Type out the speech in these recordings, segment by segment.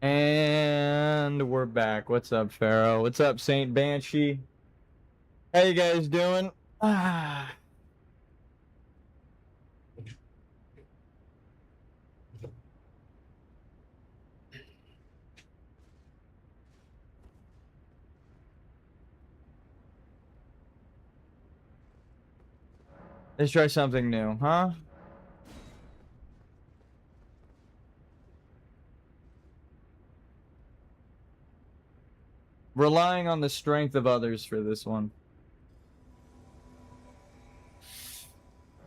And we're back. What's up, Pharaoh? What's up, Saint Banshee? How you guys doing? Let's try something new, huh? Relying on the strength of others for this one.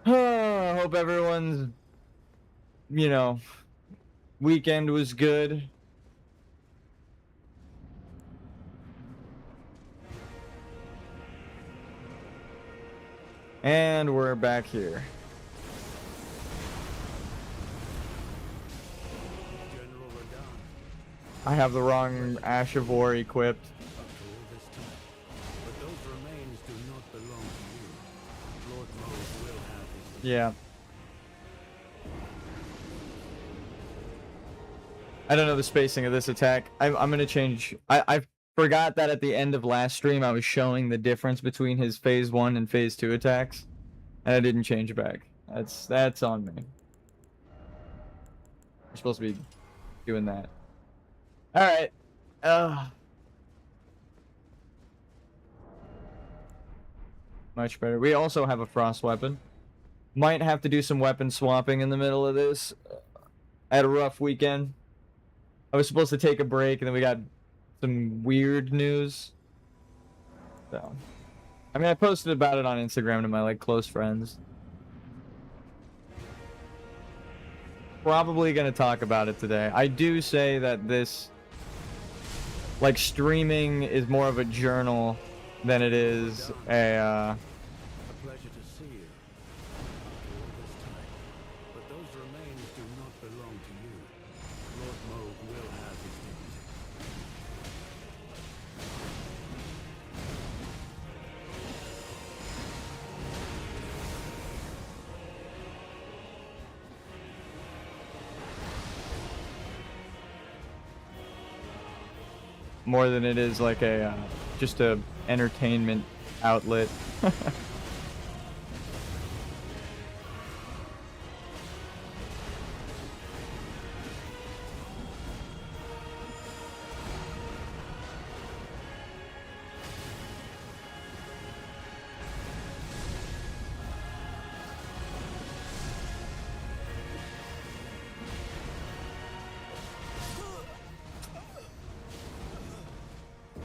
I hope everyone's, weekend was good. And we're back here. I have the wrong Ash of War equipped. Yeah. I don't know the spacing of this attack. I'm gonna change. I forgot that at the end of last stream I was showing the difference between his phase 1 and phase 2 attacks, and I didn't change back. That's on me. We're supposed to be doing that. All right. Much better. We also have a frost weapon. Might have to do some weapon swapping in the middle of this. I had a rough weekend. I was supposed to take a break, and then we got some weird news. So, I mean, I posted about it on Instagram to my close friends. Probably gonna talk about it today. I do say that this, streaming is more of a journal than it is a pleasure to see you. After all this time, but those remains do not belong to you. Lord Moog will have his dignity. more than it is like a just a entertainment outlet.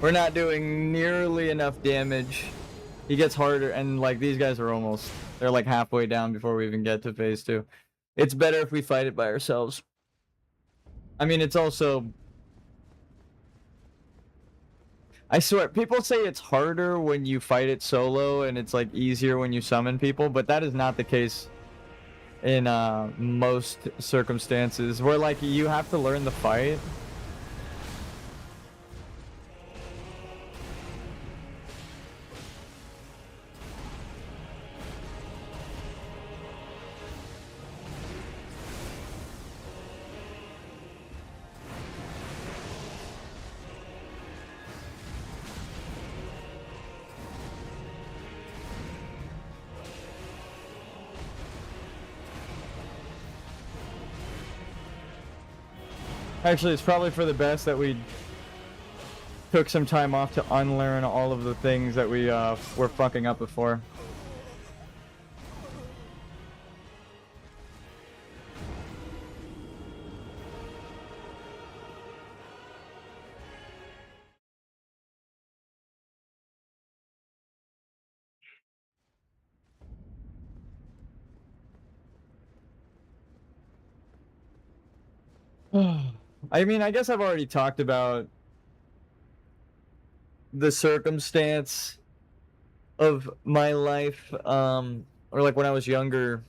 We're not doing nearly enough damage. He gets harder, and these guys are they're halfway down before we even get to phase 2. It's better if we fight it by ourselves. I mean, it's also, I swear, people say it's harder when you fight it solo and it's easier when you summon people, but that is not the case in most circumstances where you have to learn the fight. Actually, it's probably for the best that we took some time off to unlearn all of the things that we were fucking up before. I mean, I guess I've already talked about the circumstance of my life, or when I was younger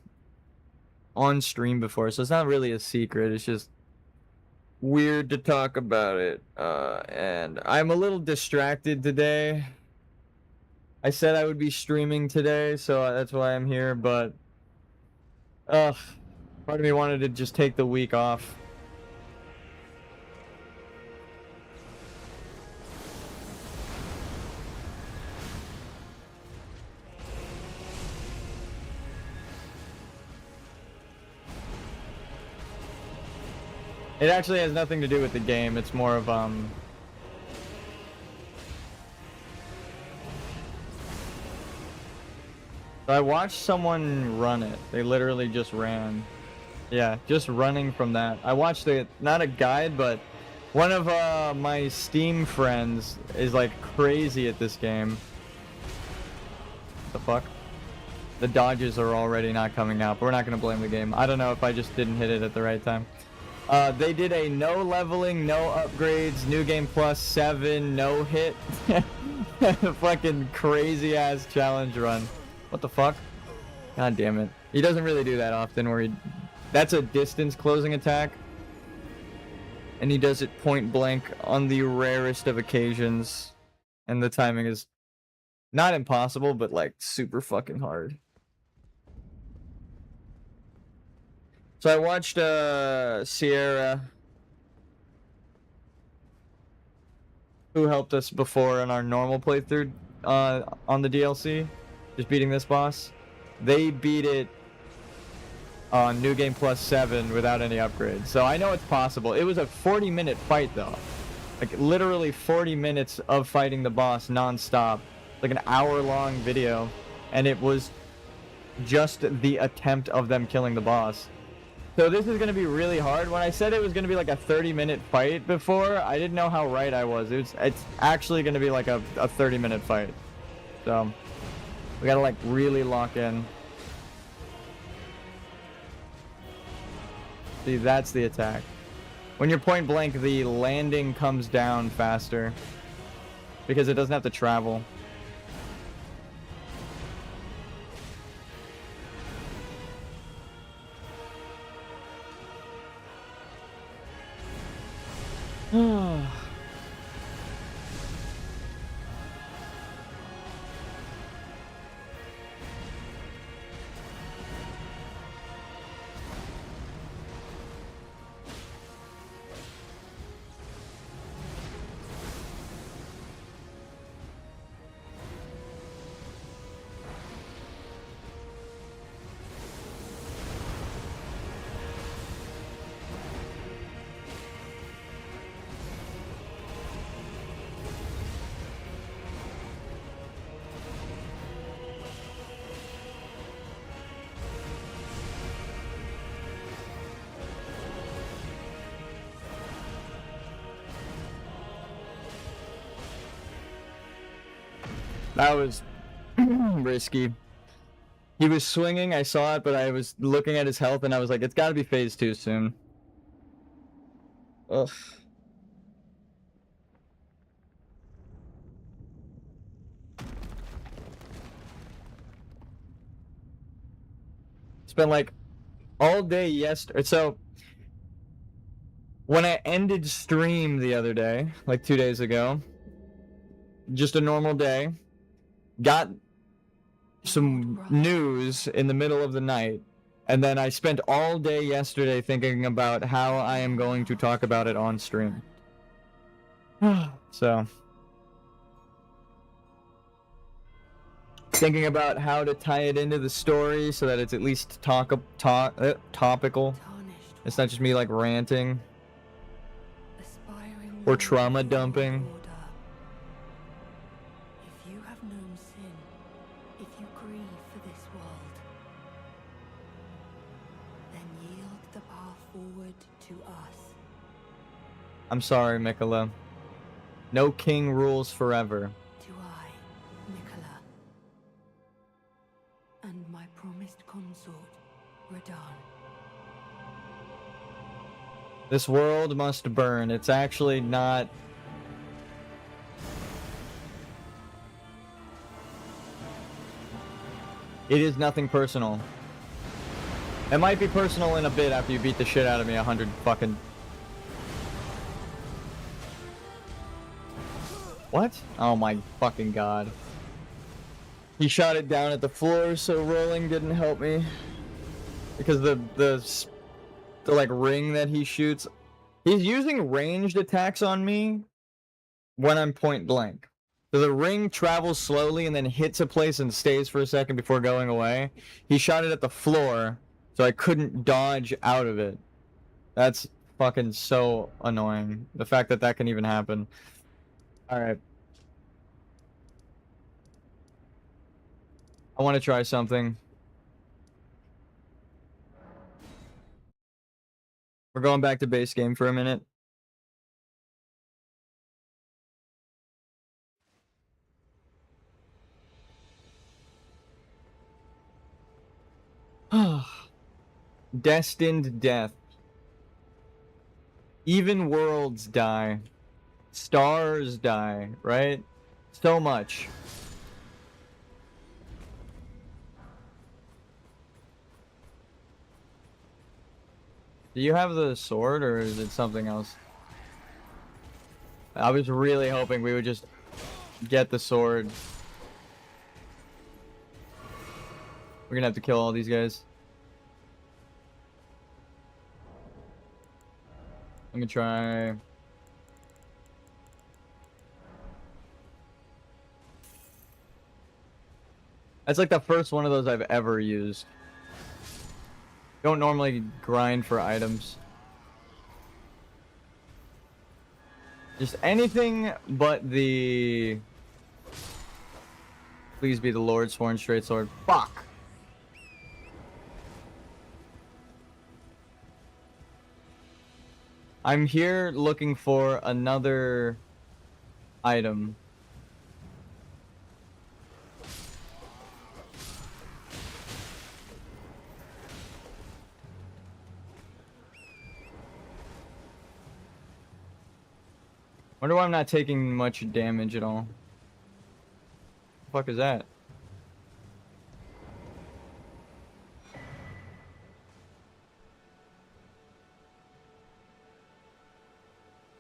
on stream before, so it's not really a secret. It's just weird to talk about it. And I'm a little distracted today. I said I would be streaming today, so that's why I'm here, but part of me wanted to just take the week off. It actually has nothing to do with the game. It's more of I watched someone run it. They literally just ran. Yeah, just running from that. I watched it, not a guide, but one of my Steam friends is like crazy at this game. The fuck? The dodges are already not coming out, but we're not gonna blame the game. I don't know if I just didn't hit it at the right time. They did a no leveling, no upgrades, new game plus 7, no hit. Fucking crazy ass challenge run. What the fuck? God damn it. He doesn't really do that often where that's a distance closing attack. And he does it point blank on the rarest of occasions. And the timing is not impossible, but like super fucking hard. So I watched Sierra, who helped us before in our normal playthrough on the DLC, just beating this boss. They beat it on New Game Plus 7 without any upgrades. So I know it's possible. It was a 40-minute fight though. Like literally 40 minutes of fighting the boss non-stop. Like an hour-long video. And it was just the attempt of them killing the boss. So this is going to be really hard. When I said it was going to be like a 30-minute fight before, I didn't know how right I was. It's actually going to be like a 30-minute fight. So we got to like really lock in. See, that's the attack. When you're point blank, the landing comes down faster because it doesn't have to travel. That was risky. He was swinging, I saw it, but I was looking at his health and I was like, it's gotta be phase 2 soon. Ugh. Spent like all day yesterday. So when I ended stream the other day, like 2 days ago, just a normal day, got some news in the middle of the night, and then I spent all day yesterday thinking about how I am going to talk about it on stream. So thinking about how to tie it into the story so that it's at least topical. It's not just me like ranting or trauma dumping. I'm sorry, Mikola. No king rules forever. Do I, Mikola, and my promised consort, Radahn. This world must burn. It's actually not... It is nothing personal. It might be personal in a bit after you beat the shit out of me 100 fucking... What? Oh my fucking god. He shot it down at the floor, so rolling didn't help me. Because the like ring that he shoots, he's using ranged attacks on me when I'm point blank. So the ring travels slowly and then hits a place and stays for a second before going away. He shot it at the floor, so I couldn't dodge out of it. That's fucking so annoying. The fact that that can even happen. Alright. I want to try something. We're going back to base game for a minute. Destined death. Even worlds die. Stars die, right? So much. Do you have the sword, or is it something else? I was really hoping we would just get the sword. We're gonna have to kill all these guys. Let me try. That's like the first one of those I've ever used. Don't normally grind for items. Just anything but the... Please be the Lord Sworn Straight Sword. Fuck! I'm here looking for another item. Wonder why I'm not taking much damage at all. The fuck is that?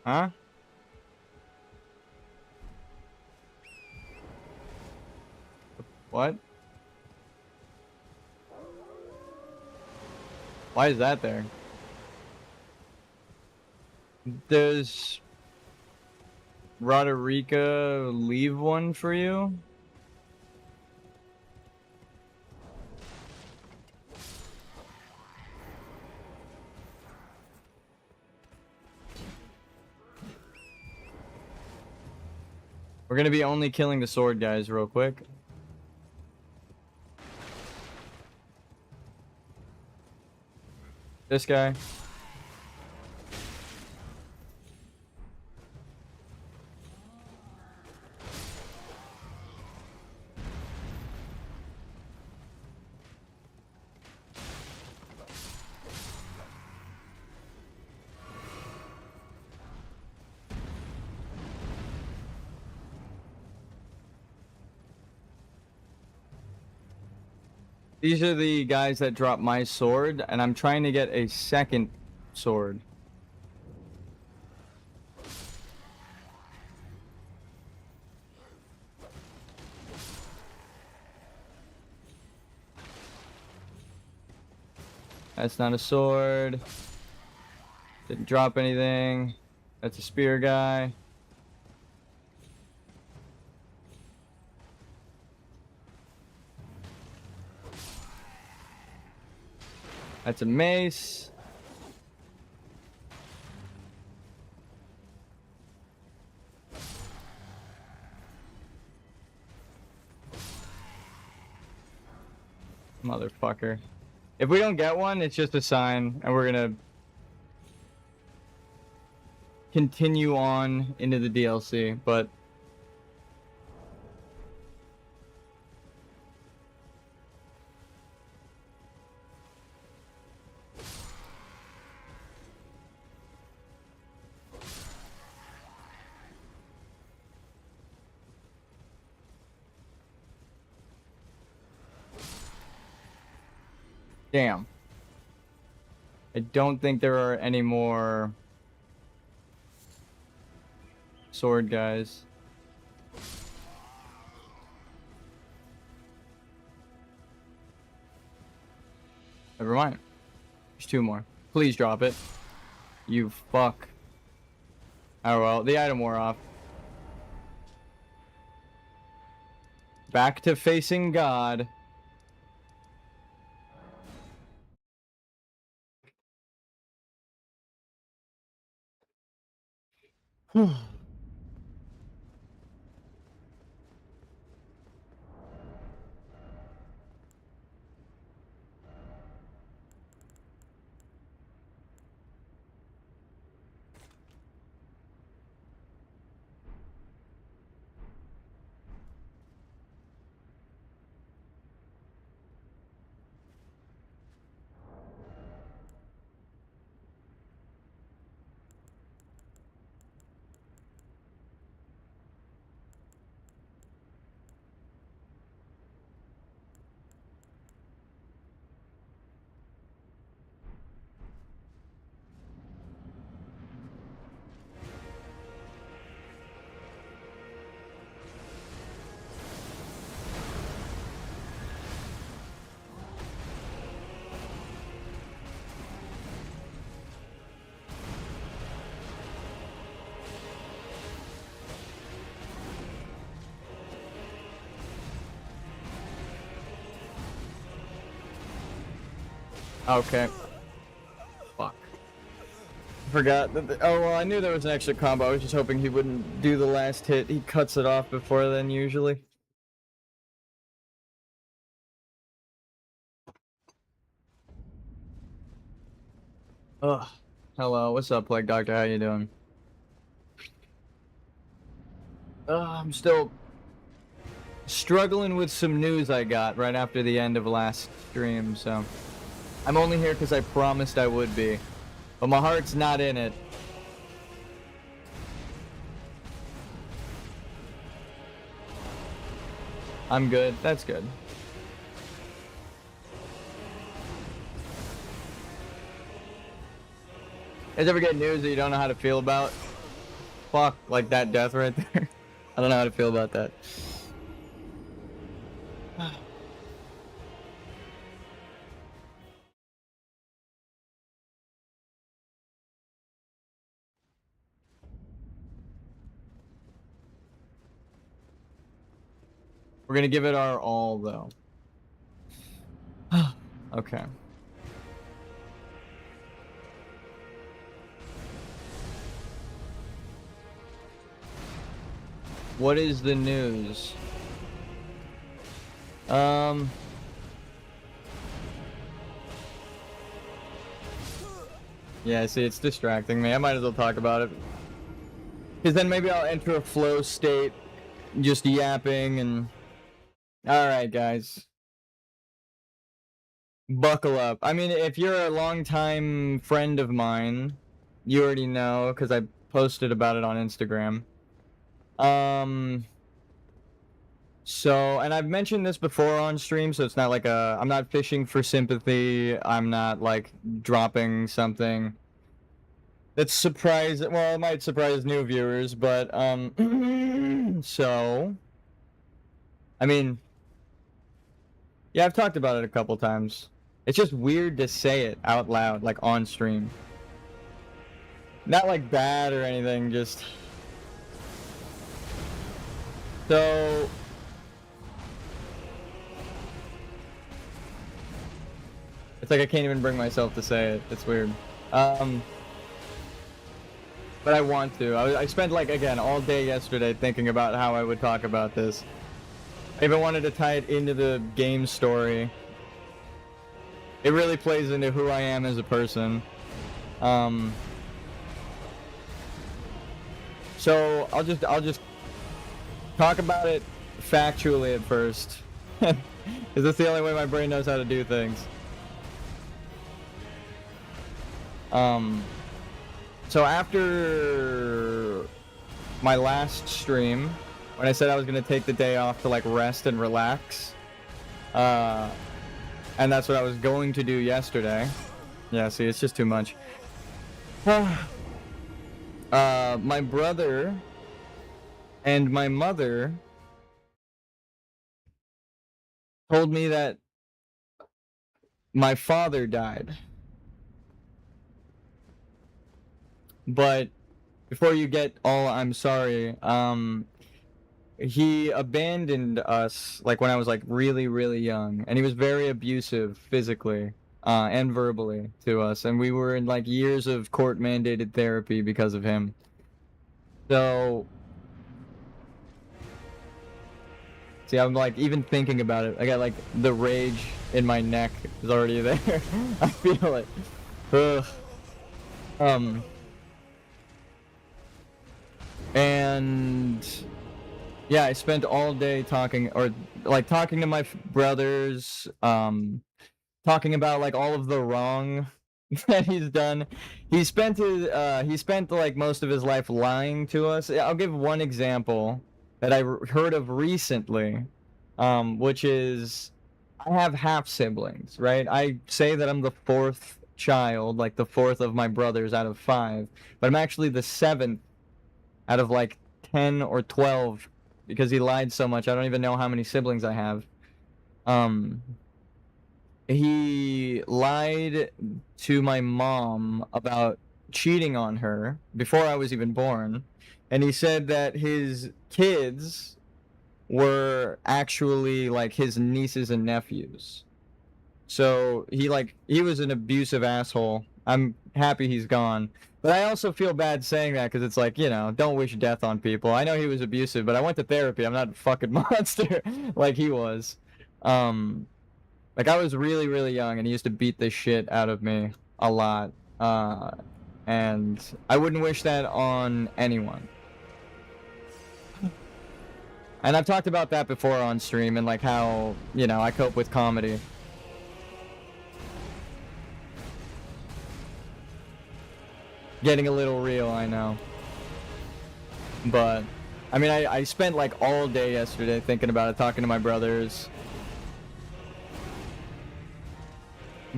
Huh? What? Why is that there? Does Roderica leave one for you? We're gonna be only killing the sword guys real quick. This guy. These are the guys that drop my sword, and I'm trying to get a second sword. That's not a sword. Didn't drop anything. That's a spear guy. That's a mace. Motherfucker. If we don't get one, it's just a sign, and we're gonna continue on into the DLC, but damn. I don't think there are any more sword guys. Never mind. There's two more. Please drop it. You fuck. Oh well, the item wore off. Back to facing God. Okay. Fuck. Forgot that. Oh well, I knew there was an extra combo. I was just hoping he wouldn't do the last hit. He cuts it off before then usually. Ugh. Hello. What's up, Plague Doctor? How you doing? I'm still struggling with some news I got right after the end of last stream, so I'm only here because I promised I would be, but my heart's not in it. I'm good. That's good. You guys ever get news that you don't know how to feel about? Fuck, like that death right there. I don't know how to feel about that. We're gonna give it our all, though. Okay. What is the news? Yeah, see, it's distracting me. I might as well talk about it. Because then maybe I'll enter a flow state, just yapping and... Alright, guys. Buckle up. I mean, if you're a longtime friend of mine, you already know, because I posted about it on Instagram. So, and I've mentioned this before on stream, so it's not like I'm not fishing for sympathy. I'm not, like, dropping something that's well, it might surprise new viewers, but, so, I mean, yeah, I've talked about it a couple times. It's just weird to say it out loud, like, on stream. Not, like, bad or anything, just... So... It's like I can't even bring myself to say it. It's weird. But I want to. I spent, like, again, all day yesterday thinking about how I would talk about this. I even wanted to tie it into the game story. It really plays into who I am as a person. So I'll just talk about it factually at first. Because that's the only way my brain knows how to do things. So after my last stream, when I said I was gonna take the day off to like rest and relax, and that's what I was going to do yesterday. Yeah, see, it's just too much. My brother and my mother told me that my father died. But before you get all I'm sorry, he abandoned us like when I was like really, really young, and he was very abusive physically and verbally to us, and we were in like years of court mandated therapy because of him. So, see, I'm like, even thinking about it, I got like the rage in my neck is already there. I feel it. Ugh. And yeah, I spent all day talking, or like talking to my brothers, talking about like all of the wrong that he's done. He spent like most of his life lying to us. I'll give one example that I heard of recently, which is I have half siblings, right? I say that I'm the fourth child, like the fourth of my brothers out of 5, but I'm actually the 7th out of like 10 or 12 because he lied so much. I don't even know how many siblings I have. He lied to my mom about cheating on her before I was even born, and he said that his kids were actually like his nieces and nephews. So he was an abusive asshole. I'm happy he's gone. But I also feel bad saying that because it's like, don't wish death on people. I know he was abusive, but I went to therapy. I'm not a fucking monster like he was. Like I was really, really young and he used to beat the shit out of me a lot. And I wouldn't wish that on anyone. And I've talked about that before on stream and like how, I cope with comedy. Getting a little real, I know. But, I mean, I spent like all day yesterday thinking about it, talking to my brothers.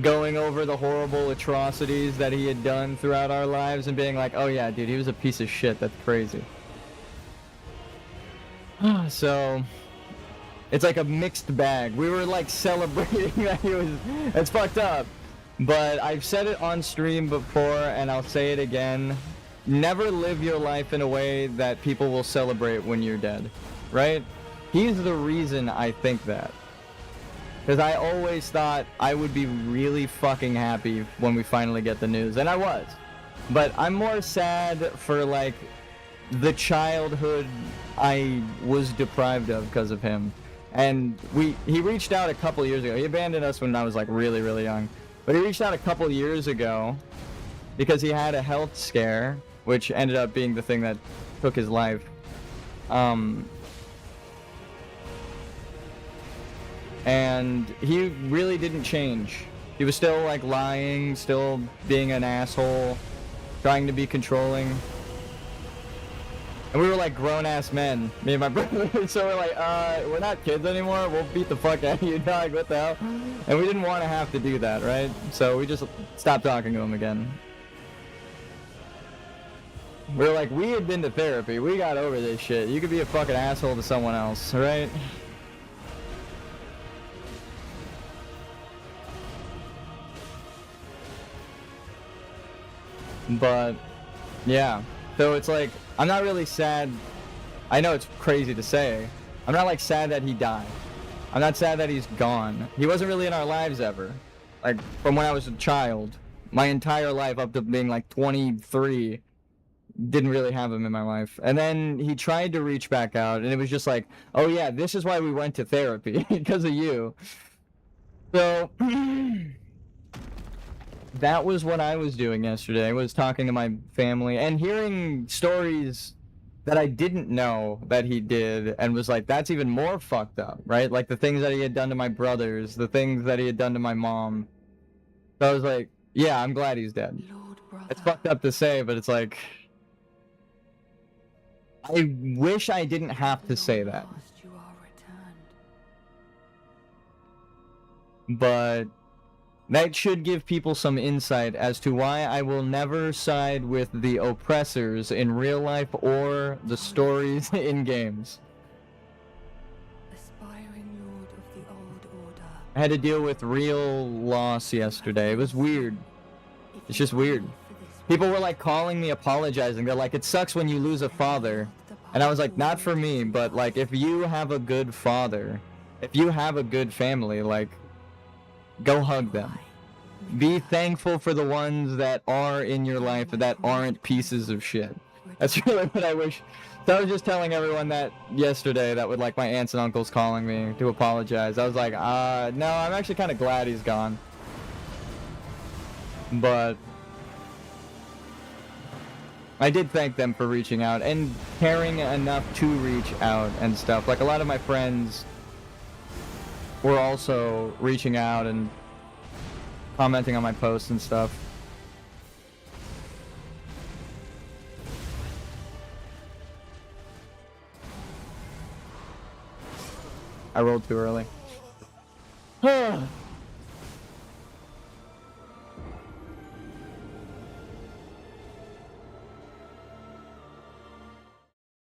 Going over the horrible atrocities that he had done throughout our lives and being like, oh yeah, dude, he was a piece of shit, that's crazy. So, it's like a mixed bag. We were like celebrating that it's fucked up. But I've said it on stream before, and I'll say it again. Never live your life in a way that people will celebrate when you're dead, right? He's the reason I think that. Because I always thought I would be really fucking happy when we finally get the news, and I was. But I'm more sad for, like, the childhood I was deprived of because of him. And he reached out a couple years ago. He abandoned us when I was, like, really, really young. But he reached out a couple years ago because he had a health scare, which ended up being the thing that took his life. And he really didn't change. He was still like lying, still being an asshole, trying to be controlling. And we were like grown-ass men, me and my brother, so we're like, we're not kids anymore, we'll beat the fuck out of you, dog, what the hell? And we didn't want to have to do that, right? So we just stopped talking to him again. We're like, we had been to therapy, we got over this shit. You could be a fucking asshole to someone else, right? But, yeah. So it's like, I'm not really sad. I know it's crazy to say. I'm not like sad that he died. I'm not sad that he's gone. He wasn't really in our lives ever. Like, from when I was a child. My entire life up to being like 23. Didn't really have him in my life. And then he tried to reach back out, and it was just like, oh yeah, this is why we went to therapy. Because of you. So... that was what I was doing yesterday, was talking to my family and hearing stories that I didn't know that he did, and was like, that's even more fucked up, right? Like the things that he had done to my brothers, the things that he had done to my mom. So I was like, yeah, I'm glad he's dead. It's fucked up to say, but it's like, I wish I didn't have to say that. But that should give people some insight as to why I will never side with the oppressors in real life or the stories in games. Aspiring lord of the old order. I had to deal with real loss yesterday. It was weird. It's just weird. People were like calling me apologizing. They're like, it sucks when you lose a father. And I was like, not for me, but like if you have a good father, if you have a good family, like, go hug them. Be thankful for the ones that are in your life that aren't pieces of shit. That's really what I wish. So I was just telling everyone that yesterday that would like my aunts and uncles calling me to apologize. I was like, no, I'm actually kind of glad he's gone. But I did thank them for reaching out and caring enough to reach out and stuff. Like a lot of my friends were also reaching out and commenting on my posts and stuff. I rolled too early. We're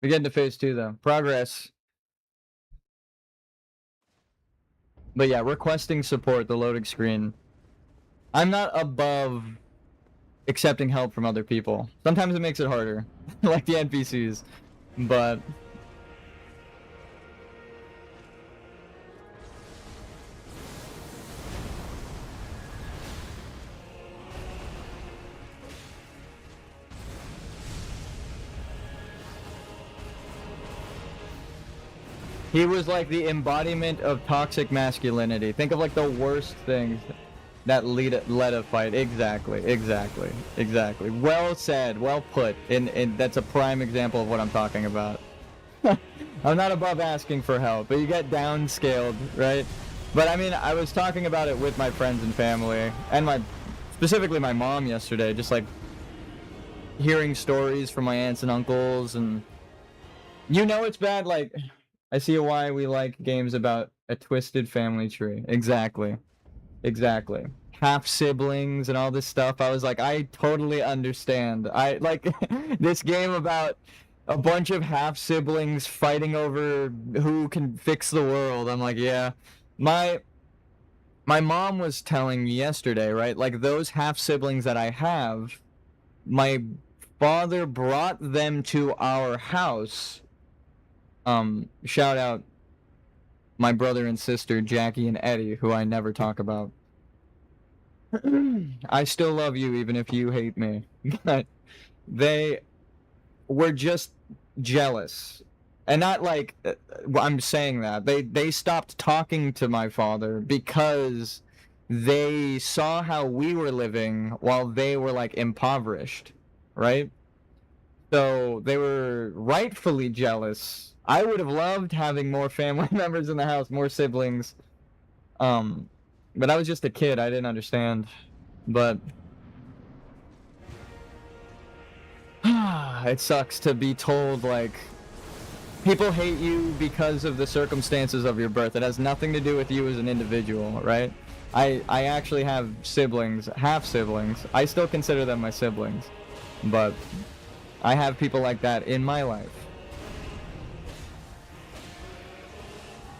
getting to phase 2 though. Progress. But yeah, requesting support, the loading screen. I'm not above accepting help from other people. Sometimes it makes it harder, like the NPCs, but he was like the embodiment of toxic masculinity. Think of like the worst things that led a fight. Exactly. Well said, well put. And that's a prime example of what I'm talking about. I'm not above asking for help, but you get downscaled, right? But I mean, I was talking about it with my friends and family, and specifically my mom yesterday, just like hearing stories from my aunts and uncles, and you know it's bad, like, I see why we like games about a twisted family tree. Exactly. Half siblings and all this stuff. I was like, I totally understand. I like this game about a bunch of half siblings fighting over who can fix the world. I'm like, yeah. My mom was telling me yesterday, right? Like those half siblings that I have, my father brought them to our house. Shout out my brother and sister, Jackie and Eddie, who I never talk about. I still love you even if you hate me. But they were just jealous. And not like, I'm saying that. They stopped talking to my father because they saw how we were living while they were like impoverished, right? So they were rightfully jealous. I would have loved having more family members in the house, more siblings. But I was just a kid. I didn't understand. But it sucks to be told, like, people hate you because of the circumstances of your birth. It has nothing to do with you as an individual, right? I actually have siblings, half siblings. I still consider them my siblings. But I have people like that in my life.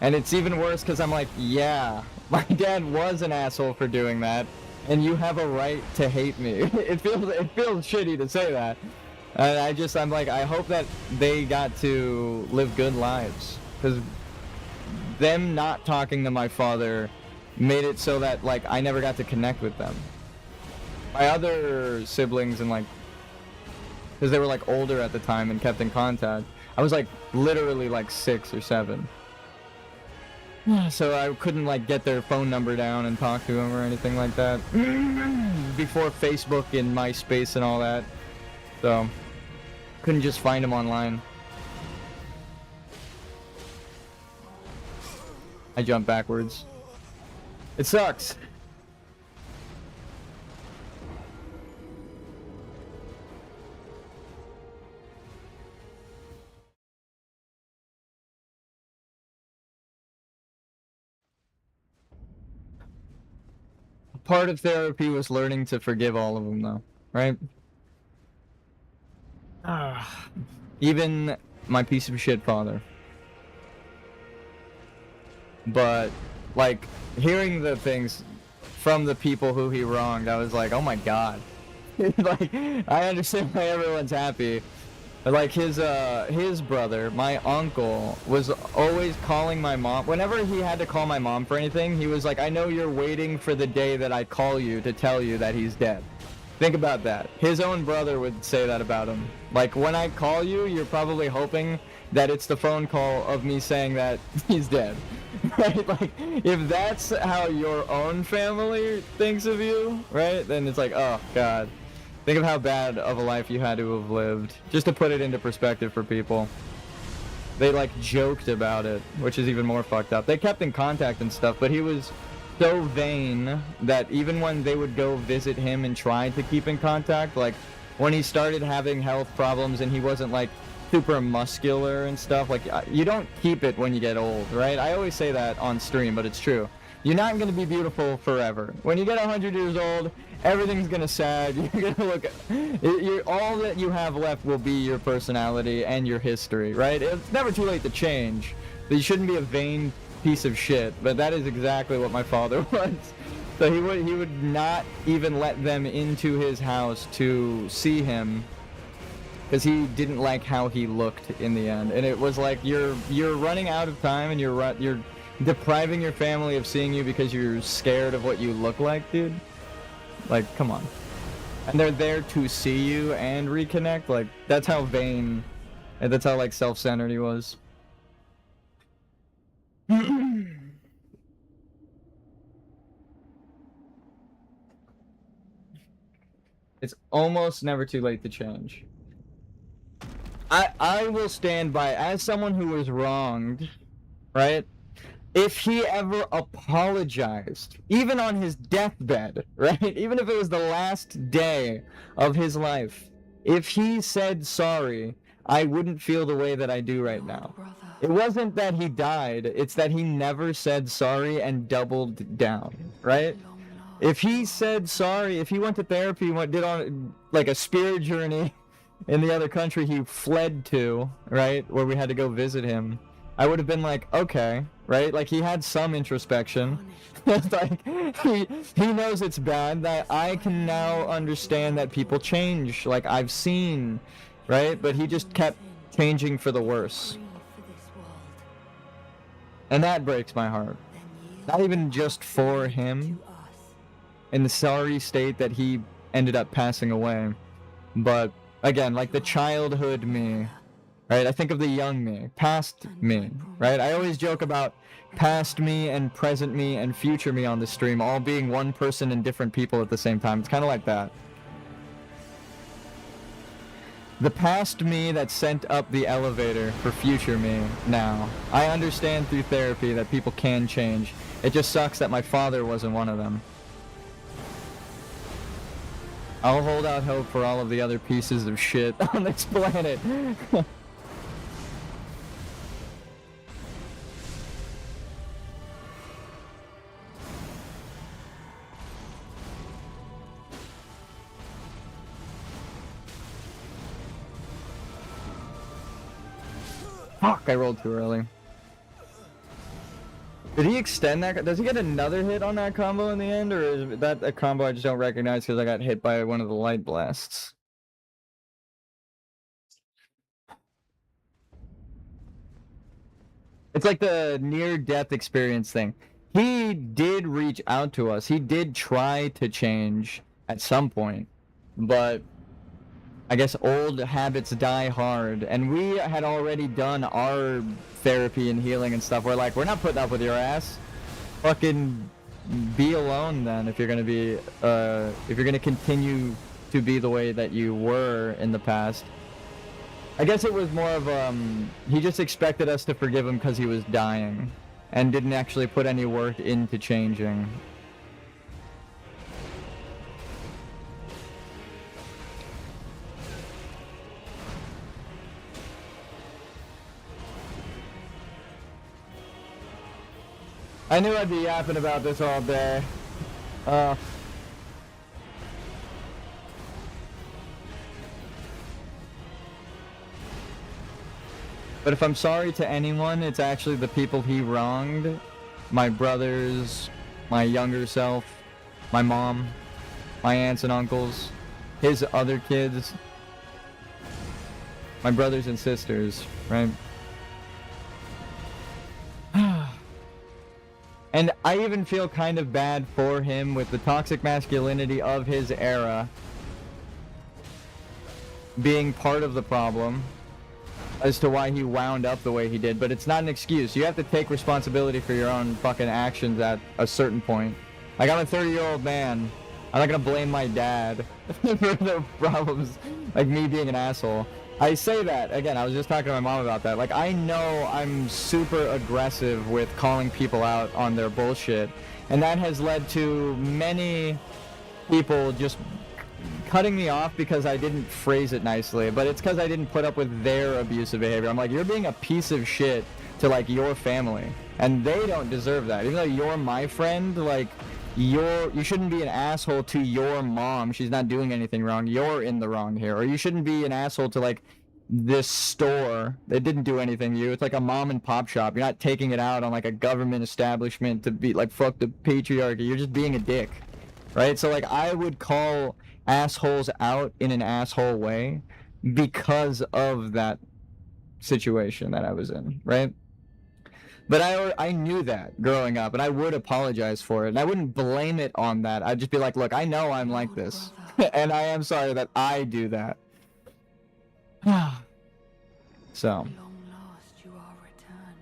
And it's even worse because I'm like, yeah, my dad was an asshole for doing that, and you have a right to hate me. It feels shitty to say that. And I'm like, I hope that they got to live good lives. Because them not talking to my father made it so that, like, I never got to connect with them. My other siblings and, like, because they were, like, older at the time and kept in contact, I was, like, literally, like, 6 or 7. So I couldn't like get their phone number down and talk to them or anything like that before Facebook and MySpace and all that. So couldn't just find them online. I jumped backwards. It sucks. Part of therapy was learning to forgive all of them, though, right? Even my piece of shit father. But, like, hearing the things from the people who he wronged, I was like, oh my god. Like, I understand why everyone's happy. But, like, his brother, my uncle, was always calling my mom. Whenever he had to call my mom for anything, he was like, I know you're waiting for the day that I call you to tell you that he's dead. Think about that. His own brother would say that about him. Like, when I call you, you're probably hoping that it's the phone call of me saying that he's dead. Right? Like, if that's how your own family thinks of you, right? Then it's like, oh, God. Think of how bad of a life you had to have lived. Just to put it into perspective for people. They, like, joked about it, which is even more fucked up. They kept in contact and stuff, but he was so vain that even when they would go visit him and try to keep in contact, like, when he started having health problems and he wasn't, like, super muscular and stuff, like, you don't keep it when you get old, right? I always say that on stream, but it's true. You're not going to be beautiful forever. When you get 100 years old, everything's going to sag. You're going to look... all that you have left will be your personality and your history, right? It's never too late to change, but you shouldn't be a vain piece of shit. But that is exactly what my father was. So he would not even let them into his house to see him, because he didn't like how he looked in the end. And it was like, you're running out of time, and you're depriving your family of seeing you because you're scared of what you look like, dude. Like, come on. And they're there to see you and reconnect. Like, that's how vain, and that's how, like, self-centered he was. It's almost never too late to change. I will stand by, as someone who was wronged, right? If he ever apologized, even on his deathbed, right? Even if it was the last day of his life, if he said sorry, I wouldn't feel the way that I do right now. It wasn't that he died, it's that he never said sorry and doubled down, right? If he said sorry, if he went to therapy, did on, like, a spirit journey in the other country he fled to, right, where we had to go visit him, I would have been like, okay, right? Like, he had some introspection. It's like, he knows it's bad, that I can now understand that people change, like, I've seen, right? But he just kept changing for the worse. And that breaks my heart. Not even just for him, in the sorry state that he ended up passing away, but again, like the childhood me, right? I think of the young me, past me, right? I always joke about past me and present me and future me on the stream all being one person and different people at the same time. It's kind of like that. The past me that sent up the elevator for future me now. I understand through therapy that people can change. It just sucks that my father wasn't one of them. I'll hold out hope for all of the other pieces of shit on this planet. Fuck, I rolled too early. Did he extend that? Does he get another hit on that combo in the end, or is that a combo I just don't recognize because I got hit by one of the light blasts? It's like the near-death experience thing. He did reach out to us. He did try to change at some point, but I guess old habits die hard, and we had already done our therapy and healing and stuff. We're like, we're not putting up with your ass. Fucking be alone then if you're gonna be, if you're gonna continue to be the way that you were in the past. I guess it was more of, he just expected us to forgive him because he was dying, and didn't actually put any work into changing. I knew I'd be yapping about this all day. But if I'm sorry to anyone, it's actually the people he wronged. My brothers, my younger self, my mom, my aunts and uncles, his other kids, my brothers and sisters, right? And I even feel kind of bad for him with the toxic masculinity of his era, being part of the problem as to why he wound up the way he did, but it's not an excuse. You have to take responsibility for your own fucking actions at a certain point. Like, I'm a 30-year-old man. I'm not gonna blame my dad for the problems, like me being an asshole. I say that, again, I was just talking to my mom about that. Like, I know I'm super aggressive with calling people out on their bullshit, and that has led to many people just cutting me off because I didn't phrase it nicely, but it's because I didn't put up with their abusive behavior. I'm like, you're being a piece of shit to, like, your family, and they don't deserve that. Even though you're my friend, like, you shouldn't be an asshole to your mom. She's not doing anything wrong. You're in the wrong here. Or you shouldn't be an asshole to, like, this store. They didn't do anything to you. It's like a mom and pop shop. You're not taking it out on, like, a government establishment to be like, fuck the patriarchy. You're just being a dick, right? So, like, I would call assholes out in an asshole way because of that situation that I was in, right? But I knew that growing up, and I would apologize for it, and I wouldn't blame it on that. I'd just be like, look, I know I'm like this, and I am sorry that I do that. So. Long last you are returned.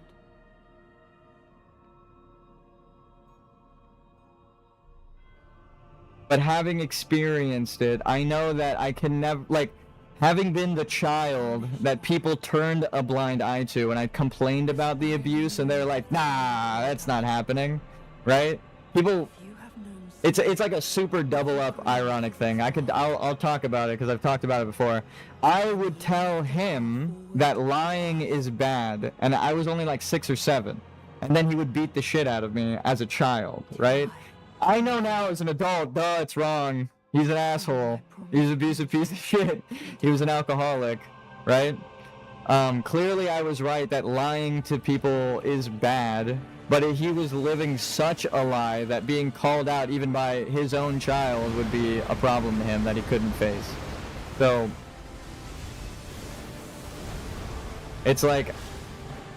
But having experienced it, I know that I can never, like, having been the child that people turned a blind eye to, and I complained about the abuse, and they're like, nah, that's not happening, right? People, You have known it's like a super double up ironic thing. I'll talk about it because I've talked about it before. I would tell him that lying is bad, and I was only like 6 or 7, and then he would beat the shit out of me as a child, right? I know now as an adult, duh, it's wrong. He's an asshole. He's an abusive piece of shit. He was an alcoholic, right? Clearly I was right that lying to people is bad, but he was living such a lie that being called out even by his own child would be a problem to him that he couldn't face. So, it's like,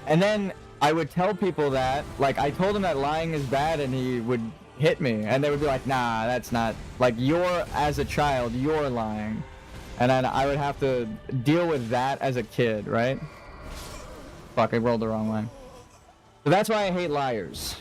and then I would tell people that, like, I told him that lying is bad, and he would hit me, and they would be like, nah, that's not, like, you're, as a child, you're lying. And then I would have to deal with that as a kid, right? Fuck, I rolled the wrong way. So that's why I hate liars.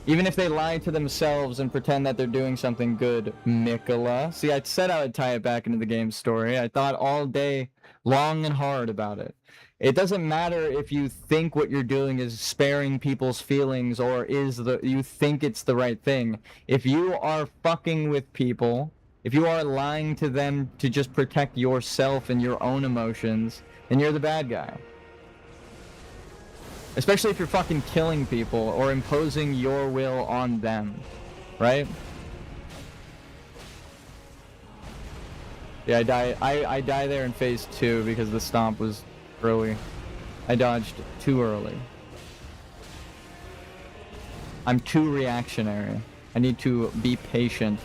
Even if they lie to themselves and pretend that they're doing something good, Mikola. See, I said I would tie it back into the game's story. I thought all day, long and hard about it. It doesn't matter if you think what you're doing is sparing people's feelings or you think it's the right thing. If you are fucking with people, if you are lying to them to just protect yourself and your own emotions, then you're the bad guy. Especially if you're fucking killing people or imposing your will on them, right? Yeah, I die there in phase 2 because the stomp was early. I dodged too early. I'm too reactionary. I need to be patient.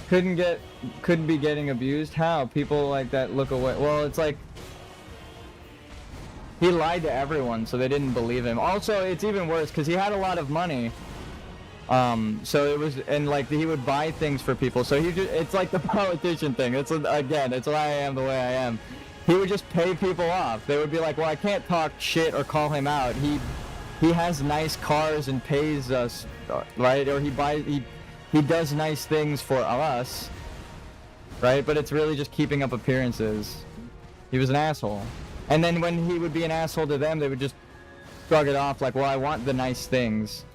Couldn't be getting abused? How? People like that look away. Well, it's like he lied to everyone, so they didn't believe him. Also, it's even worse because he had a lot of money. So it was, and like he would buy things for people. So it's like the politician thing. It's again, it's why I am the way I am. He would just pay people off. They would be like, well, I can't talk shit or call him out. He has nice cars and pays us, right? Or he does nice things for us, right? But it's really just keeping up appearances. He was an asshole. And then when he would be an asshole to them, they would just shrug it off like, well, I want the nice things.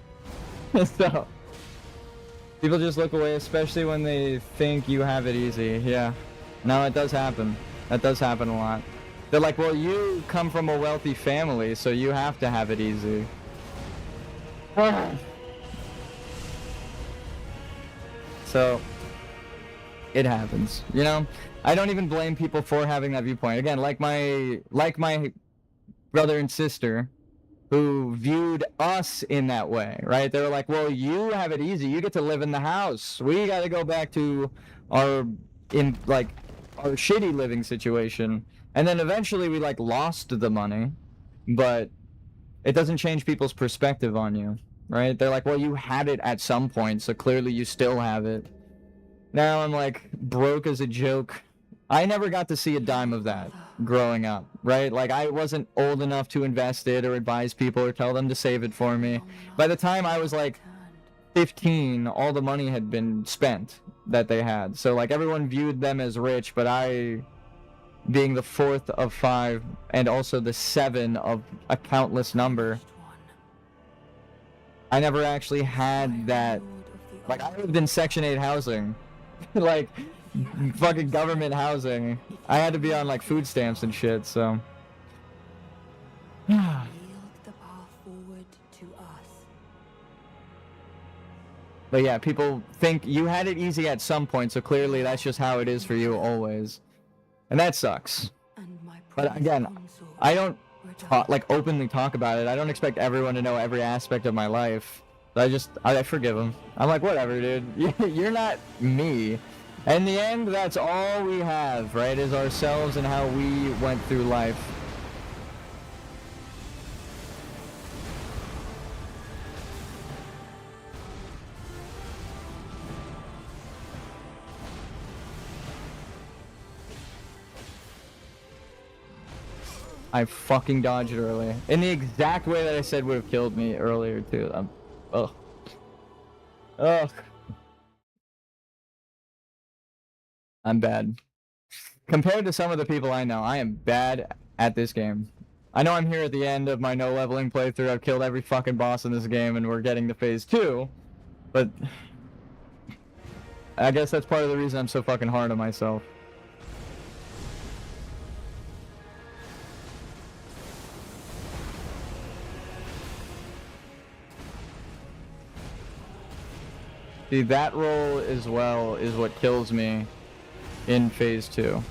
So, people just look away, especially when they think you have it easy. Yeah. No, it does happen. That does happen a lot. They're like, well, you come from a wealthy family, so you have to have it easy. So, it happens, you know? I don't even blame people for having that viewpoint. Again, like my brother and sister who viewed us in that way, right? They were like, well, you have it easy. You get to live in the house. We got to go back to our shitty living situation. And then eventually we like lost the money, but it doesn't change people's perspective on you. right? They're like, well, you had it at some point, so clearly you still have it. Now I'm like broke as a joke. I never got to see a dime of that growing up, right? Like I wasn't old enough to invest it or advise people or tell them to save it for me. By the time I was like 15, all the money had been spent that they had. So like everyone viewed them as rich, but I, being the fourth of 5 and also the 7 of a countless number, I never actually had that. Like I lived in Section 8 housing. Like fucking government housing. I had to be on like food stamps and shit, so Yield the path forward to us. but yeah, people think you had it easy at some point, so clearly that's just how it is for you always. And that sucks. And my But again, I don't like openly talk about it. I don't expect everyone to know every aspect of my life. I forgive them. I'm like, whatever, dude. You're not me. In the end, that's all we have, right? Is ourselves and how we went through life. I fucking dodged it earlier. In the exact way that I said would have killed me earlier, too. Ugh. Ugh. I'm bad. Compared to some of the people I know, I am bad at this game. I know I'm here at the end of my no leveling playthrough. I've killed every fucking boss in this game and we're getting to phase 2. But I guess that's part of the reason I'm so fucking hard on myself. See, that roll as well is what kills me in phase 2.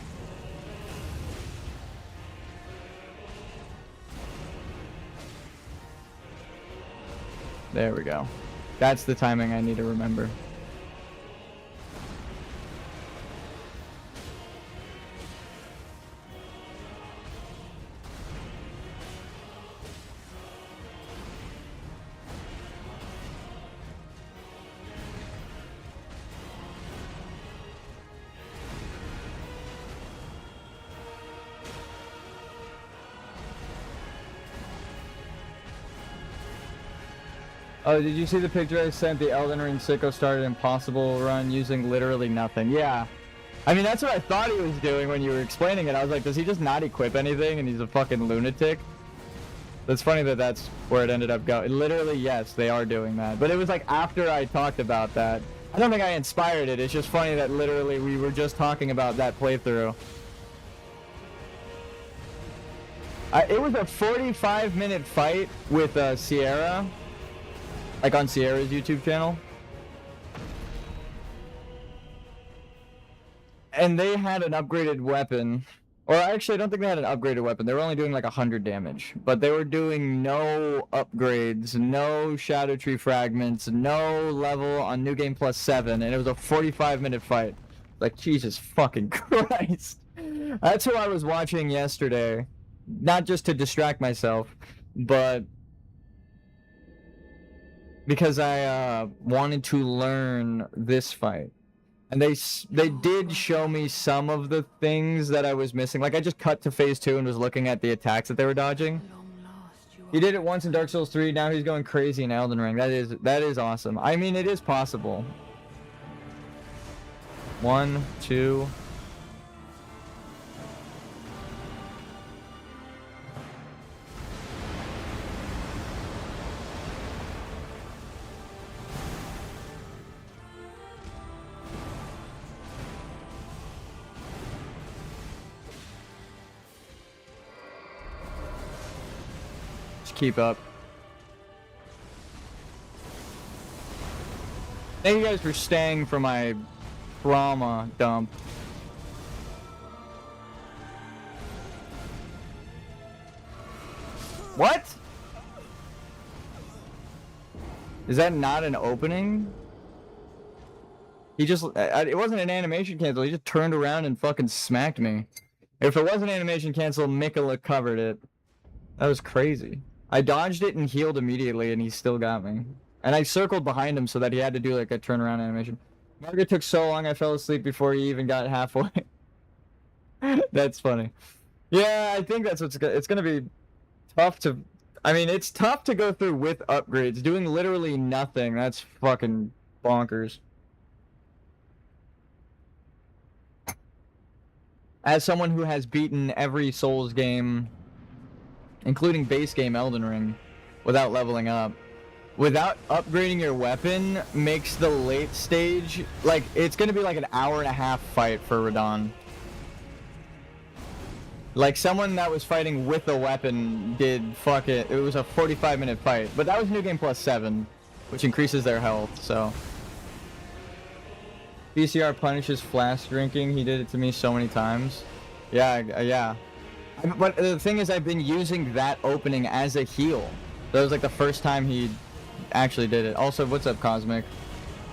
There we go. That's the timing I need to remember. Oh, did you see the picture I sent? The Elden Ring sicko started Impossible run using literally nothing. Yeah. I mean, that's what I thought he was doing when you were explaining it. I was like, does he just not equip anything and he's a fucking lunatic? That's funny that that's where it ended up going. Literally, yes, they are doing that. But it was like after I talked about that. I don't think I inspired it. It's just funny that literally we were just talking about that playthrough. It was a 45-minute fight with Sierra. Like on Sierra's YouTube channel. And they had an upgraded weapon. Or actually, I don't think they had an upgraded weapon. They were only doing like 100 damage. But they were doing no upgrades, no Shadow Tree fragments, no level on New Game Plus 7. And it was a 45-minute fight. Like, Jesus fucking Christ. That's who I was watching yesterday. Not just to distract myself, but because I wanted to learn this fight. And they did show me some of the things that I was missing. Like I just cut to phase 2 and was looking at the attacks that they were dodging. He did it once in Dark Souls 3, now he's going crazy in Elden Ring. That is awesome. I mean, it is possible. 1, 2... keep up. Thank you guys for staying for my trauma dump. What? Is that not an opening? He just, it wasn't an animation cancel, he just turned around and fucking smacked me. If it was an animation cancel, Mikola covered it. That was crazy. I dodged it and healed immediately and he still got me. And I circled behind him so that he had to do like a turnaround animation. Margaret took so long I fell asleep before he even got halfway. That's funny. Yeah, I think that's it's gonna be tough to. I mean, it's tough to go through with upgrades. Doing literally nothing, that's fucking bonkers. As someone who has beaten every Souls game, including base game Elden Ring, without leveling up, without upgrading your weapon makes the late stage, like, it's gonna be like an hour-and-a-half fight for Radon. Like, someone that was fighting with a weapon did, fuck it, it was a 45-minute fight. But that was New Game Plus 7, which increases their health, so. BCR punishes flask drinking, he did it to me so many times. Yeah, yeah. But the thing is, I've been using that opening as a heal. That was like the first time he actually did it. Also, what's up, Cosmic?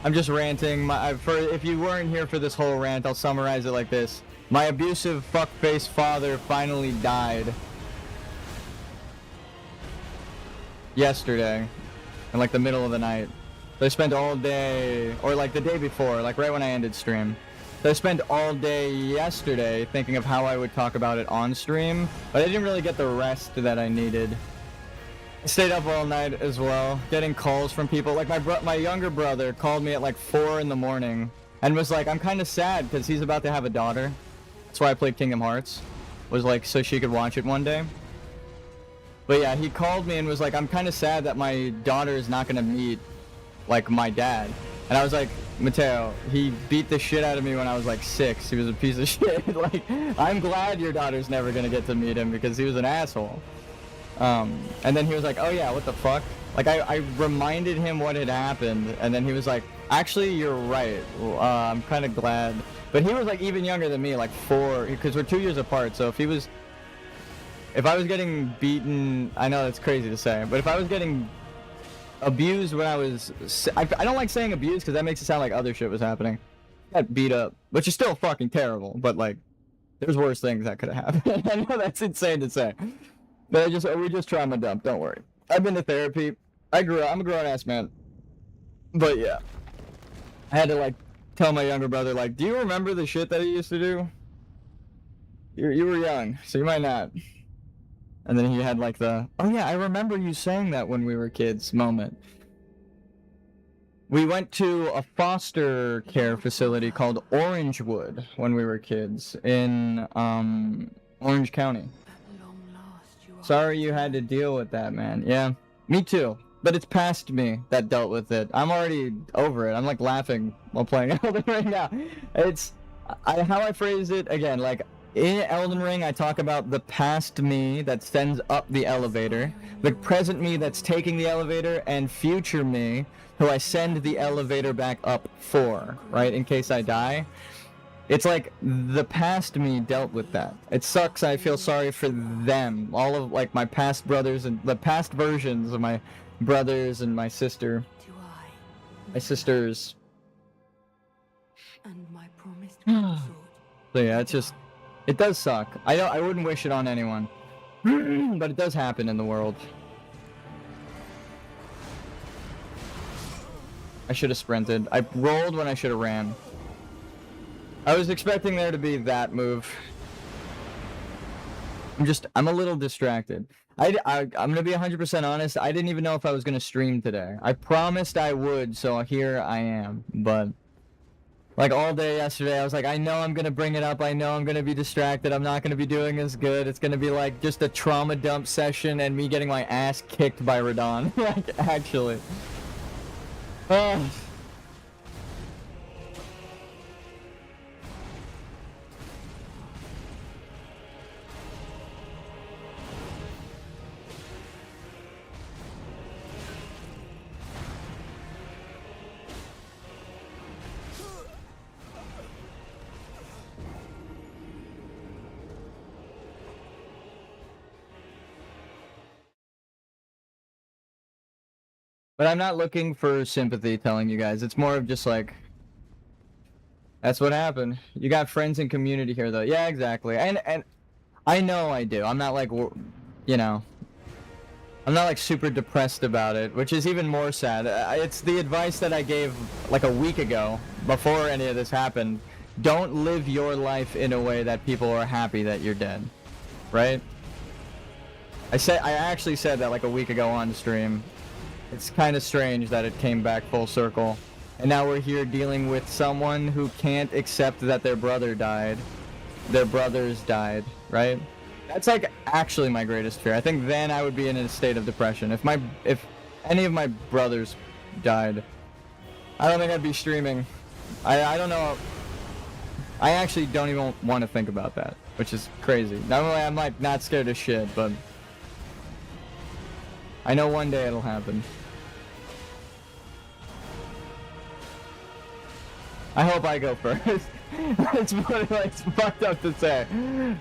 I'm just ranting. If you weren't here for this whole rant, I'll summarize it like this. My abusive fuckface father finally died yesterday in like the middle of the night. So I spent all day, or like the day before, like right when I ended stream. So I spent all day yesterday thinking of how I would talk about it on stream, but I didn't really get the rest that I needed. I stayed up all night as well, getting calls from people. Like my younger brother called me at like 4 in the morning and was like, I'm kind of sad because he's about to have a daughter. That's why I played Kingdom Hearts, was like so she could watch it one day. But yeah, he called me and was like, I'm kind of sad that my daughter is not going to meet like my dad. And I was like, Mateo, he beat the shit out of me when I was like 6. He was a piece of shit. Like, I'm glad your daughter's never gonna get to meet him because he was an asshole. And then he was like, oh yeah, what the fuck? Like, I reminded him what had happened, and then he was like, actually, you're right. I'm kind of glad. But he was like even younger than me, like 4, because we're 2 years apart. So if I was getting beaten, I know that's crazy to say, but if I was getting abused when I was, I don't like saying abused because that makes it sound like other shit was happening. Got beat up, which is still fucking terrible, but like, there's worse things that could have happened. I know that's insane to say, but we just trauma dump. Don't worry. I've been to therapy. I'm a grown ass man. But yeah, I had to like tell my younger brother, like, do you remember the shit that he used to do? You were young, so you might not. And then he had like the, oh yeah, I remember you saying that when we were kids moment. We went to a foster care facility called Orangewood when we were kids in Orange County. Sorry you had to deal with that, man. Yeah, me too. But it's past me that dealt with it. I'm already over it. I'm like laughing while playing Elden Ring now. It's how I phrase it again, like, in Elden Ring, I talk about the past me that sends up the elevator, the present me that's taking the elevator, and future me who I send the elevator back up for, right, in case I die. It's like the past me dealt with that. It sucks. I feel sorry for them. All of like my past brothers and the past versions of my brothers and my sister. My sisters. And my promised consort. So yeah, it's just, it does suck. I wouldn't wish it on anyone. But it does happen in the world. I should have sprinted. I rolled when I should have ran. I was expecting there to be that move. I'm a little distracted. I'm gonna be 100% honest. I didn't even know if I was gonna stream today. I promised I would, so here I am. But like all day yesterday, I was like, I know I'm gonna bring it up. I know I'm gonna be distracted. I'm not gonna be doing as good. It's gonna be like just a trauma dump session and me getting my ass kicked by Radon. Like, actually. But I'm not looking for sympathy telling you guys. It's more of just like, that's what happened. You got friends and community here though. Yeah, exactly. And I know I do. I'm not like, you know. I'm not like super depressed about it, which is even more sad. It's the advice that I gave like a week ago, before any of this happened. Don't live your life in a way that people are happy that you're dead, right? I actually said that like a week ago on stream. It's kind of strange that it came back full circle. And now we're here dealing with someone who can't accept that their brother died. Their brothers died, right? That's like actually my greatest fear. I think then I would be in a state of depression. If any of my brothers died, I don't think I'd be streaming. I don't know. I actually don't even want to think about that, which is crazy. Normally I'm like not scared of shit, but I know one day it'll happen. I hope I go first. It's fucked up to say.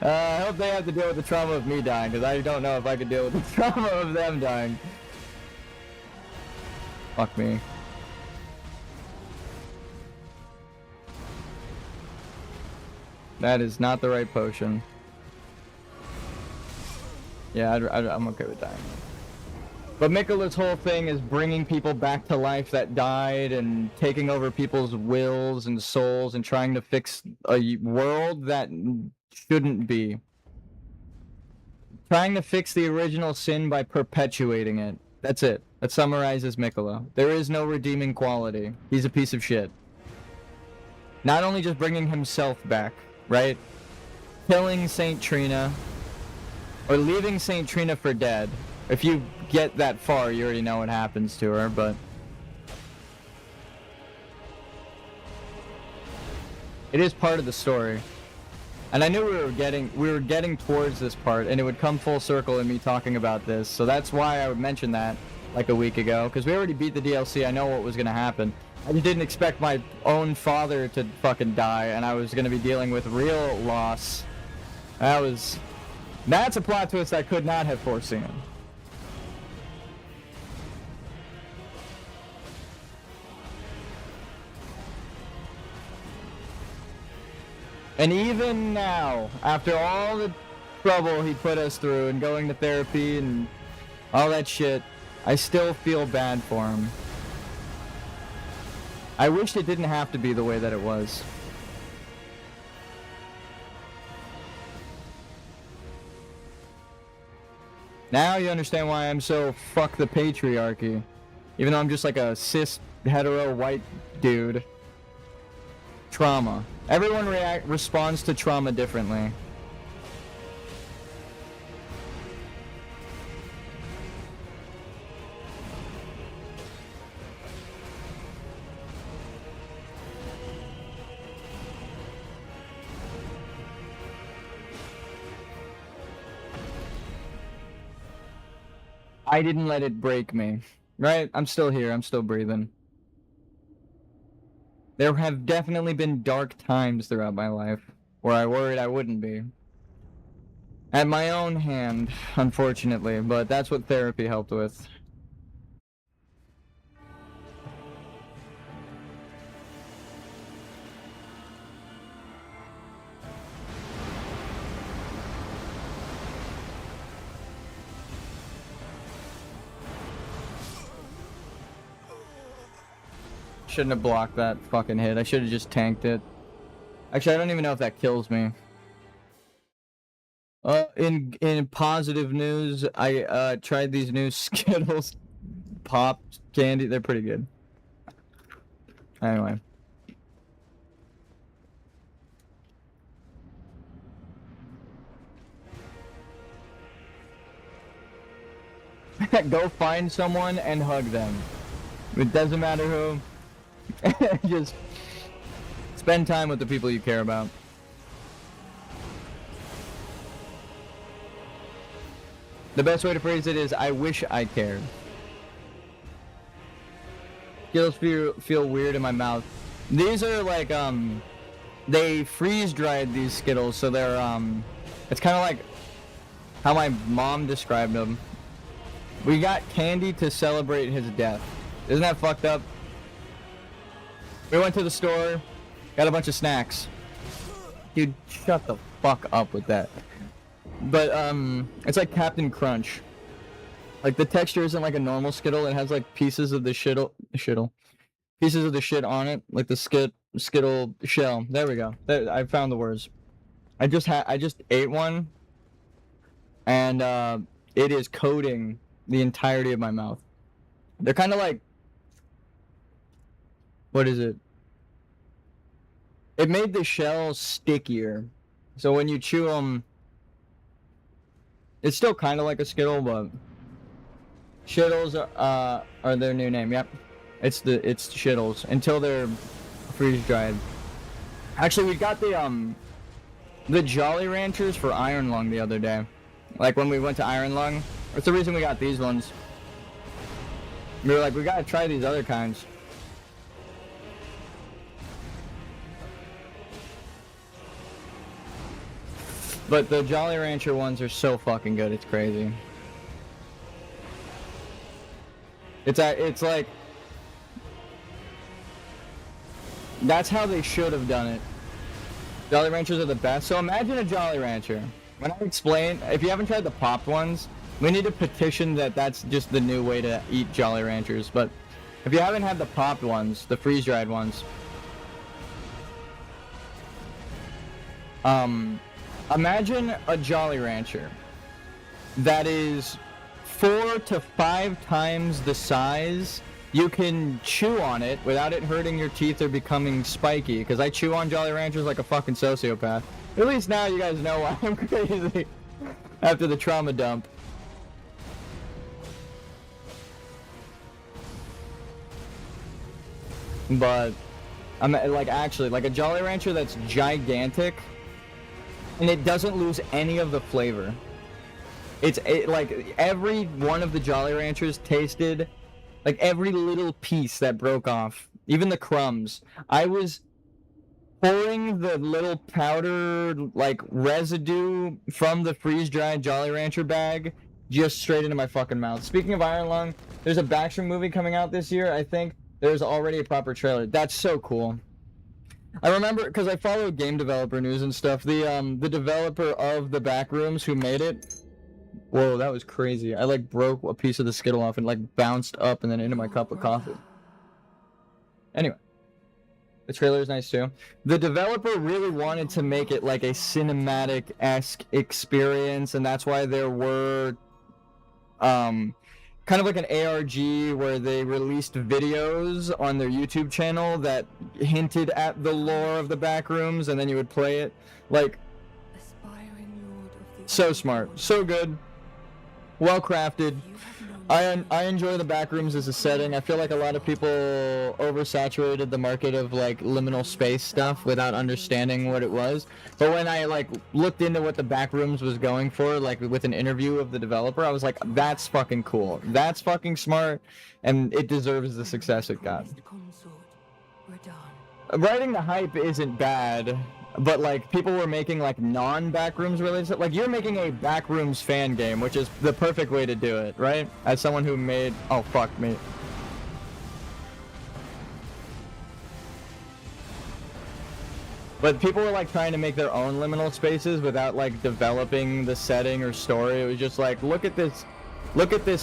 I hope they have to deal with the trauma of me dying, because I don't know if I could deal with the trauma of them dying. Fuck me. That is not the right potion. Yeah, I'm okay with dying. But Miquella's whole thing is bringing people back to life that died and taking over people's wills and souls and trying to fix a world that shouldn't be. Trying to fix the original sin by perpetuating it. That's it. That summarizes Miquella. There is no redeeming quality. He's a piece of shit. Not only just bringing himself back, right? Killing Saint Trina. Or leaving Saint Trina for dead. If you get that far, you already know what happens to her, but it is part of the story. And I knew we were getting towards this part, and it would come full circle in me talking about this. So that's why I would mention that like a week ago, because we already beat the DLC. I know what was going to happen. I just didn't expect my own father to fucking die, and I was going to be dealing with real loss. That's a plot twist I could not have foreseen. And even now, after all the trouble he put us through and going to therapy and all that shit, I still feel bad for him. I wish it didn't have to be the way that it was. Now you understand why I'm so fuck the patriarchy. Even though I'm just like a cis, hetero, white dude. Trauma. Everyone responds to trauma differently. I didn't let it break me. Right? I'm still here. I'm still breathing. There have definitely been dark times throughout my life where I worried I wouldn't be. At my own hand, unfortunately, but that's what therapy helped with. Shouldn't have blocked that fucking hit. I should have just tanked it. Actually, I don't even know if that kills me. In positive news, I tried these new Skittles Pop candy. They're pretty good. Anyway. Go find someone and hug them. It doesn't matter who. Just spend time with the people you care about. The best way to phrase it is, I wish I cared. Skittles feel weird in my mouth. These are like, they freeze-dried these Skittles, so they're, it's kind of like how my mom described them. We got candy to celebrate his death. Isn't that fucked up? We went to the store, got a bunch of snacks. Dude, shut the fuck up with that. But, it's like Captain Crunch. Like the texture isn't like a normal Skittle. It has like pieces of the pieces of the shit on it, like the Skittle shell. There we go. There, I found the words. I just ate one, and it is coating the entirety of my mouth. They're kind of like, what is it? It made the shell stickier, so when you chew them, it's still kind of like a Skittle, but Shittles are their new name. Yep, it's Shittles until they're freeze dried. Actually, we got the Jolly Ranchers for Iron Lung the other day. Like when we went to Iron Lung, that's the reason we got these ones. We were like, we gotta try these other kinds. But the Jolly Rancher ones are so fucking good, it's crazy. It's like, that's how they should have done it. Jolly Ranchers are the best. So imagine a Jolly Rancher. When I explain, if you haven't tried the popped ones, we need to petition that that's just the new way to eat Jolly Ranchers. But if you haven't had the popped ones, the freeze-dried ones, imagine a Jolly Rancher that is 4 to 5 times the size. You can chew on it without it hurting your teeth or becoming spiky, because I chew on Jolly Ranchers like a fucking sociopath. At least now you guys know why I'm crazy after the trauma dump. But I'm like, actually, like a Jolly Rancher that's gigantic and it doesn't lose any of the flavor. Like every one of the Jolly Ranchers tasted like every little piece that broke off, even the crumbs. I was pouring the little powder, like, residue from the freeze-dried Jolly Rancher bag just straight into my fucking mouth. Speaking of Iron Lung, there's a Backstream movie coming out this year, I think. There's already a proper trailer. That's so cool. I remember, because I follow game developer news and stuff, the developer of the Backrooms who made it. Whoa, that was crazy. I, like, broke a piece of the Skittle off and, like, bounced up and then into my cup of coffee. Anyway. The trailer is nice, too. The developer really wanted to make it, like, a cinematic-esque experience, and that's why there were, kind of like an ARG where they released videos on their YouTube channel that hinted at the lore of the Backrooms, and then you would play it. Like, so smart, so good, well crafted. I enjoy the Backrooms as a setting. I feel like a lot of people oversaturated the market of like liminal space stuff without understanding what it was. But when I like looked into what the Backrooms was going for, like with an interview of the developer, I was like, that's fucking cool. That's fucking smart, and it deserves the success it got. Writing the hype isn't bad. But, like, people were making, like, non-Backrooms related, like, you're making a Backrooms fan game, which is the perfect way to do it, right? As someone who made, oh, fuck me. But people were, like, trying to make their own liminal spaces without, like, developing the setting or story. It was just like, look at this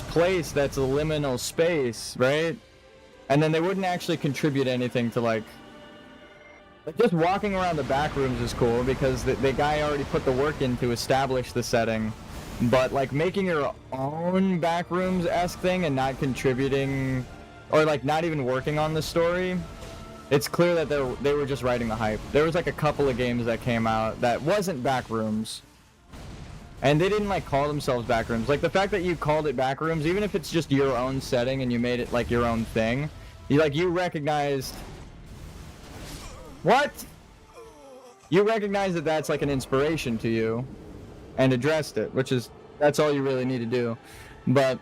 place that's a liminal space, right? And then they wouldn't actually contribute anything to, like, just walking around the Backrooms is cool because the guy already put the work in to establish the setting. But, like, making your own Backrooms-esque thing and not contributing, or, like, not even working on the story, it's clear that they were just writing the hype. There was, like, a couple of games that came out that wasn't Backrooms. And they didn't, like, call themselves Backrooms. Like, the fact that you called it Backrooms, even if it's just your own setting and you made it, like, your own thing, you recognized... What? You recognize that that's like an inspiration to you and addressed it, which is, that's all you really need to do. But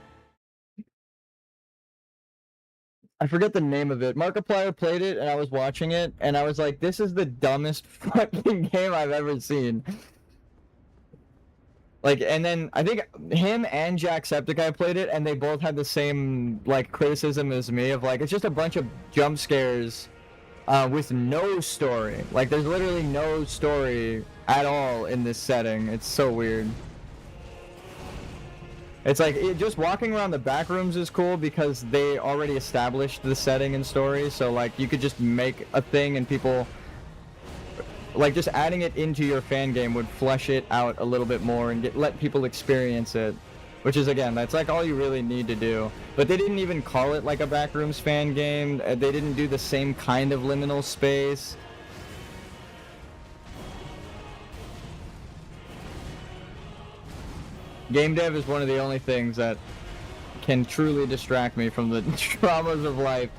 I forget the name of it. Markiplier played it and I was watching it and I was like, this is the dumbest fucking game I've ever seen. Like, and then I think him and Jacksepticeye played it and they both had the same like criticism as me of like, it's just a bunch of jump scares with no story. Like, there's literally no story at all in this setting. It's so weird. It's like just walking around the back rooms is cool because they already established the setting and story. So like you could just make a thing and people like just adding it into your fan game would flesh it out a little bit more and let people experience it, which is again that's like all you really need to do. But they didn't even call it like a backrooms fan game. They didn't do the same kind of liminal space. Game dev is one of the only things that can truly distract me from the traumas of life.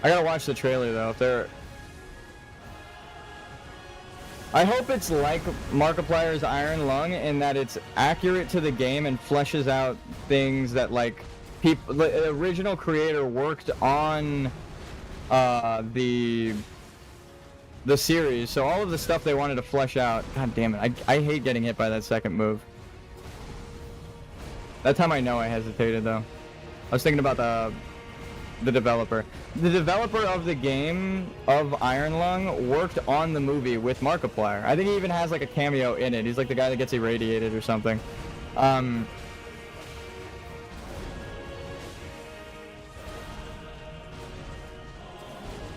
I gotta watch the trailer though. If they're, I hope it's like Markiplier's Iron Lung in that it's accurate to the game and fleshes out things that like people, the original creator worked on the series. So all of the stuff they wanted to flesh out. God damn it! I hate getting hit by that second move. That time I know I hesitated though. I was thinking about the developer. The developer of the game of Iron Lung worked on the movie with Markiplier. I think he even has like a cameo in it. He's like the guy that gets irradiated or something.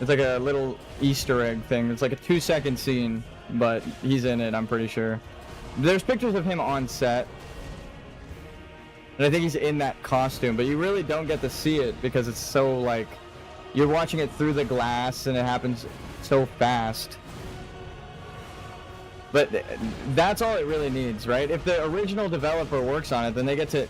It's like a little Easter egg thing. It's like a 2-second scene, but he's in it, I'm pretty sure. There's pictures of him on set. And I think he's in that costume, but you really don't get to see it because it's so like you're watching it through the glass and it happens so fast. But that's all it really needs, right? If the original developer works on it, then they get to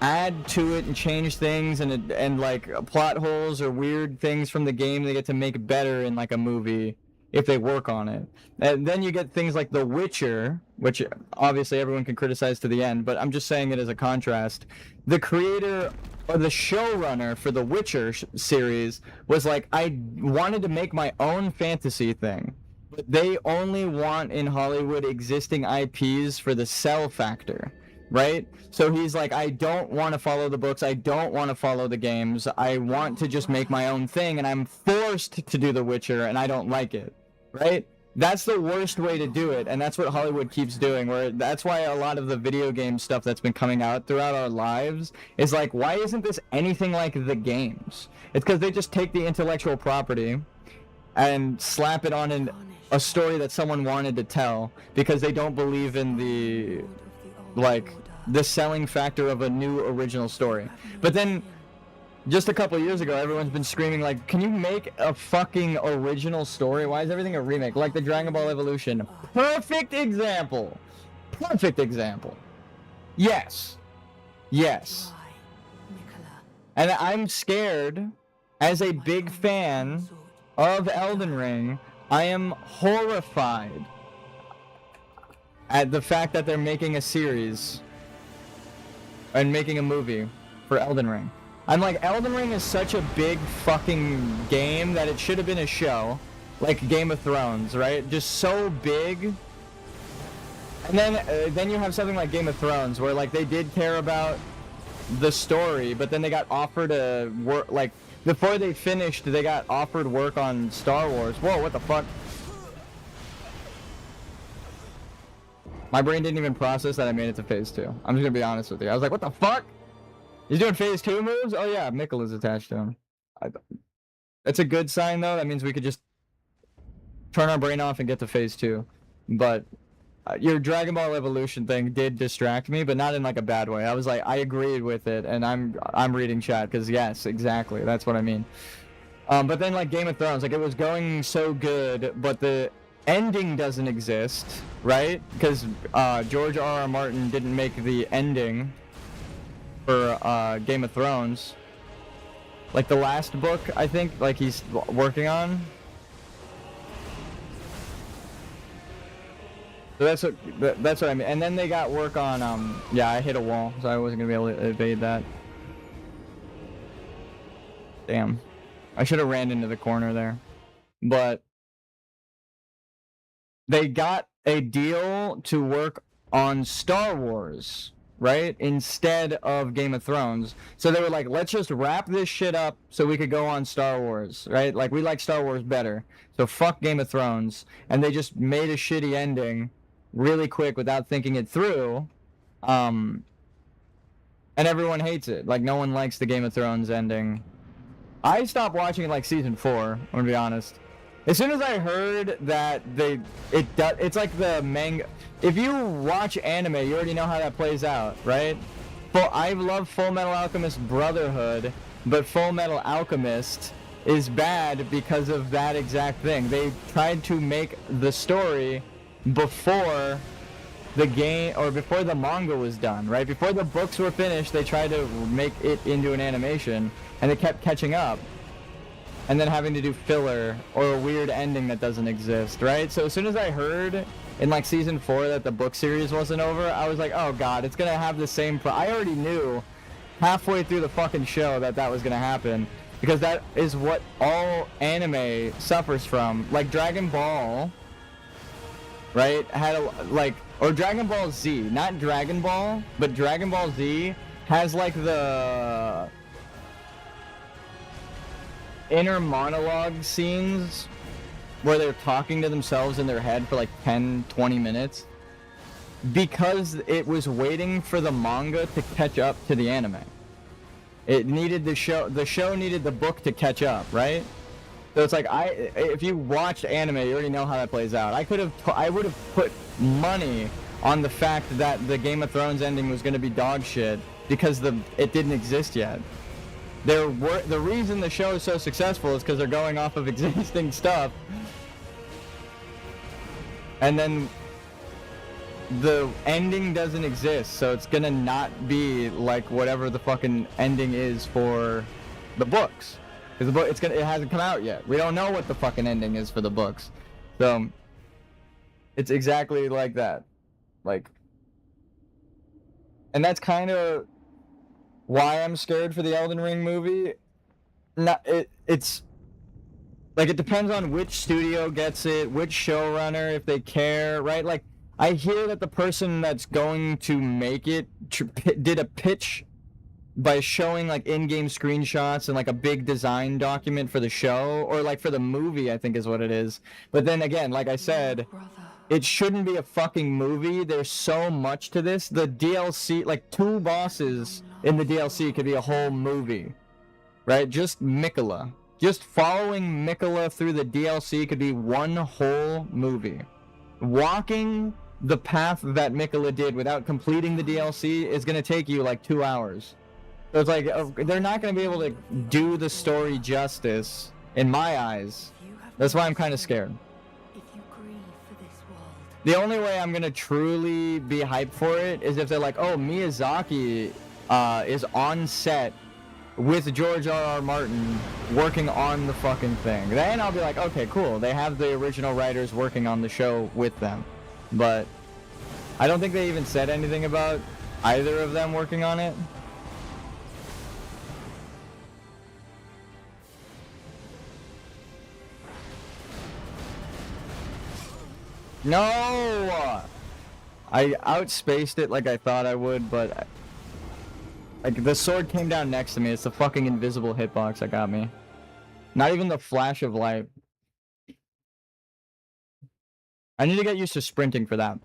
add to it and change things and like plot holes or weird things from the game they get to make better in like a movie if they work on it. And then you get things like The Witcher, which obviously everyone can criticize to the end, but I'm just saying it as a contrast. The creator or the showrunner for the Witcher series was like, I wanted to make my own fantasy thing, but they only want in Hollywood existing IPs for the sell factor, right? So he's like, I don't want to follow the books, I don't want to follow the games, I want to just make my own thing, and I'm forced to do The Witcher, and I don't like it. Right? That's the worst way to do it, and that's what Hollywood keeps doing, where that's why a lot of the video game stuff that's been coming out throughout our lives is like, why isn't this anything like the games? It's because they just take the intellectual property and slap it on a story that someone wanted to tell because they don't believe in the selling factor of a new original story. But then just a couple years ago, everyone's been screaming like, can you make a fucking original story? Why is everything a remake? Like the Dragon Ball Evolution. Perfect example. Perfect example. Yes. Yes. And I'm scared, as a big fan of Elden Ring, I am horrified at the fact that they're making a series and making a movie for Elden Ring. I'm like, Elden Ring is such a big fucking game that it should have been a show, like Game of Thrones, right? Just so big. And then you have something like Game of Thrones, where like they did care about the story, but then they got offered a work, like before they finished, they got offered work on Star Wars. Whoa, what the fuck? My brain didn't even process that I made it to phase 2. I'm just gonna be honest with you. I was like, what the fuck? He's doing phase 2 moves? Oh yeah, Mikkel is attached to him. That's a good sign though. That means we could just turn our brain off and get to phase 2. But your Dragon Ball Evolution thing did distract me, but not in like a bad way. I was like, I agreed with it, and I'm reading chat because yes, exactly, that's what I mean. But then like Game of Thrones, like it was going so good, but the ending doesn't exist, right? Because George R.R. Martin didn't make the ending for Game of Thrones, like the last book, I think, like he's working on. So that's what I mean. And then they got work on yeah, I hit a wall, so I wasn't gonna be able to evade that. Damn, I should have ran into the corner there. But they got a deal to work on Star Wars right? Instead of Game of Thrones. So they were like, let's just wrap this shit up so we could go on Star Wars, right? Like, we like Star Wars better. So fuck Game of Thrones. And they just made a shitty ending really quick without thinking it through. And everyone hates it. Like, no one likes the Game of Thrones ending. I stopped watching like season 4, I'm gonna be honest. As soon as I heard that it's like the manga. If you watch anime, you already know how that plays out, right? I love Full Metal Alchemist Brotherhood, but Full Metal Alchemist is bad because of that exact thing. They tried to make the story before the game, or before the manga was done, right? Before the books were finished, they tried to make it into an animation, and they kept catching up. And then having to do filler or a weird ending that doesn't exist, right? So as soon as I heard in like season 4 that the book series wasn't over, I was like, oh god, it's gonna have the same I already knew halfway through the fucking show that was gonna happen, because that is what all anime suffers from. Like Dragon Ball, right, had or Dragon Ball Z, not Dragon Ball, but Dragon Ball Z has like the inner monologue scenes where they're talking to themselves in their head for like 10-20 minutes because it was waiting for the manga to catch up to the anime. It needed the show needed the book to catch up, right? So it's like, if you watched anime, you already know how that plays out. I would have put money on the fact that the Game of Thrones ending was going to be dog shit because it didn't exist yet. The reason the show is so successful is because they're going off of existing stuff, and then the ending doesn't exist, so it's gonna not be like whatever the fucking ending is for the books, because the book it hasn't come out yet. We don't know what the fucking ending is for the books, so it's exactly like that, like, and that's kind of why I'm scared for the Elden Ring movie. It's like, it depends on which studio gets it, which showrunner, if they care, right? Like, I hear that the person that's going to make it did a pitch by showing like in-game screenshots and like a big design document for the show, or like for the movie, I think is what it is. But then again, like I said, it shouldn't be a fucking movie. There's so much to this. The DLC, like 2 bosses in the DLC could be a whole movie, right? Just Mikola. Just following Mikola through the DLC could be one whole movie. Walking the path that Mikola did without completing the DLC is going to take you like 2 hours. So it's like, they're not going to be able to do the story justice, in my eyes. That's why I'm kind of scared. The only way I'm gonna truly be hyped for it is if they're like, oh, Miyazaki is on set with George R.R. Martin working on the fucking thing. Then I'll be like, okay, cool. They have the original writers working on the show with them. But I don't think they even said anything about either of them working on it. No! I outspaced it like I thought I would, but like the sword came down next to me. It's the fucking invisible hitbox that got me. Not even the flash of light. I need to get used to sprinting for that.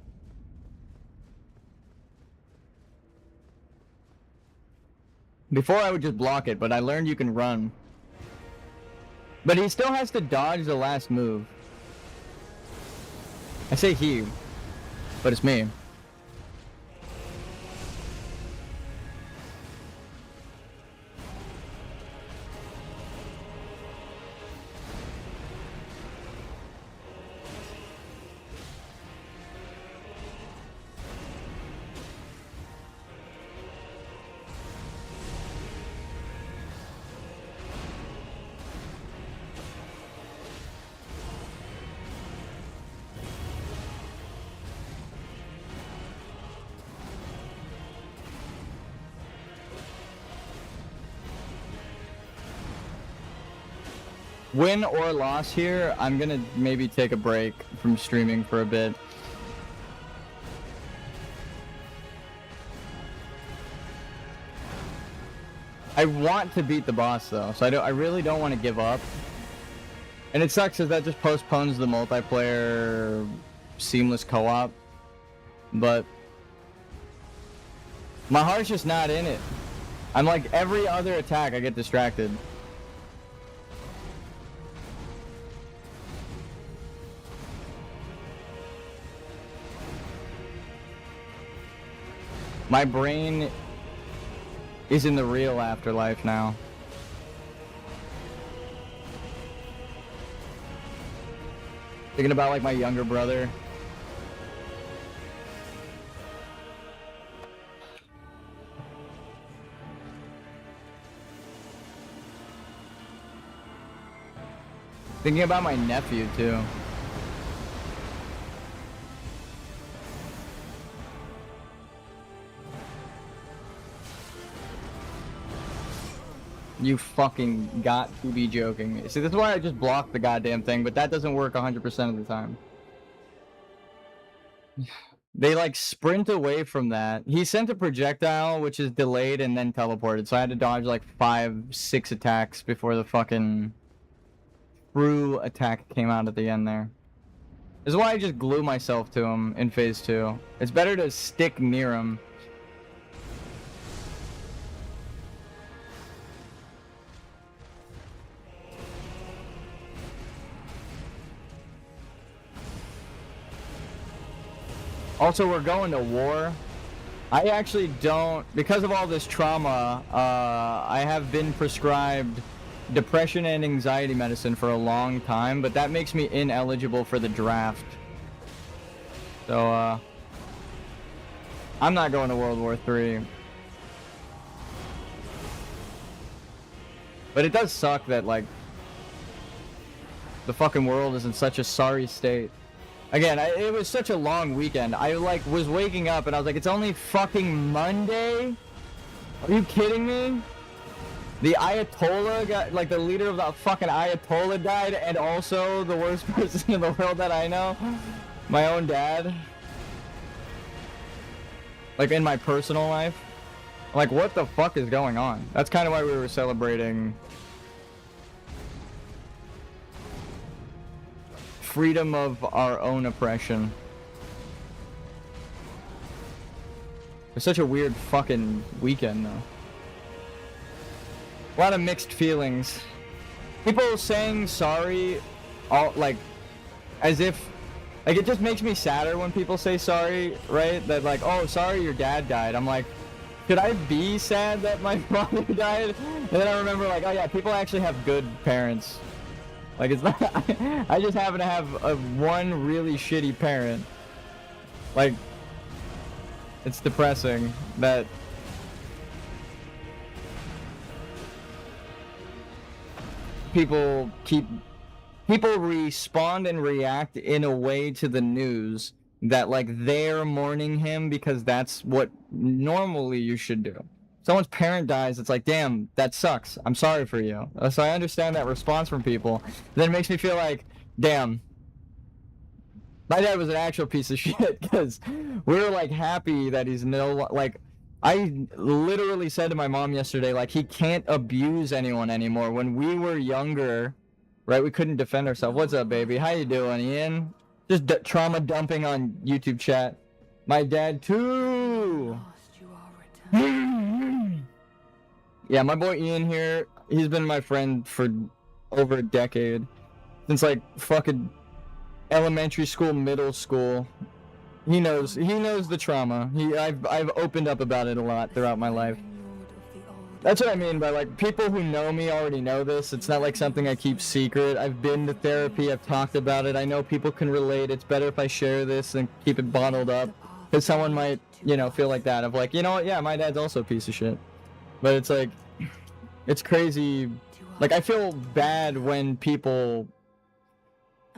Before I would just block it, but I learned you can run. But he still has to dodge the last move. I say he, but it's me. Win or loss here, I'm gonna maybe take a break from streaming for a bit. I want to beat the boss though, so I really don't want to give up. And it sucks because that just postpones the multiplayer seamless co-op. But my heart's just not in it. I'm like every other attack I get distracted. My brain is in the real afterlife now. Thinking about like my younger brother. Thinking about my nephew too. You fucking got to be joking me. See, this is why I just blocked the goddamn thing, but that doesn't work 100% of the time. They like sprint away from that. He sent a projectile, which is delayed and then teleported, so I had to dodge like 5-6 attacks before the fucking true attack came out at the end there. This is why I just glue myself to him in phase 2. It's better to stick near him. Also, we're going to war. I actually don't, because of all this trauma, I have been prescribed depression and anxiety medicine for a long time, but that makes me ineligible for the draft. So, I'm not going to World War III. But it does suck that, like, the fucking world is in such a sorry state. Again, it was such a long weekend. I, like, was waking up and I was like, it's only fucking Monday? Are you kidding me? The Ayatollah got, like, the leader of the fucking Ayatollah died, and also the worst person in the world that I know. My own dad. Like, in my personal life. Like, what the fuck is going on? That's kind of why we were celebrating freedom of our own oppression. It's such a weird fucking weekend, though. A lot of mixed feelings. People saying sorry, all like, as if, like, it just makes me sadder when people say sorry, right? That like, oh, sorry your dad died. I'm like, should I be sad that my father died? And then I remember, like, oh yeah, people actually have good parents. Like, it's not, I just happen to have one really shitty parent. Like, it's depressing that people respond and react in a way to the news that, like, they're mourning him because that's what normally you should do. Someone's parent dies, it's like, damn, that sucks. I'm sorry for you. So I understand that response from people. Then it makes me feel like, damn, my dad was an actual piece of shit, because we were, like, happy that he's like, I literally said to my mom yesterday, like, he can't abuse anyone anymore. When we were younger, right, we couldn't defend ourselves. What's up, baby? How you doing, Ian? Just trauma dumping on YouTube chat. My dad, too! Yeah, my boy Ian here, he's been my friend for over a decade. Since, like, fucking elementary school, middle school. He knows the trauma. I've opened up about it a lot throughout my life. That's what I mean by, like, people who know me already know this. It's not like something I keep secret. I've been to therapy, I've talked about it. I know people can relate. It's better if I share this than keep it bottled up. Because someone might, you know, feel like that. Of like, you know what, yeah, my dad's also a piece of shit. But it's like, it's crazy. Like, I feel bad when people,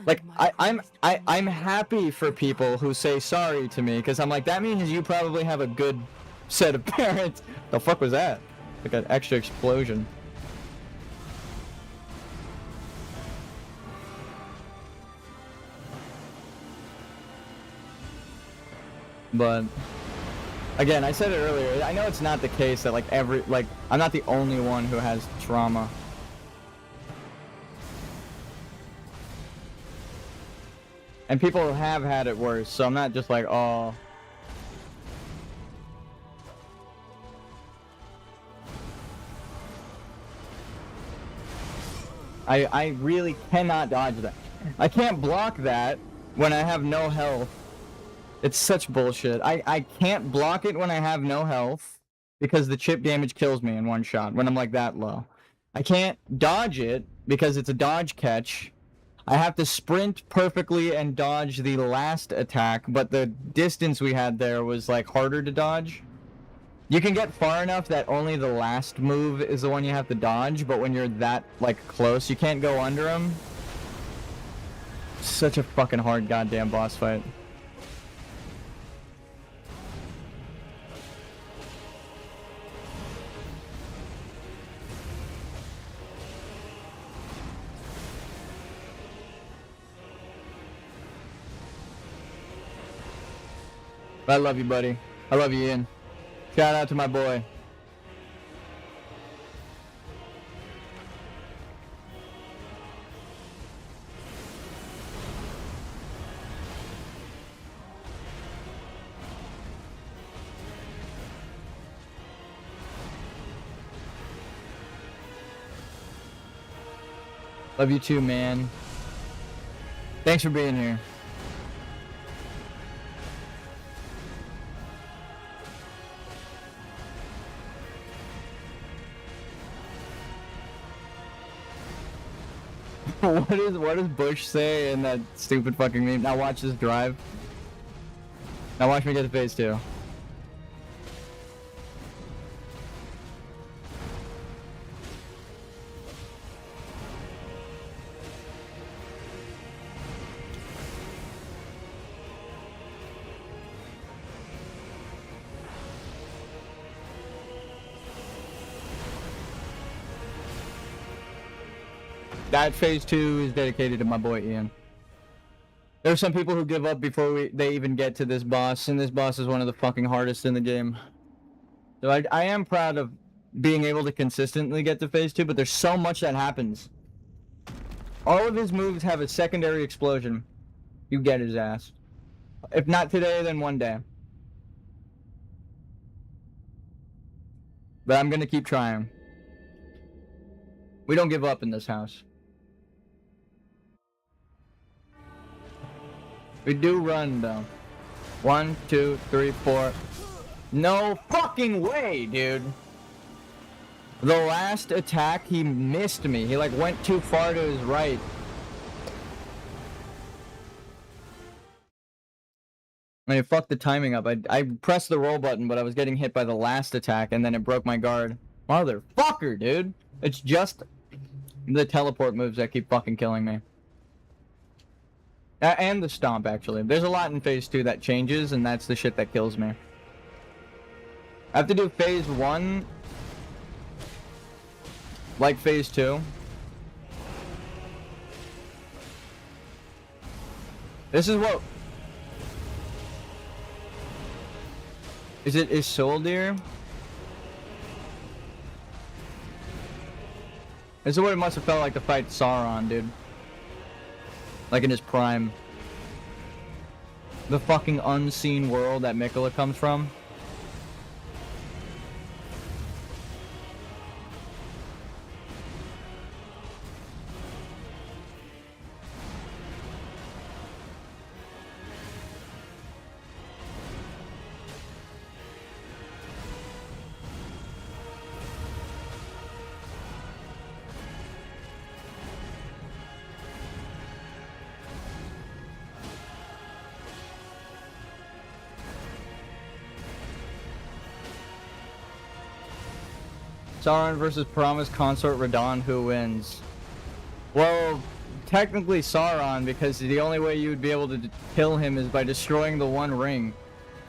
like, I'm happy for people who say sorry to me, because I'm like, that means you probably have a good set of parents. The fuck was that? Like an extra explosion. But Again, I said it earlier. I know it's not the case that like I'm not the only one who has trauma. And people have had it worse, so I'm not just like, oh. I really cannot dodge that. I can't block that when I have no health. It's such bullshit. I can't block it when I have no health because the chip damage kills me in one shot when I'm like that low. I can't dodge it because it's a dodge catch. I have to sprint perfectly and dodge the last attack, but the distance we had there was like harder to dodge. You can get far enough that only the last move is the one you have to dodge, but when you're that like close, you can't go under him. Such a fucking hard goddamn boss fight. I love you, buddy. I love you, Ian. Shout out to my boy. Love you too, man. Thanks for being here. What does Bush say in that stupid fucking meme? Now watch this drive. Now watch me get to phase 2. That phase 2 is dedicated to my boy Ian. There are some people who give up before they even get to this boss, and this boss is one of the fucking hardest in the game. So I am proud of being able to consistently get to phase 2, but there's so much that happens. All of his moves have a secondary explosion. You get his ass. If not today, then one day. But I'm gonna keep trying. We don't give up in this house. We do run, though. 1, 2, 3, 4. No fucking way, dude. The last attack, he missed me. He, like, went too far to his right. I mean, fucked the timing up. I pressed the roll button, but I was getting hit by the last attack, and then it broke my guard. Motherfucker, dude. It's just the teleport moves that keep fucking killing me. And the stomp, actually. There's a lot in phase 2 that changes, and that's the shit that kills me. I have to do phase 1 like phase 2. This is what... Is it Isoldir? This is what it must have felt like to fight Sauron, dude. Like in his prime. The fucking unseen world that Mikola comes from. Sauron versus Promised Consort Radon, who wins? Well, technically Sauron, because the only way you would be able to kill him is by destroying the One Ring.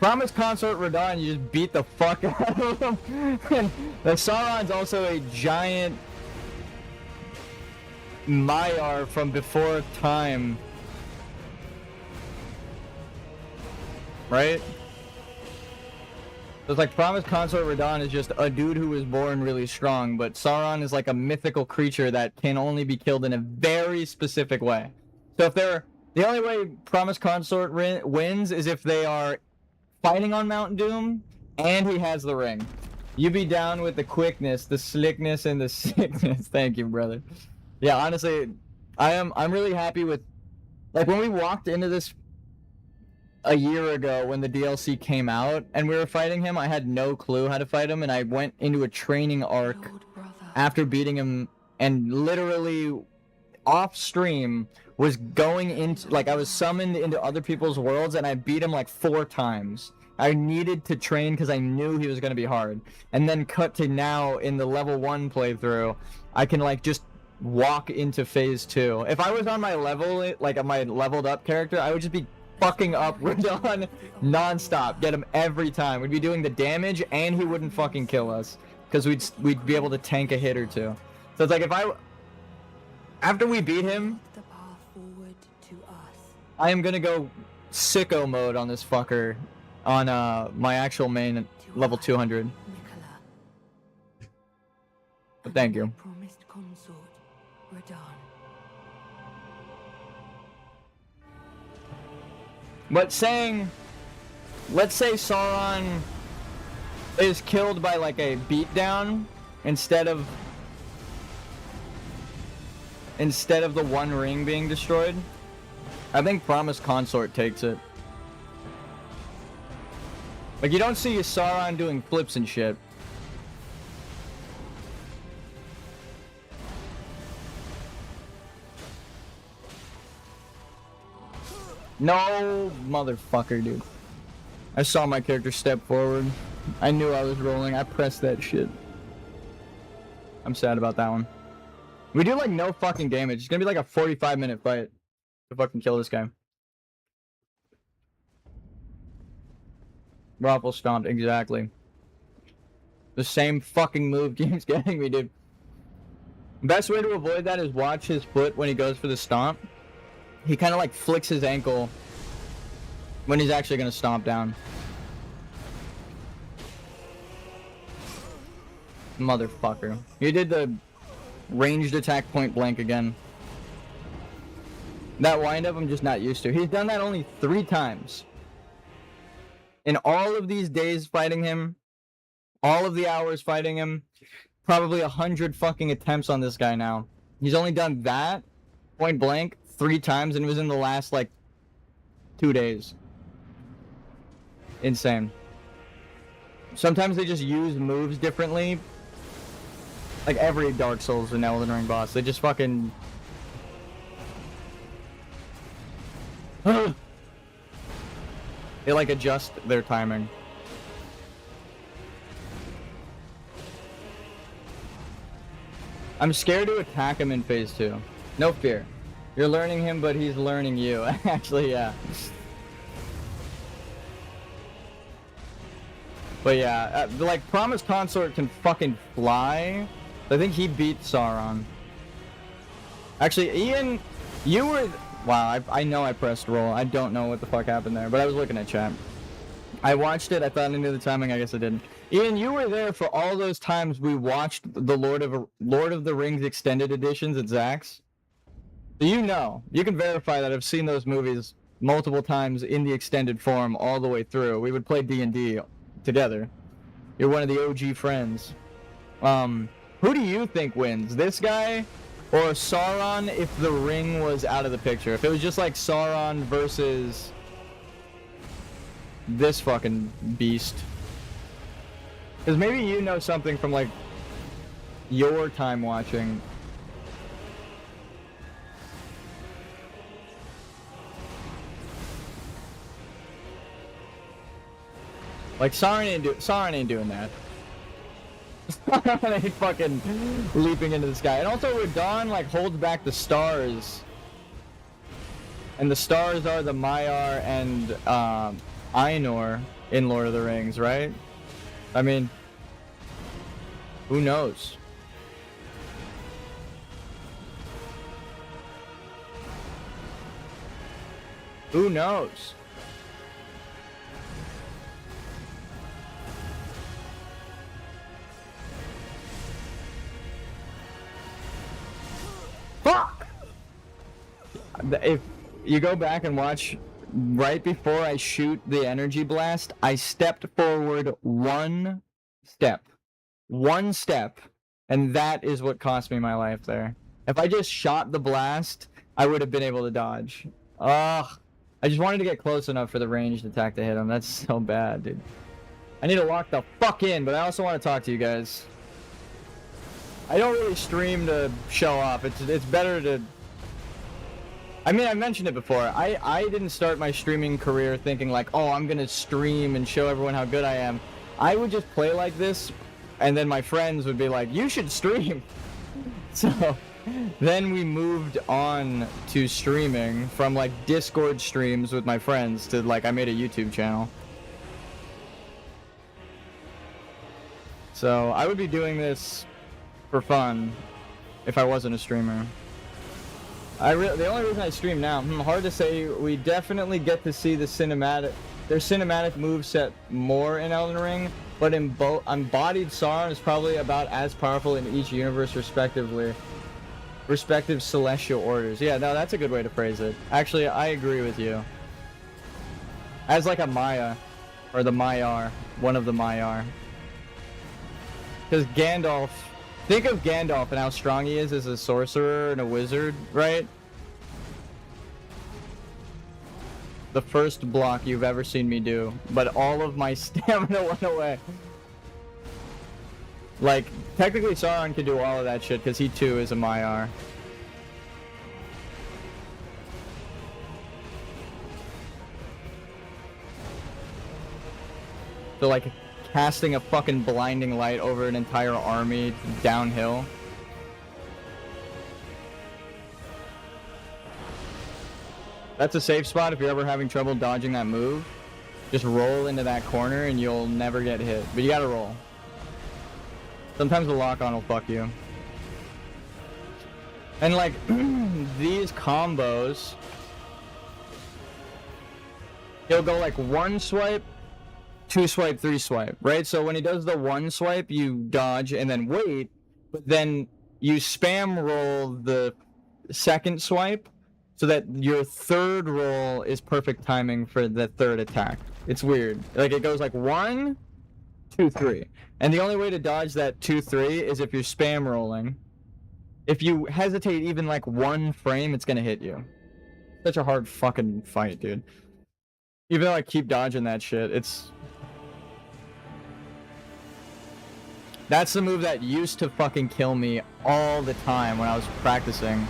Promised Consort Radon, you just beat the fuck out of him. And the Sauron's also a giant Maiar from before time. Right? So it's like Promised Consort Radahn is just a dude who was born really strong, but Sauron is like a mythical creature that can only be killed in a very specific way. So if they're the only way Promised Consort wins is if they are fighting on Mount Doom and he has the ring. You be down with the quickness, the slickness, and the sickness. Thank you, brother. Yeah, honestly, I'm really happy with, like, when we walked into this a year ago when the DLC came out and we were fighting him, I had no clue how to fight him, and I went into a training arc Lord brother. after beating him, and literally off stream was going into, like, I was summoned into other people's worlds and I beat him like 4 times. I needed to train because I knew he was going to be hard. And then cut to now in the level 1 playthrough, I can like just walk into phase 2. If I was on my level, like my leveled up character, I would just be fucking up Radahn non-stop, get him every time. We'd be doing the damage and he wouldn't fucking kill us because we'd be able to tank a hit or two. So it's like if after we beat him, The path forward to us. I am gonna go sicko mode on this fucker on my actual main level 200. Nicola, But thank you. promised consort, Radahn. But saying, let's say Sauron is killed by like a beatdown instead of the one ring being destroyed, I think Promised Consort takes it. Like, you don't see Sauron doing flips and shit. No, motherfucker, dude. I saw my character step forward. I knew I was rolling. I pressed that shit. I'm sad about that one. We do like no fucking damage. It's gonna be like a 45-minute fight to fucking kill this guy. Raffle stomped, exactly. The same fucking move keeps getting me, dude. Best way to avoid that is watch his foot when he goes for the stomp. He kind of like flicks his ankle when he's actually gonna stomp down. Motherfucker. He did the ranged attack point blank again. That windup I'm just not used to. He's done that only 3 times. In all of these days fighting him, all of the hours fighting him, probably 100 fucking attempts on this guy now. He's only done that point blank 3 times, and it was in the last like 2 days. Insane. Sometimes they just use moves differently. Like every Dark Souls and Elden Ring boss, they just fucking they like adjust their timing. I'm scared to attack him in phase 2. No fear. You're learning him, but he's learning you. Actually, yeah. But yeah, like Promised Consort can fucking fly. I think he beat Sauron. Actually, Ian, you were... Wow, I know I pressed roll. I don't know what the fuck happened there, but I was looking at chat. I watched it. I thought I knew the timing. I guess I didn't. Ian, you were there for all those times we watched the Lord of the Rings extended editions at Zach's. So you know. You can verify that I've seen those movies multiple times in the extended form all the way through. We would play D&D together. You're one of the OG friends. Who do you think wins? This guy or Sauron if the ring was out of the picture? If it was just like Sauron versus this fucking beast. Because maybe you know something from like your time watching. Like Sauron ain't doing that. They fucking leaping into the sky. And also Radahn like holds back the stars. And the stars are the Maiar and Ainur in Lord of the Rings, right? I mean, who knows? Who knows? if you go back and watch, right before I shoot the energy blast, I stepped forward one step. One step. And that is what cost me my life there. If I just shot the blast, I would have been able to dodge. Ugh. I just wanted to get close enough for the ranged attack to hit him. That's so bad, dude. I need to lock the fuck in, but I also want to talk to you guys. I don't really stream to show off. It's better to... I mean, I mentioned it before. I didn't start my streaming career thinking like, oh, I'm gonna stream and show everyone how good I am. I would just play like this, and then my friends would be like, you should stream. So then we moved on to streaming from like Discord streams with my friends to like I made a YouTube channel. So I would be doing this for fun if I wasn't a streamer. The only reason I stream now, hard to say. We definitely get to see their cinematic moveset more in Elden Ring, but embodied Sauron is probably about as powerful in each universe respectively. Respective celestial orders. Yeah, no, that's a good way to phrase it. Actually, I agree with you. As like a Maya, or the Maiar, one of the Maiar. Because Gandalf, think of Gandalf and how strong he is as a sorcerer and a wizard, right? The first block you've ever seen me do, but all of my stamina went away. Like, technically Sauron could do all of that shit because he too is a Maiar. So like, casting a fucking blinding light over an entire army downhill. That's a safe spot if you're ever having trouble dodging that move. Just roll into that corner and you'll never get hit. But you gotta roll. Sometimes the lock-on will fuck you. And like, these combos, he'll go like one swipe, two swipe, three swipe, right? So when he does the one swipe, you dodge and then wait, but then you spam roll the second swipe so that your third roll is perfect timing for the third attack. It's weird. Like it goes like 1, 2, 3. And the only way to dodge that 2, 3 is if you're spam rolling. If you hesitate even like one frame, it's gonna hit you. Such a hard fucking fight, dude. Even though I keep dodging that shit, it's... That's the move that used to fucking kill me all the time when I was practicing.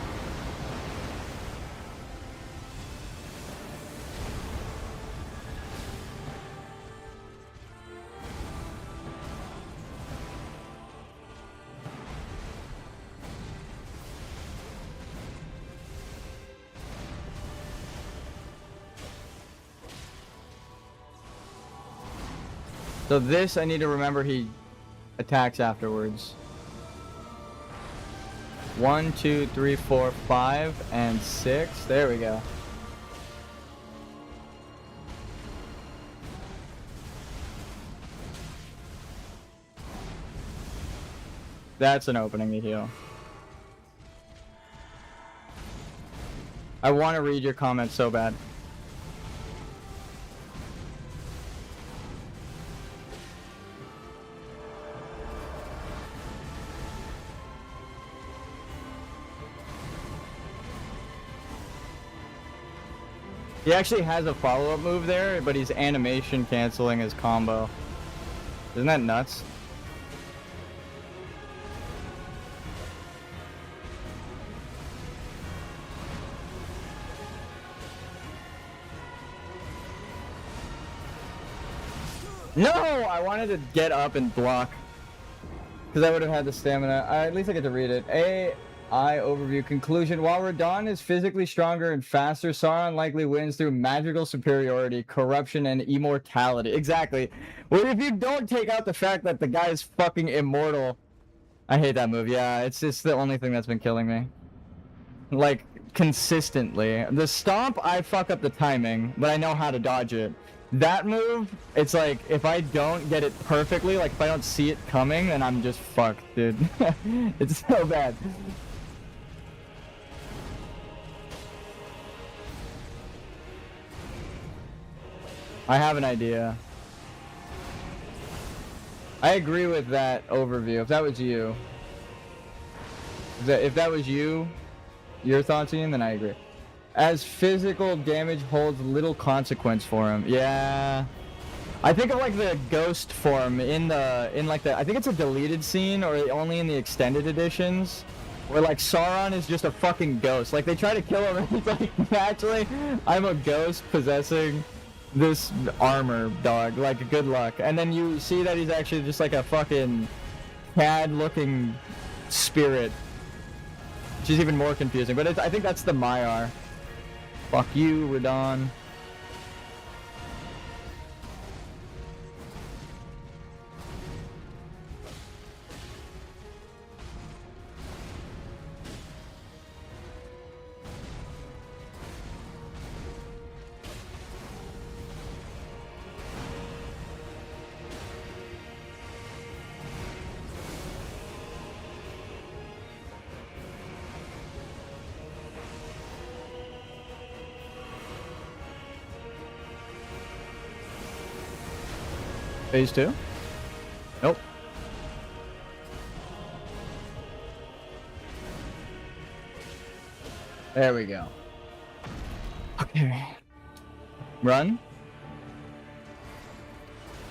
So this, I need to remember he attacks afterwards. 1, 2, 3, 4, 5, and 6. There we go. That's an opening to heal. I want to read your comments so bad. He actually has a follow-up move there, but he's animation canceling his combo. Isn't that nuts? No! I wanted to get up and block. Because I would have had the stamina. At least I get to read it. AI overview conclusion. While Radon is physically stronger and faster, Sauron likely wins through magical superiority, corruption, and immortality. Exactly. Well, if you don't take out the fact that the guy is fucking immortal... I hate that move. Yeah, it's just the only thing that's been killing me. Like, consistently. The stomp, I fuck up the timing, but I know how to dodge it. That move, it's like, if I don't get it perfectly, like if I don't see it coming, then I'm just fucked, dude. It's so bad. I have an idea. I agree with that overview. If that was you, if that was you, your thoughts, Ian, then I agree. As physical damage holds little consequence for him. Yeah. I think of like the ghost form in like the, I think it's a deleted scene or only in the extended editions, where like Sauron is just a fucking ghost. Like they try to kill him and he's like, actually, I'm a ghost possessing this armor, dog. Like good luck. And then you see that he's actually just like a fucking CAD looking spirit. Which is even more confusing. But I think that's the Maiar. Fuck you, Radon. Phase 2? Nope. There we go. Okay. Run.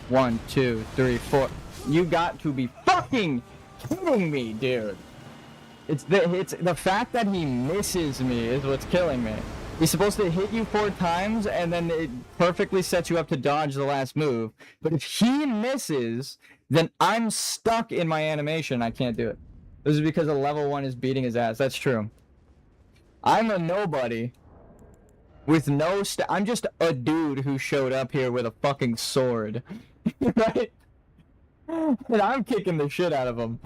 1, 2, 3, 4. You got to be fucking kidding me, dude. It's the fact that he misses me is what's killing me. He's supposed to hit you 4 times, and then it perfectly sets you up to dodge the last move. But if he misses, then I'm stuck in my animation. I can't do it. This is because a level 1 is beating his ass. That's true. I'm a nobody with no I'm just a dude who showed up here with a fucking sword. Right? And I'm kicking the shit out of him.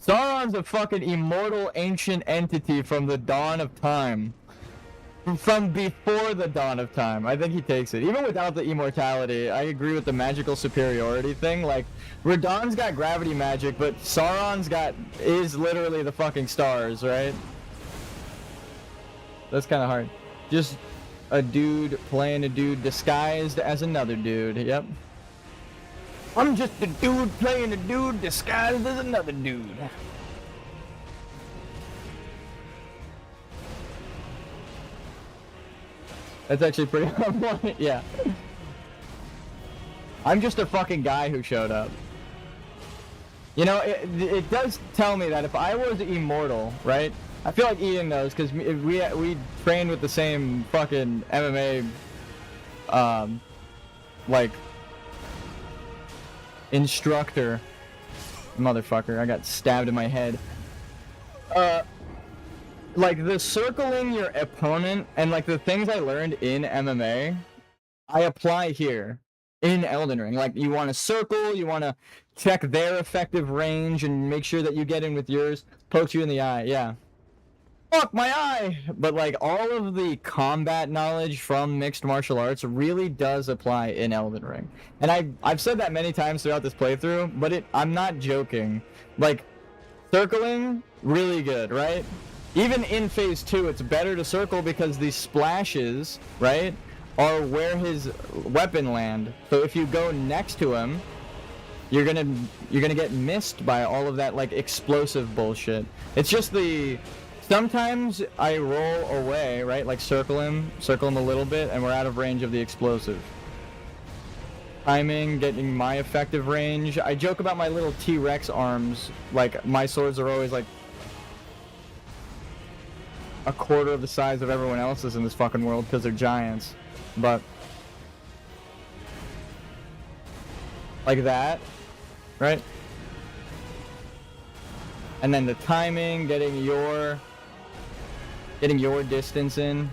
Sauron's a fucking immortal ancient entity from the dawn of time. From before the dawn of time. I think he takes it. Even without the immortality, I agree with the magical superiority thing. Like, Radon's got gravity magic, but Sauron's is literally the fucking stars, right? That's kind of hard. Just a dude playing a dude disguised as another dude. Yep. I'm just a dude playing a dude disguised as another dude. That's actually pretty on point, yeah. I'm just a fucking guy who showed up. You know, it does tell me that if I was immortal, right? I feel like Ian knows, because we trained with the same fucking MMA, like, instructor. Motherfucker, I got stabbed in my head. Like, the circling your opponent, and like the things I learned in MMA, I apply here in Elden Ring. Like, you want to circle, you want to check their effective range and make sure that you get in with yours. Pokes you in the eye, yeah. Fuck my eye! But like, all of the combat knowledge from mixed martial arts really does apply in Elden Ring. And I've said that many times throughout this playthrough, but I'm not joking. Like, circling, really good, right? Even in Phase 2, it's better to circle because these splashes, right, are where his weapon land. So if you go next to him, you're gonna get missed by all of that, like, explosive bullshit. It's just sometimes I roll away, right, like circle him a little bit, and we're out of range of the explosive. Timing, getting my effective range. I joke about my little T-Rex arms, like, my swords are always, like, a quarter of the size of everyone else's in this fucking world because they're giants. But like that, right? And then the timing, getting your distance in.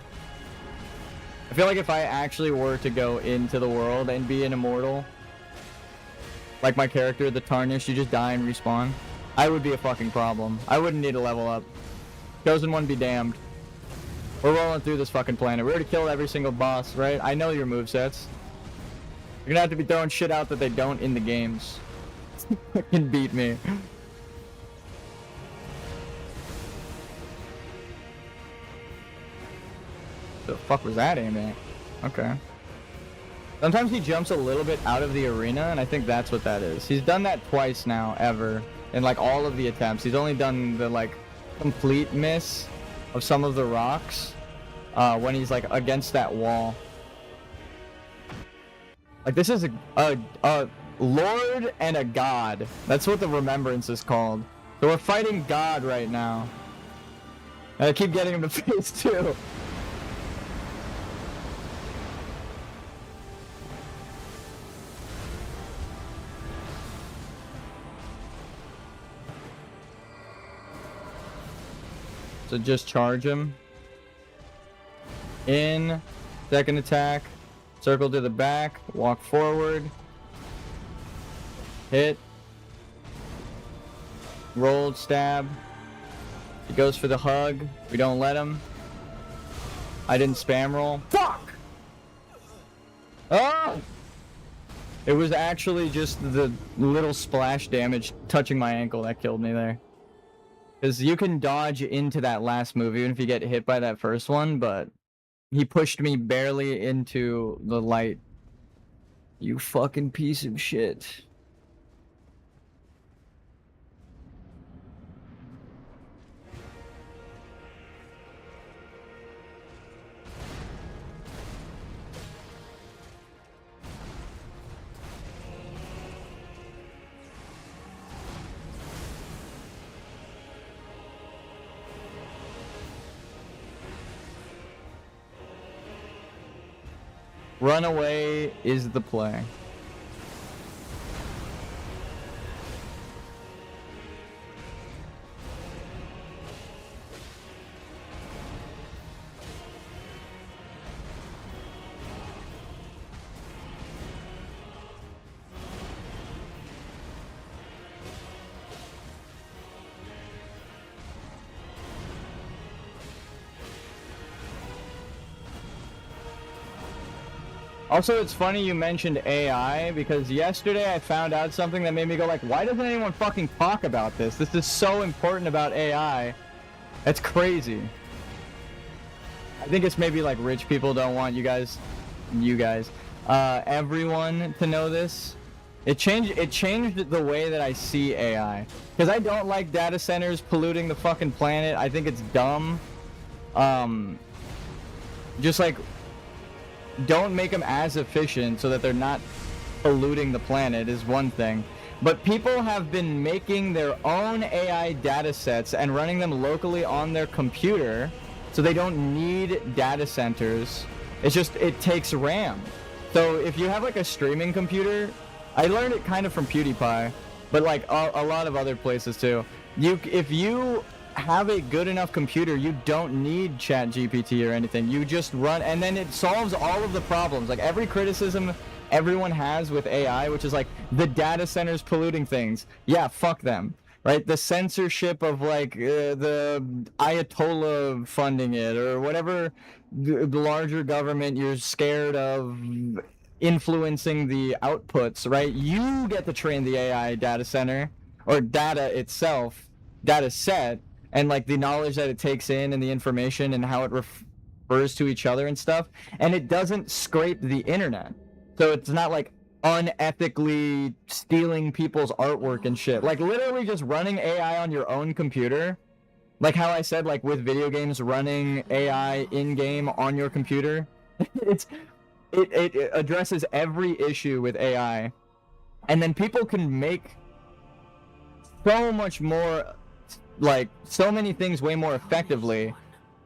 I feel like if I actually were to go into the world and be an immortal, like my character, the Tarnished, you just die and respawn, I would be a fucking problem. I wouldn't need to level up. Chosen One be damned. We're rolling through this fucking planet. We already killed every single boss, right? I know your movesets. You're gonna have to be throwing shit out that they don't in the games. Fucking beat me. The fuck was that aiming at? Okay. Sometimes he jumps a little bit out of the arena, and I think that's what that is. He's done that twice now, ever, in like all of the attempts. He's only done the like complete miss of some of the rocks when he's like against that wall. Like this is a lord and a god. That's what the remembrance is called. So we're fighting God right now. And I keep getting him to phase 2. So just charge him. In. Second attack. Circle to the back. Walk forward. Hit. Rolled stab. He goes for the hug. We don't let him. I didn't spam roll. Fuck! Oh! It was actually just the little splash damage touching my ankle that killed me there. Because you can dodge into that last move even if you get hit by that first one, but he pushed me barely into the light. You fucking piece of shit. Runaway is the play. Also, it's funny you mentioned AI, because yesterday I found out something that made me go like, why doesn't anyone fucking talk about this? This is so important about AI. That's crazy. I think it's maybe like rich people don't want you guys, everyone to know this. It changed the way that I see AI. Because I don't like data centers polluting the fucking planet. I think it's dumb. Just like, don't make them as efficient so that they're not polluting the planet is one thing. But people have been making their own AI data sets and running them locally on their computer so they don't need data centers. It's just, it takes RAM. So if you have like a streaming computer, I learned it kind of from PewDiePie, but like a lot of other places too. If you have a good enough computer, you don't need ChatGPT or anything. You just run, and then it solves all of the problems. Like every criticism everyone has with AI, which is like the data centers polluting things. Yeah, fuck them. Right? The censorship of like the Ayatollah funding it or whatever the larger government you're scared of influencing the outputs, right? You get to train the AI data center or data itself, data set, and like the knowledge that it takes in and the information and how it refers to each other and stuff, and it doesn't scrape the internet, so it's not like unethically stealing people's artwork and shit. Like literally just running AI on your own computer, like how I said, like with video games running AI in-game on your computer. It addresses every issue with AI, and then people can make so much more, like so many things way more effectively,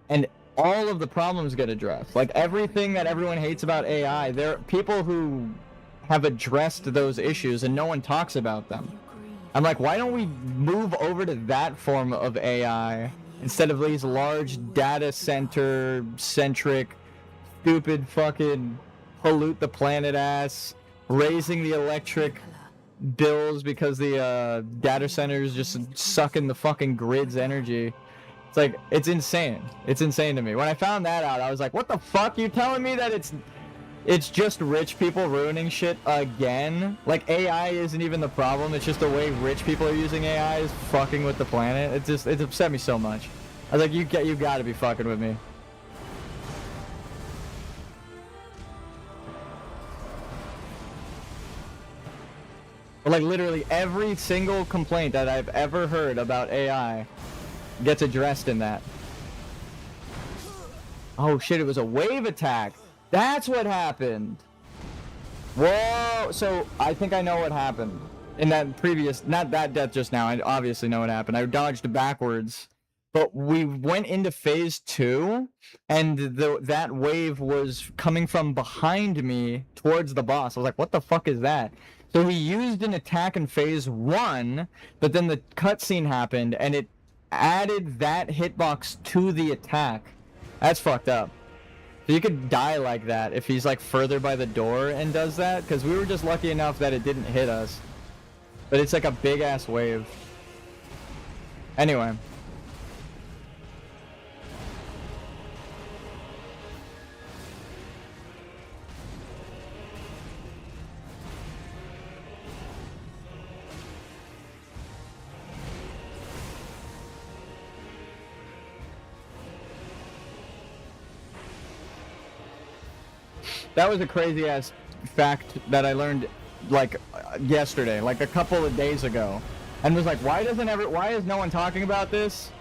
and all of the problems get addressed. Like everything that everyone hates about AI, there are people who have addressed those issues and no one talks about them. I'm like, why don't we move over to that form of AI instead of these large data center centric stupid fucking pollute the planet ass, raising the electric bills because the data centers just sucking the fucking grid's energy. It's like, it's insane. It's insane to me. When I found that out, I was like, what the fuck? You telling me that it's just rich people ruining shit again? Like AI isn't even the problem. It's just the way rich people are using AI is fucking with the planet. It upset me so much. I was like, you gotta be fucking with me. Like literally every single complaint that I've ever heard about AI gets addressed in that. Oh shit, it was a wave attack. That's what happened. Whoa, so I think I know what happened. In that previous, not that death just now, I obviously know what happened. I dodged backwards. But we went into phase 2, and that wave was coming from behind me towards the boss. I was like, what the fuck is that? So we used an attack in phase 1, but then the cutscene happened, and it added that hitbox to the attack. That's fucked up. So you could die like that if he's like further by the door and does that, because we were just lucky enough that it didn't hit us. But it's like a big ass wave. Anyway. That was a crazy ass fact that I learned like yesterday, like a couple of days ago, and was like, why is no one talking about this?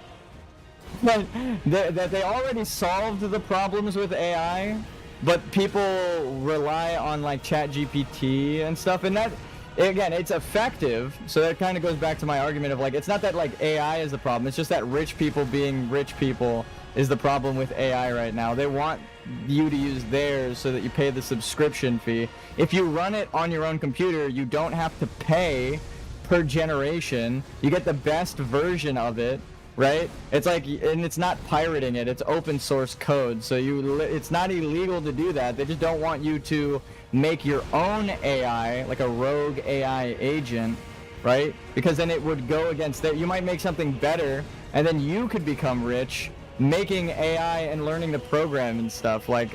That they already solved the problems with AI, but people rely on like ChatGPT and stuff, and that, again, it's effective. So that kind of goes back to my argument of like, it's not that like AI is the problem, it's just that rich people being rich people is the problem with AI right now. They want you to use theirs so that you pay the subscription fee. If you run it on your own computer, you don't have to pay per generation. You get the best version of it, right? It's like, and it's not pirating it, it's open source code, so it's not illegal to do that. They just don't want you to make your own AI, like a rogue AI agent, right? Because then it would go against that. You might make something better, and then you could become rich making AI and learning the program and stuff. Like,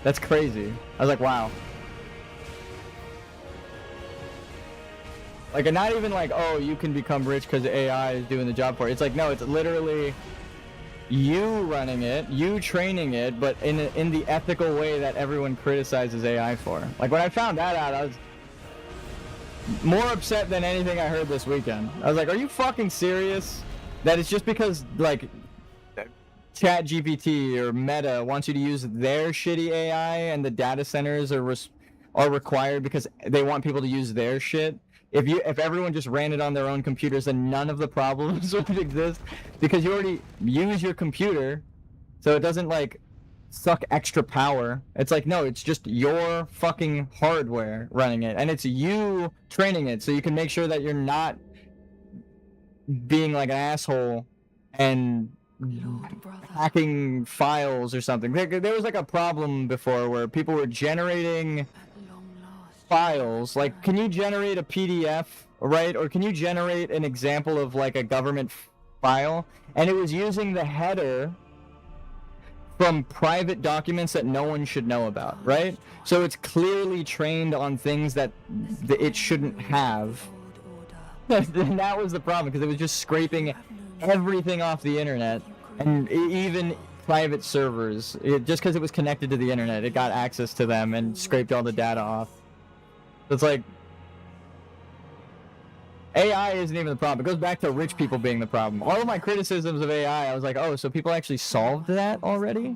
that's crazy. I was like, wow. Like, not even like, oh, you can become rich because AI is doing the job for it. It's like, no, it's literally you running it, you training it, but in the ethical way that everyone criticizes AI for. Like, when I found that out, I was more upset than anything I heard this weekend. I was like, are you fucking serious? That it's just because, like, ChatGPT or Meta wants you to use their shitty AI and the data centers are required because they want people to use their shit. If everyone just ran it on their own computers, then none of the problems would exist, because you already use your computer, so it doesn't like suck extra power. It's like, no, it's just your fucking hardware running it, and it's you training it, so you can make sure that you're not being like an asshole and hacking files or something. There was like a problem before where people were generating files. Like, can you generate a PDF, right? Or can you generate an example of like a government file? And it was using the header from private documents that no one should know about, right? So it's clearly trained on things that it shouldn't have. And that was the problem, because it was just scraping everything off the internet, and even private servers. Just because it was connected to the internet, it got access to them and scraped all the data off. It's like, AI isn't even the problem. It goes back to rich people being the problem. All of my criticisms of AI, I was like, oh, so people actually solved that already?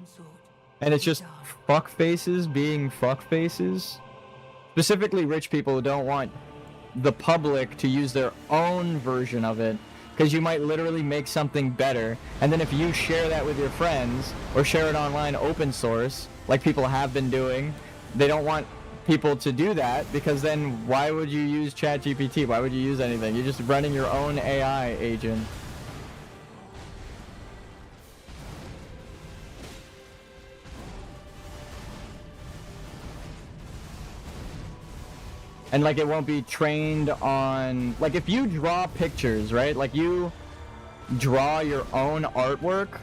And it's just fuck faces being fuck faces? Specifically rich people who don't want the public to use their own version of it, because you might literally make something better, and then if you share that with your friends or share it online open source like people have been doing, they don't want people to do that, because then why would you use ChatGPT? Why would you use anything? You're just running your own AI agent. And like, it won't be trained on, like, if you draw pictures, right? Like, you draw your own artwork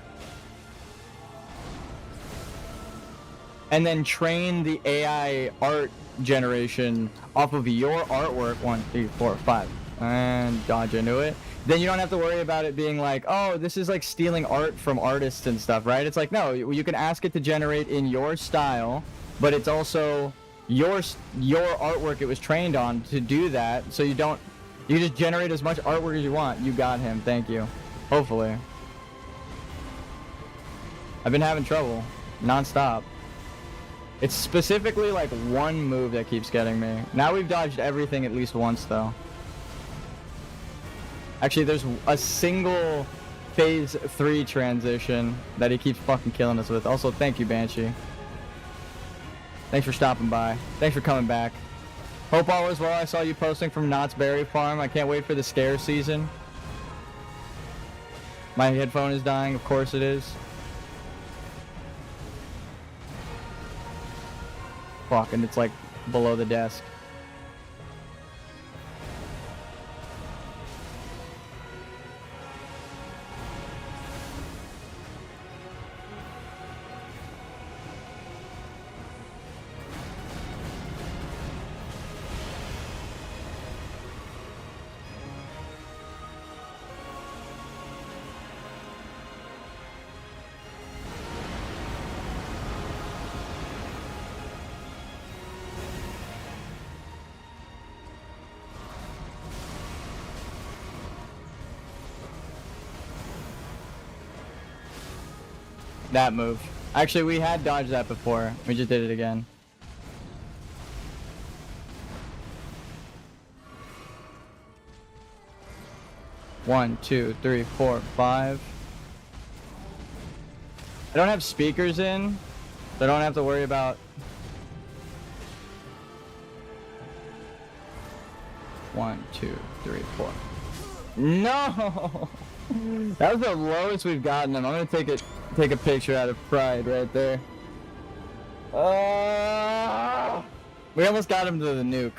and then train the AI art generation off of your artwork, 1, 2, 4, 5, and dodge into it, then you don't have to worry about it being like, oh, this is like stealing art from artists and stuff, right? It's like, no, you can ask it to generate in your style, but it's also your artwork it was trained on to do that, so you just generate as much artwork as you want. You got him. Thank you. Hopefully. I've been having trouble non-stop. It's specifically like one move that keeps getting me. Now we've dodged everything at least once though. Actually, there's a single phase 3 transition that he keeps fucking killing us with. Also, thank you, Banshee. Thanks for stopping by. Thanks for coming back. Hope all is well. I saw you posting from Knott's Berry Farm. I can't wait for the scare season. My headphone is dying. Of course it is. Fuck, and it's like below the desk. That move. Actually, we had dodged that before. We just did it again. One, two, three, four, five. I don't have speakers in, so I don't have to worry about... One, two, three, four. No! That was the lowest we've gotten him. I'm gonna take a picture out of pride right there. We almost got him to the nuke.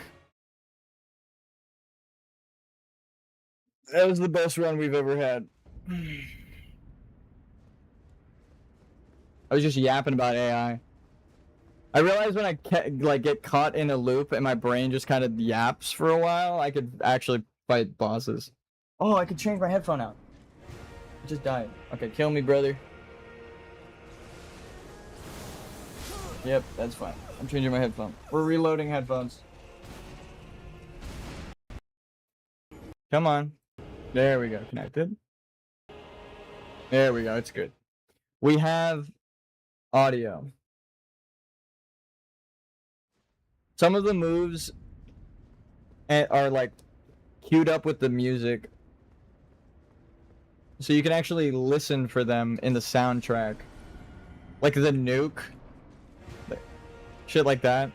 That was the best run we've ever had. I was just yapping about AI. I realized when I get caught in a loop and my brain just kind of yaps for a while, I could actually fight bosses. Oh, I could change my headphone out. It just died. Okay, kill me, brother. Yep, that's fine. I'm changing my headphone. We're reloading headphones. Come on. There we go. Connected. There we go. It's good. We have audio. Some of the moves are like queued up with the music, so you can actually listen for them in the soundtrack, like the nuke, shit like that.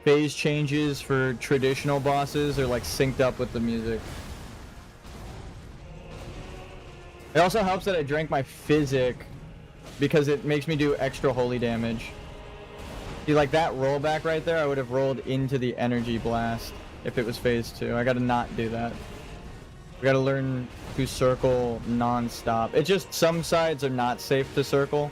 Phase changes for traditional bosses are like synced up with the music. It also helps that I drank my physic because it makes me do extra holy damage. See, like that rollback right there, I would have rolled into the energy blast if it was phase 2. I gotta not do that. We gotta learn to circle non-stop. It's just some sides are not safe to circle.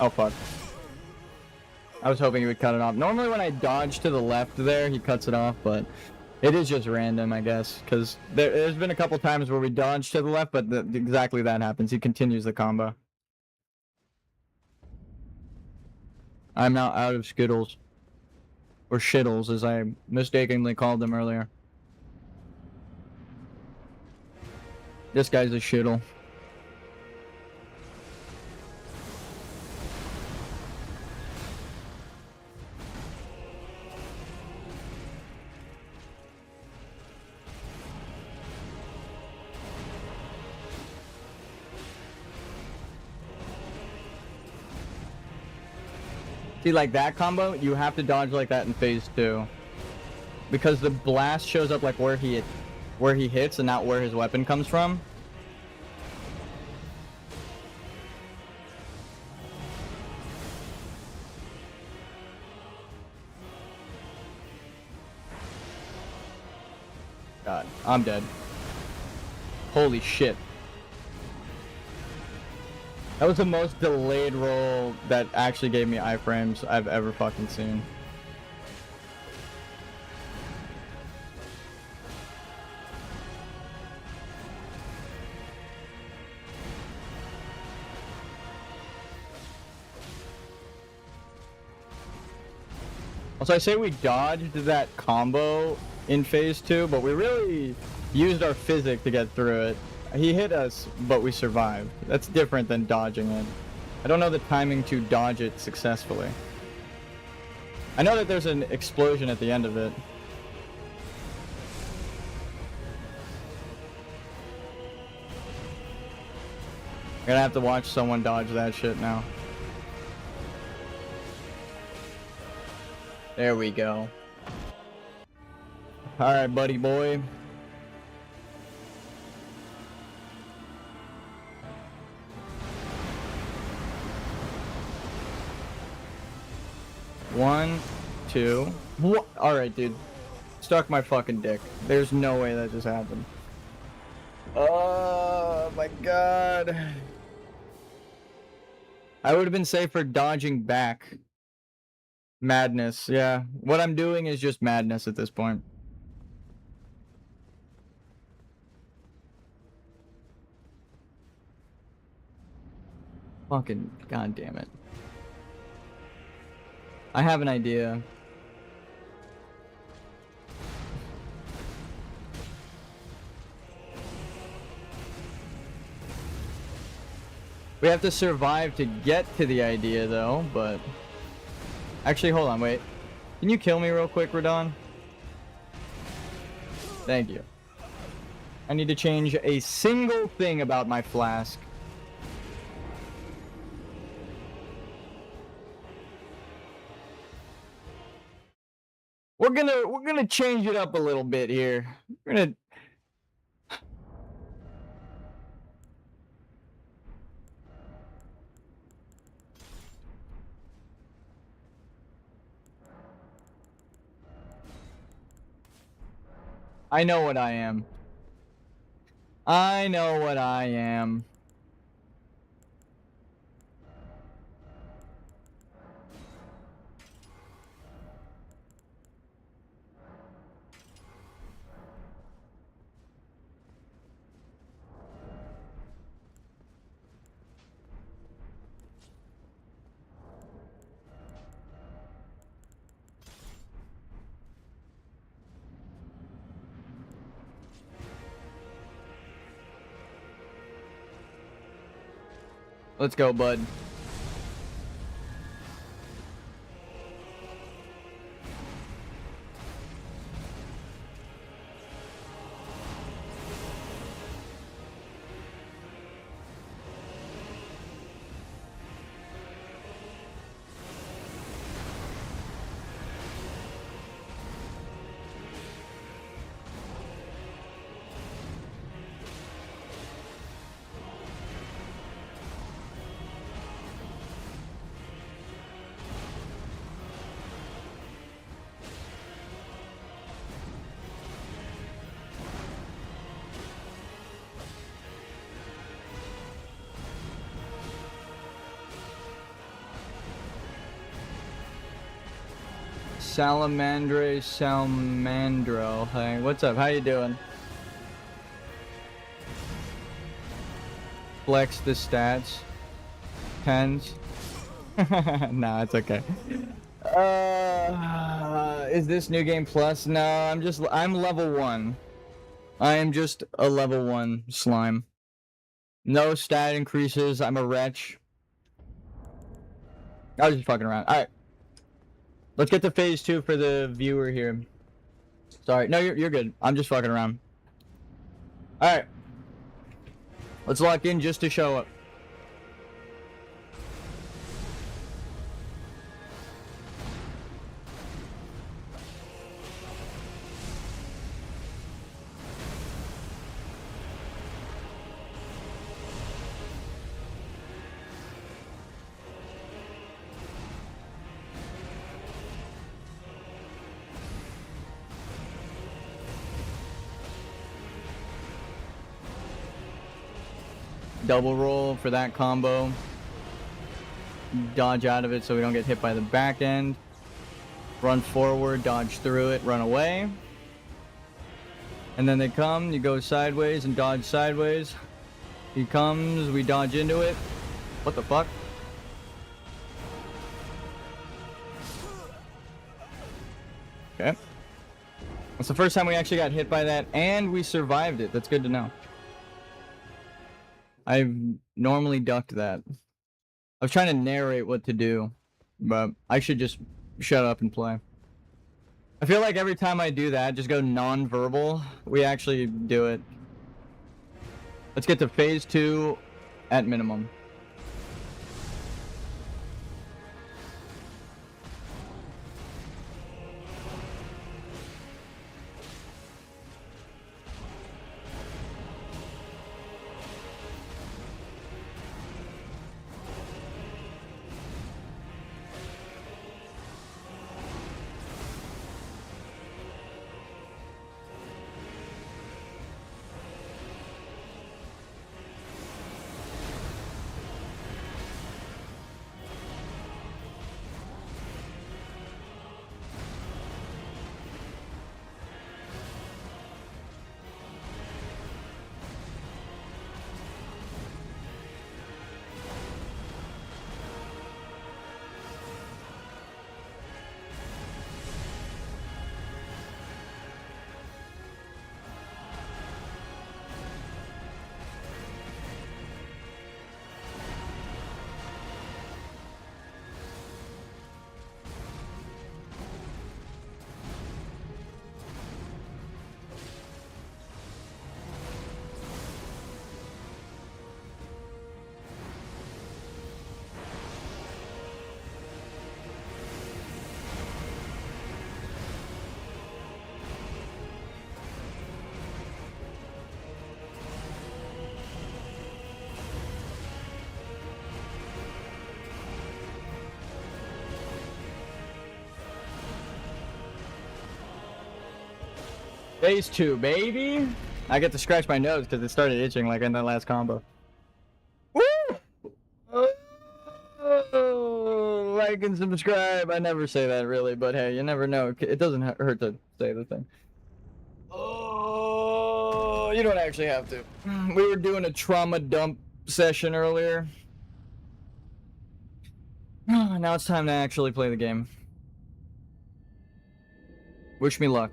Oh fuck. I was hoping he would cut it off. Normally when I dodge to the left there, he cuts it off, but it is just random, I guess. Because there's been a couple times where we dodge to the left, but exactly that happens. He continues the combo. I'm now out of Skittles. Or Shittles, as I mistakenly called them earlier. This guy's a shittle. See, like that combo, you have to dodge like that in phase 2. Because the blast shows up like where he hits and not where his weapon comes from. God, I'm dead. Holy shit. That was the most delayed roll that actually gave me iframes I've ever fucking seen. So I say we dodged that combo in phase 2, but we really used our physic to get through it. He hit us, but we survived. That's different than dodging it. I don't know the timing to dodge it successfully. I know that there's an explosion at the end of it. I'm gonna have to watch someone dodge that shit now. There we go. Alright, buddy boy. One, two. What? Alright, dude. Stuck my fucking dick. There's no way that just happened. Oh my god. I would have been safer dodging back. Madness, yeah. What I'm doing is just madness at this point. Fucking goddamn it. I have an idea. We have to survive to get to the idea though, but... Actually, hold on, wait. Can you kill me real quick, Radon? Thank you. I need to change a single thing about my flask. We're gonna change it up a little bit here. We're gonna... I know what I am. I know what I am. Let's go, bud. Salamandro. Hey, what's up? How you doing? Flex the stats. Tens. Nah, it's okay. Is this new game plus? No, I'm level 1. I am just a level 1 slime. No stat increases. I'm a wretch. I was just fucking around. Alright. Let's get to phase 2 for the viewer here. Sorry. No, you're good. I'm just fucking around. Alright. Let's lock in just to show up. double roll for that combo. Dodge out of it so we don't get hit by the back end. Run forward, dodge through it, run away. And then they come, you go sideways and dodge sideways. He comes, we dodge into it. What the fuck? Okay. That's the first time we actually got hit by that, and we survived it. That's good to know. I've normally ducked that. I was trying to narrate what to do, but I should just shut up and play. I feel like every time I do that, just go non-verbal, we actually do it. Let's get to phase 2 at minimum. Phase 2, baby! I get to scratch my nose because it started itching like in that last combo. Woo! Oh, like and subscribe. I never say that really, but hey, you never know. It doesn't hurt to say the thing. Oh, you don't actually have to. We were doing a trauma dump session earlier. Now it's time to actually play the game. Wish me luck.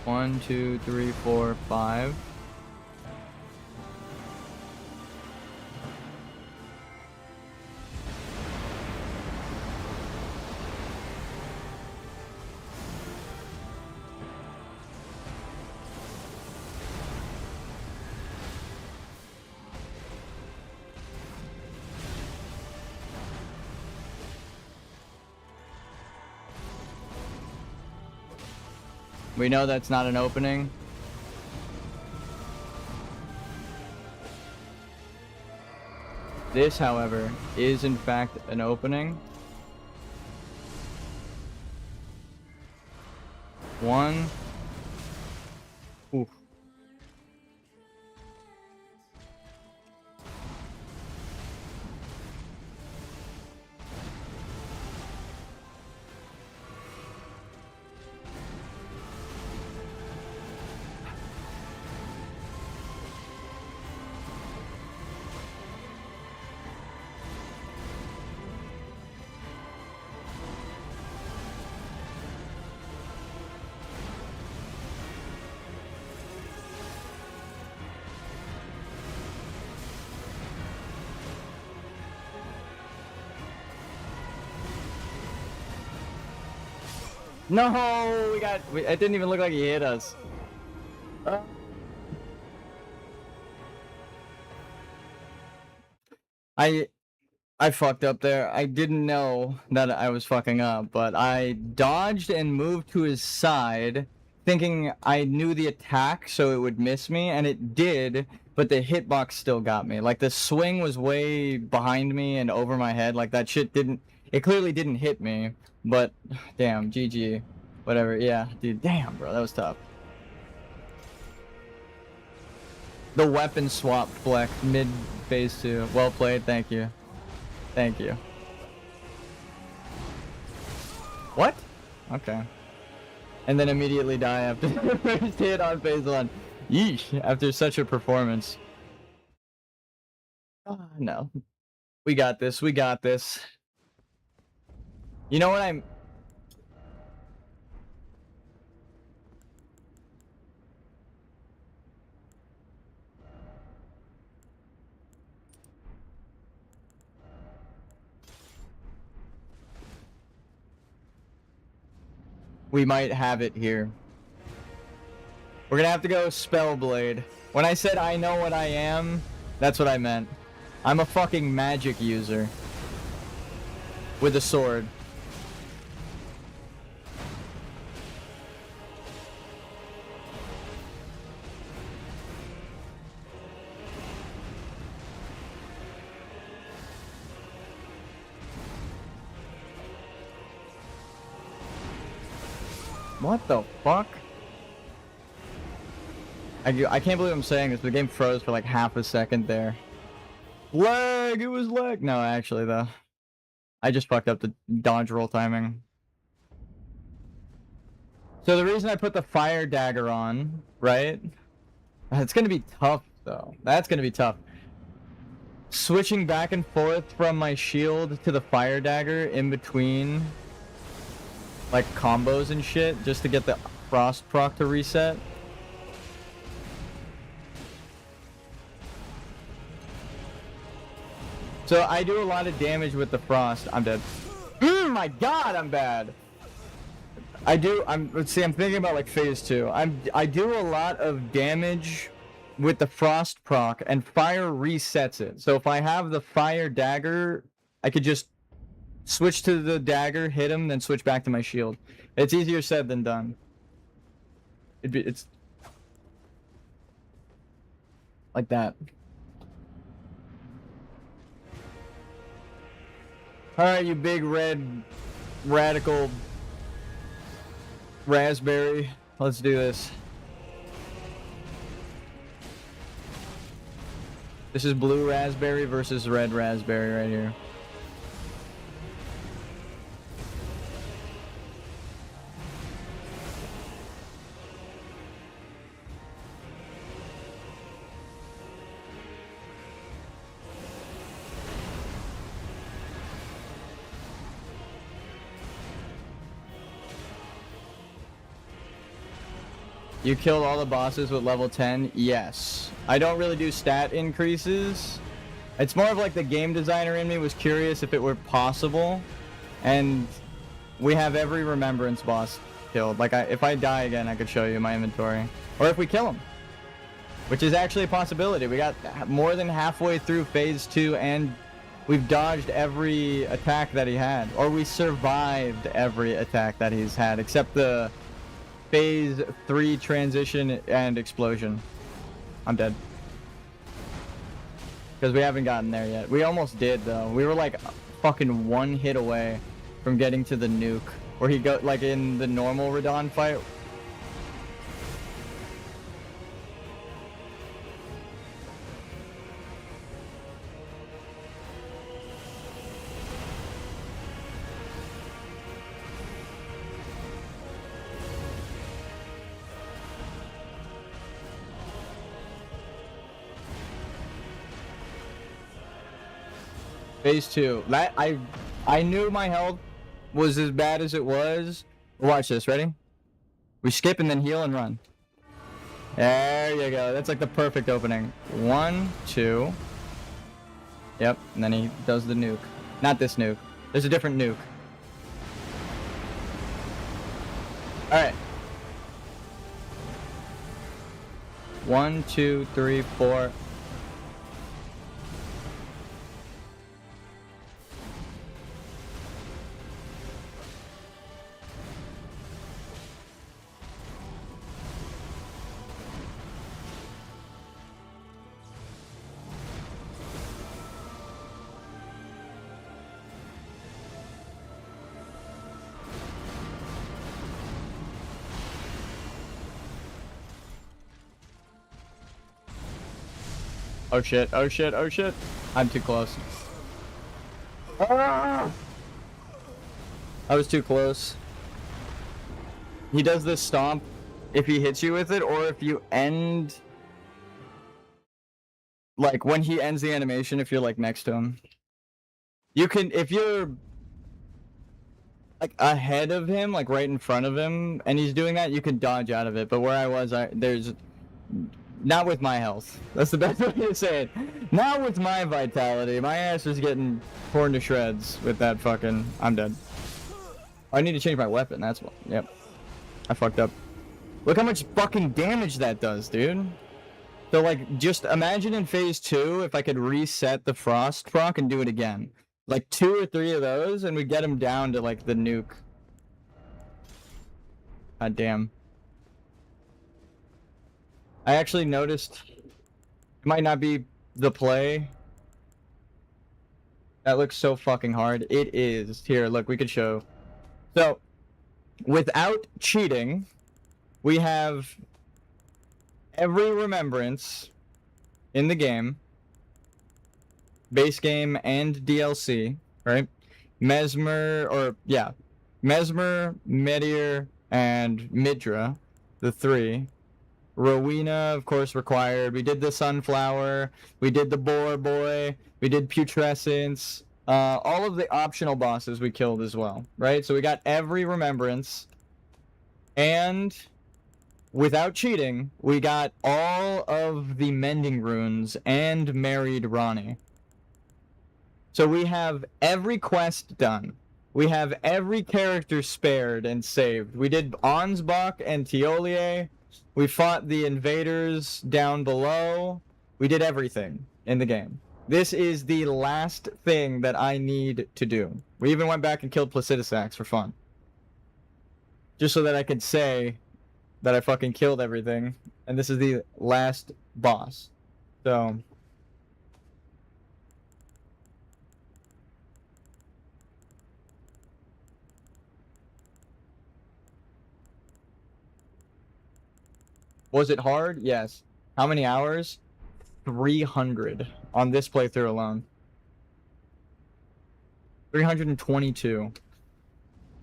1, 2, 3, 4, 5. We know that's not an opening. This, however, is in fact an opening. 1. Oof. No, it didn't even look like he hit us. I fucked up there. I didn't know that I was fucking up, but I dodged and moved to his side, thinking I knew the attack so it would miss me, and it did, but the hitbox still got me. Like, the swing was way behind me and over my head. Like, that shit it clearly didn't hit me, but damn, GG. Whatever, yeah, dude, damn, bro, that was tough. The weapon swap flex mid phase 2. Well played, thank you. Thank you. What? Okay. And then immediately die after the first hit on phase 1. Yeesh, after such a performance. No. We got this, we got this. You know what I'm... We might have it here. We're gonna have to go Spellblade. When I said I know what I am, that's what I meant. I'm a fucking magic user. With a sword. What the fuck? I can't believe I'm saying this, but the game froze for like half a second there. Lag! It was lag! No, actually though. I just fucked up the dodge roll timing. So the reason I put the fire dagger on, right? It's gonna be tough though. That's gonna be tough. Switching back and forth from my shield to the fire dagger in between like combos and shit just to get the frost proc to reset. So I do a lot of damage with the frost. I'm dead. My god, I'm bad. I'm thinking about like phase 2. I do a lot of damage with the frost proc and fire resets it. So if I have the fire dagger, I could just switch to the dagger, hit him, then switch back to my shield. It's easier said than done. It's like that. Alright, you big red radical raspberry. Let's do this. This is blue raspberry versus red raspberry right here. You killed all the bosses with level 10? Yes. I don't really do stat increases. It's more of like the game designer in me was curious if it were possible. And we have every remembrance boss killed. Like, if I die again, I could show you my inventory. Or if we kill him. Which is actually a possibility. We got more than halfway through phase 2 and we've dodged every attack that he had. Or we survived every attack that he's had, except the phase 3 transition and explosion. I'm dead. Because we haven't gotten there yet. We almost did though. We were like fucking one hit away from getting to the nuke. Where he got like in the normal Radon fight. Phase 2. That I knew my health was as bad as it was. Watch this, ready? We skip and then heal and run. There you go. That's like the perfect opening. 1, 2. Yep, and then he does the nuke. Not this nuke. There's a different nuke. Alright. 1, 2, 3, 4. Oh shit, oh shit, oh shit. I'm too close. Ah! I was too close. He does this stomp if he hits you with it, or if you end... Like, when he ends the animation, if you're, like, next to him. You can, if you're... like, ahead of him, like, right in front of him, and he's doing that, you can dodge out of it. But where I was, there's... Not with my health. That's the best way to say it. Not with my vitality. My ass is getting torn to shreds with that fucking... I'm dead. I need to change my weapon, that's what... Yep. I fucked up. Look how much fucking damage that does, dude. So, like, just imagine in phase 2 if I could reset the frost proc and do it again. Like, 2 or 3 of those, and we get him down to, like, the nuke. God damn. I actually noticed it might not be the play. That looks so fucking hard. It is. Here, look, we could show. So, without cheating, we have every remembrance in the game, base game and DLC, right? Mesmer, Meteor, and Midra, the 3. Rowena, of course, required. We did the Sunflower. We did the Boar Boy. We did Putrescence. All of the optional bosses we killed as well, right? So we got every remembrance. And without cheating, we got all of the Mending Runes and married Ronnie. So we have every quest done. We have every character spared and saved. We did Ansbach and Tiolier. We fought the invaders down below. We did everything in the game. This is the last thing that I need to do. We even went back and killed Placidusax for fun. Just so that I could say that I fucking killed everything. And this is the last boss. So... Was it hard? Yes. How many hours? 300 on this playthrough alone. 322.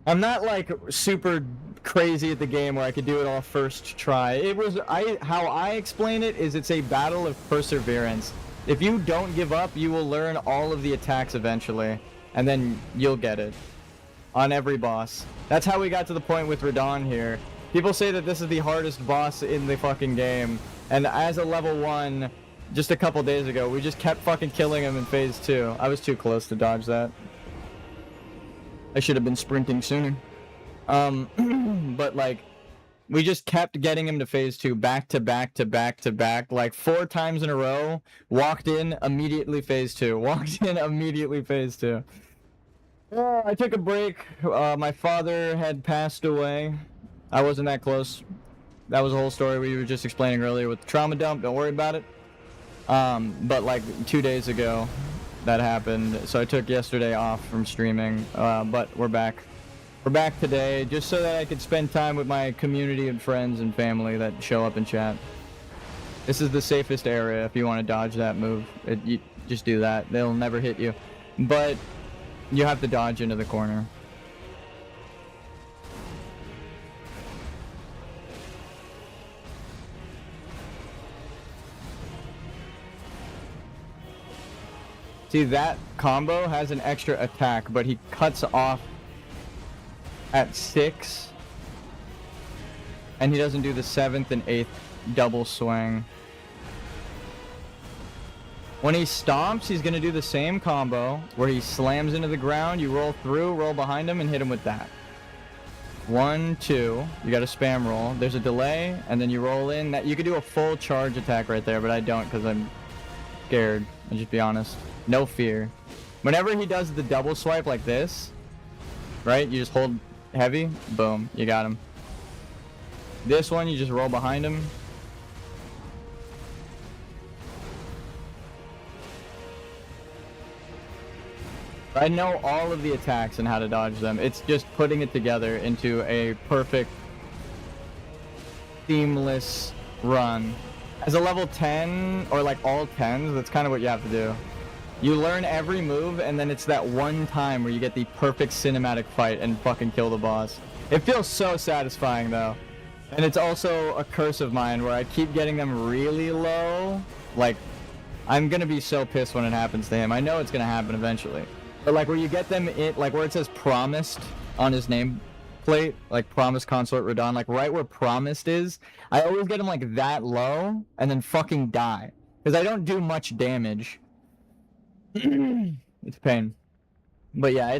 I'm not like super crazy at the game where I could do it all first try. It was how I explain it is it's a battle of perseverance. If you don't give up, you will learn all of the attacks eventually, and then you'll get it on every boss. That's how we got to the point with Radon here. People say that this is the hardest boss in the fucking game, and as a level 1, just a couple days ago, we just kept fucking killing him in phase 2. I was too close to dodge that. I should have been sprinting sooner. But like, we just kept getting him to phase 2 back to back to back to back, like 4 times in a row. Walked in, immediately phase 2. Walked in, immediately phase 2. I took a break. My father had passed away. I wasn't that close. That was a whole story we were just explaining earlier with the trauma dump. Don't worry about it. But like 2 days ago, that happened. So I took yesterday off from streaming. But we're back. We're back today, just so that I could spend time with my community of friends and family that show up in chat. This is the safest area if you want to dodge that move. You just do that. They'll never hit you. But you have to dodge into the corner. See, that combo has an extra attack, but he cuts off at 6. And he doesn't do the 7th and 8th double swing. When he stomps, he's going to do the same combo, where he slams into the ground, you roll through, roll behind him, and hit him with that. 1, 2, you got to spam roll. There's a delay, and then you roll in. That you could do a full charge attack right there, but I don't because I'm scared. I'll just be honest. No fear. Whenever he does the double swipe like this, right, you just hold heavy, boom, you got him. This one, you just roll behind him. I know all of the attacks and how to dodge them. It's just putting it together into a perfect, seamless run. As a level 10 or like all 10s, that's kind of what you have to do. You learn every move, and then it's that one time where you get the perfect cinematic fight and fucking kill the boss. It feels so satisfying, though. And it's also a curse of mine where I keep getting them really low. Like, I'm gonna be so pissed when it happens to him. I know it's gonna happen eventually. But like where you get them in, like where it says promised on his nameplate, like promised consort Radon, like right where promised is, I always get him like that low and then fucking die. Because I don't do much damage. It's a pain. But yeah,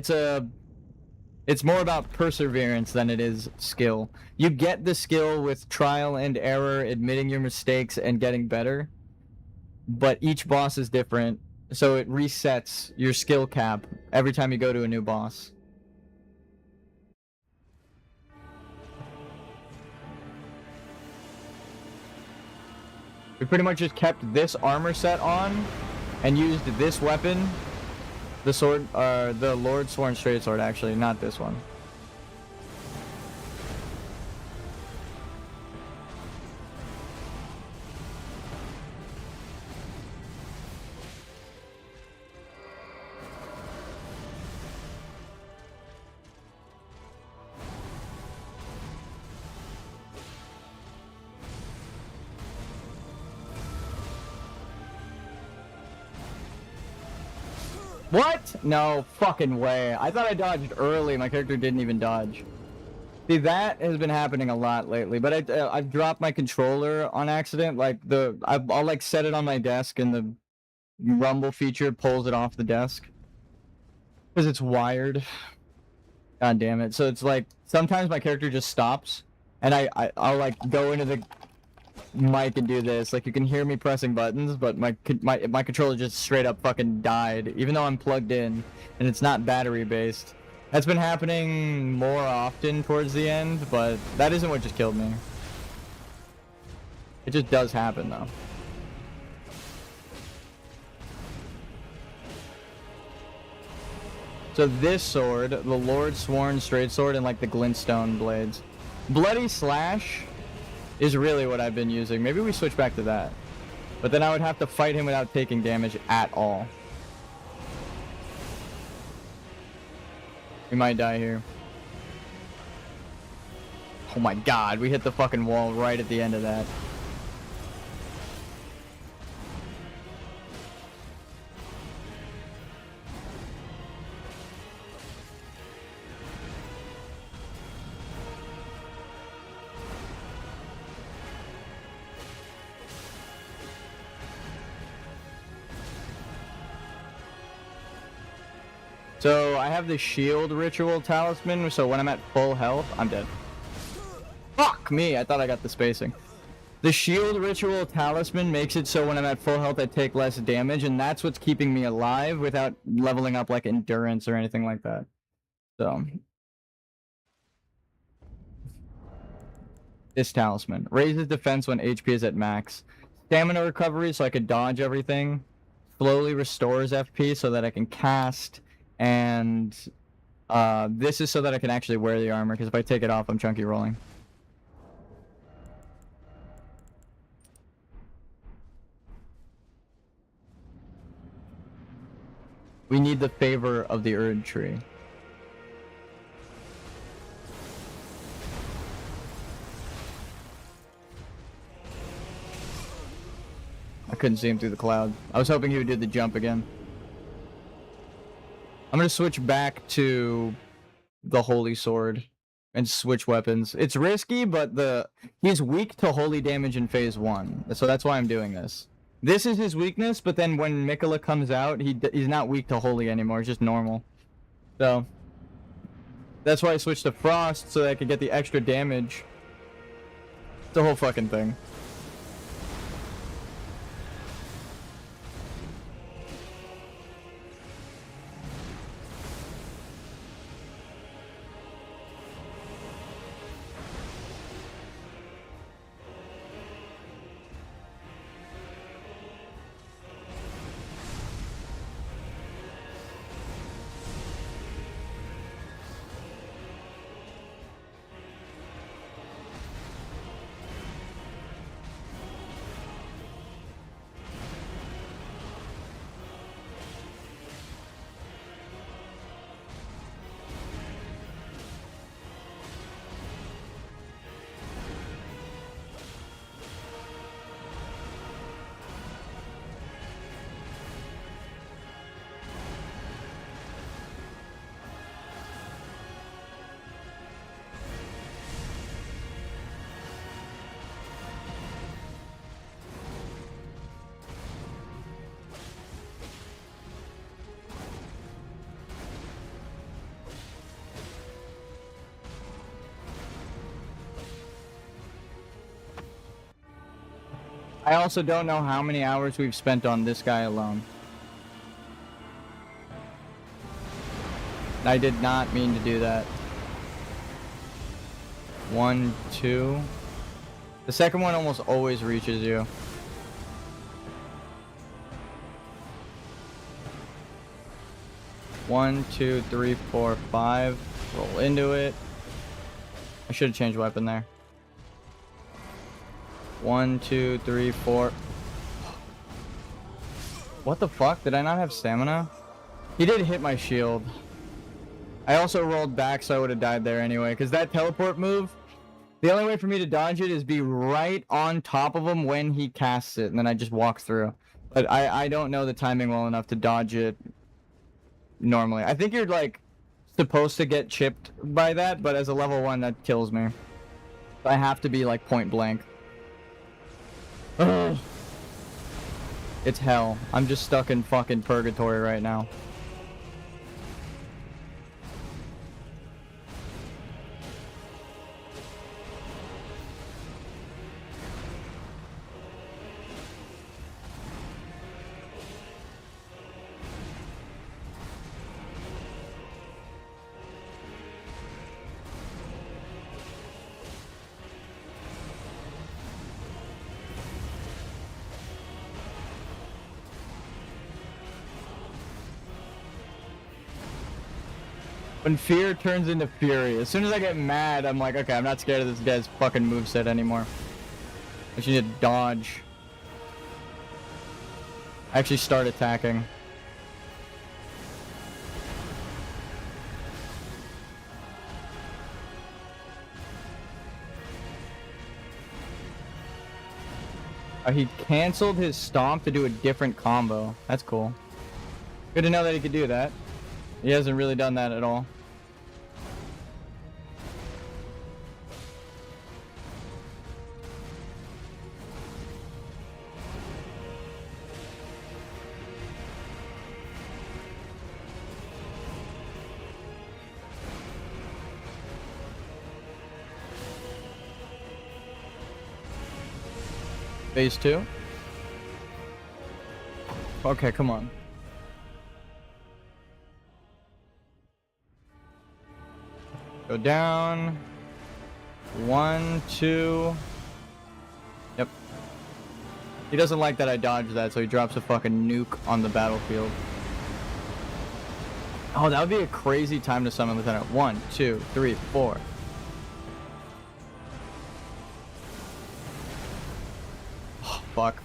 it's more about perseverance than it is skill. You get the skill with trial and error, admitting your mistakes and getting better. But each boss is different, so it resets your skill cap every time you go to a new boss. We pretty much just kept this armor set on and used this weapon, the sword, the Lord Sworn Straight Sword, actually, not this one. What? No fucking way. I thought I dodged early. My character didn't even dodge. See, that has been happening a lot lately, but I've dropped my controller on accident. Like, I'll like set it on my desk and the rumble feature pulls it off the desk. Because it's wired. God damn it. So it's like, sometimes my character just stops and I'll like go into the mic and do this. Like, you can hear me pressing buttons, but my controller just straight up fucking died, even though I'm plugged in and it's not battery based. That's been happening more often towards the end, but that isn't what just killed me. It just does happen though. So this sword, the Lord Sworn Straight Sword, and like the glintstone blades. Bloody Slash is really what I've been using. Maybe we switch back to that. But then I would have to fight him without taking damage at all. We might die here. Oh my god, we hit the fucking wall right at the end of that. So I have the shield ritual talisman, so when I'm at full health, I'm dead. Fuck me, I thought I got the spacing. The shield ritual talisman makes it so when I'm at full health I take less damage, and that's what's keeping me alive without leveling up like endurance or anything like that. So this talisman raises defense when HP is at max. Stamina recovery so I could dodge everything. Slowly restores FP so that I can cast. And this is so that I can actually wear the armor, because if I take it off, I'm chunky rolling. We need the favor of the Erd Tree. I couldn't see him through the cloud. I was hoping he would do the jump again. I'm gonna switch back to the Holy Sword and switch weapons. It's risky, but he's weak to holy damage in phase 1, so that's why I'm doing this. This is his weakness, but then when Mikola comes out, he's not weak to holy anymore. It's just normal. So that's why I switched to Frost, so that I could get the extra damage. It's the whole fucking thing. I also don't know how many hours we've spent on this guy alone. I did not mean to do that. 1, 2. The second one almost always reaches you. One, 2, 3, 4, 5. Roll into it. I should have changed weapon there. 1, 2, 3, 4. What the fuck? Did I not have stamina? He did hit my shield. I also rolled back, so I would have died there anyway. Because that teleport move, the only way for me to dodge it is be right on top of him when he casts it, and then I just walk through. But I don't know the timing well enough to dodge it normally. I think you're, like, supposed to get chipped by that, but as a level 1, that kills me. I have to be, like, point blank. Ugh. It's hell. I'm just stuck in fucking purgatory right now. When fear turns into fury. As soon as I get mad, I'm like, okay, I'm not scared of this guy's fucking moveset anymore. I just need to dodge. I actually start attacking. He canceled his stomp to do a different combo. That's cool. Good to know that he could do that. He hasn't really done that at all. Phase 2. Okay, come on. Go down. 1, 2. Yep. He doesn't like that I dodged that, so he drops a fucking nuke on the battlefield. Oh, that would be a crazy time to summon Lieutenant. 1, 2, 3, 4. Oh, fuck.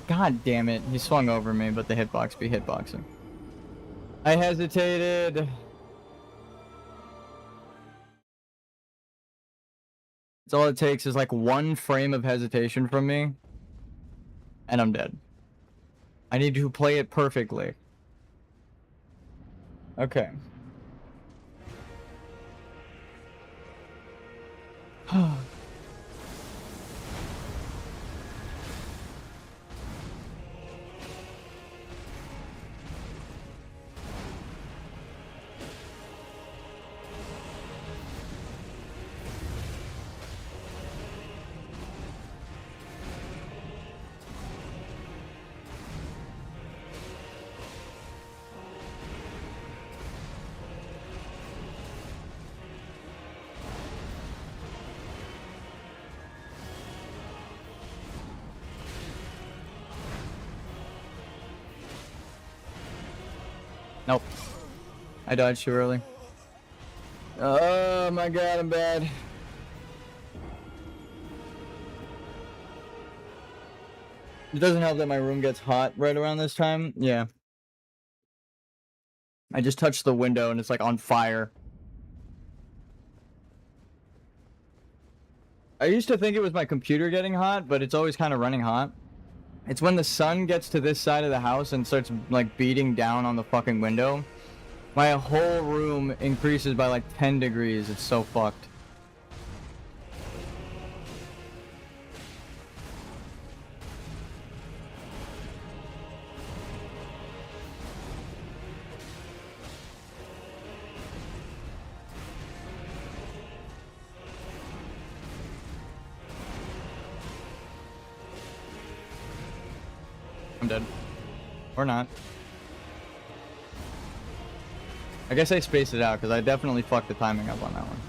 God damn it. He swung over me, but the hitbox be hitboxing. I hesitated. It's all it takes is like 1 frame of hesitation from me, and I'm dead. I need to play it perfectly. Okay. Nope. I dodged too early. Oh my god, I'm bad. It doesn't help that my room gets hot right around this time. Yeah. I just touched the window and it's like on fire. I used to think it was my computer getting hot, but it's always kind of running hot. It's when the sun gets to this side of the house and starts like beating down on the fucking window. My whole room increases by like 10 degrees. It's so fucked. I'm dead. Or not. I guess I spaced it out because I definitely fucked the timing up on that one.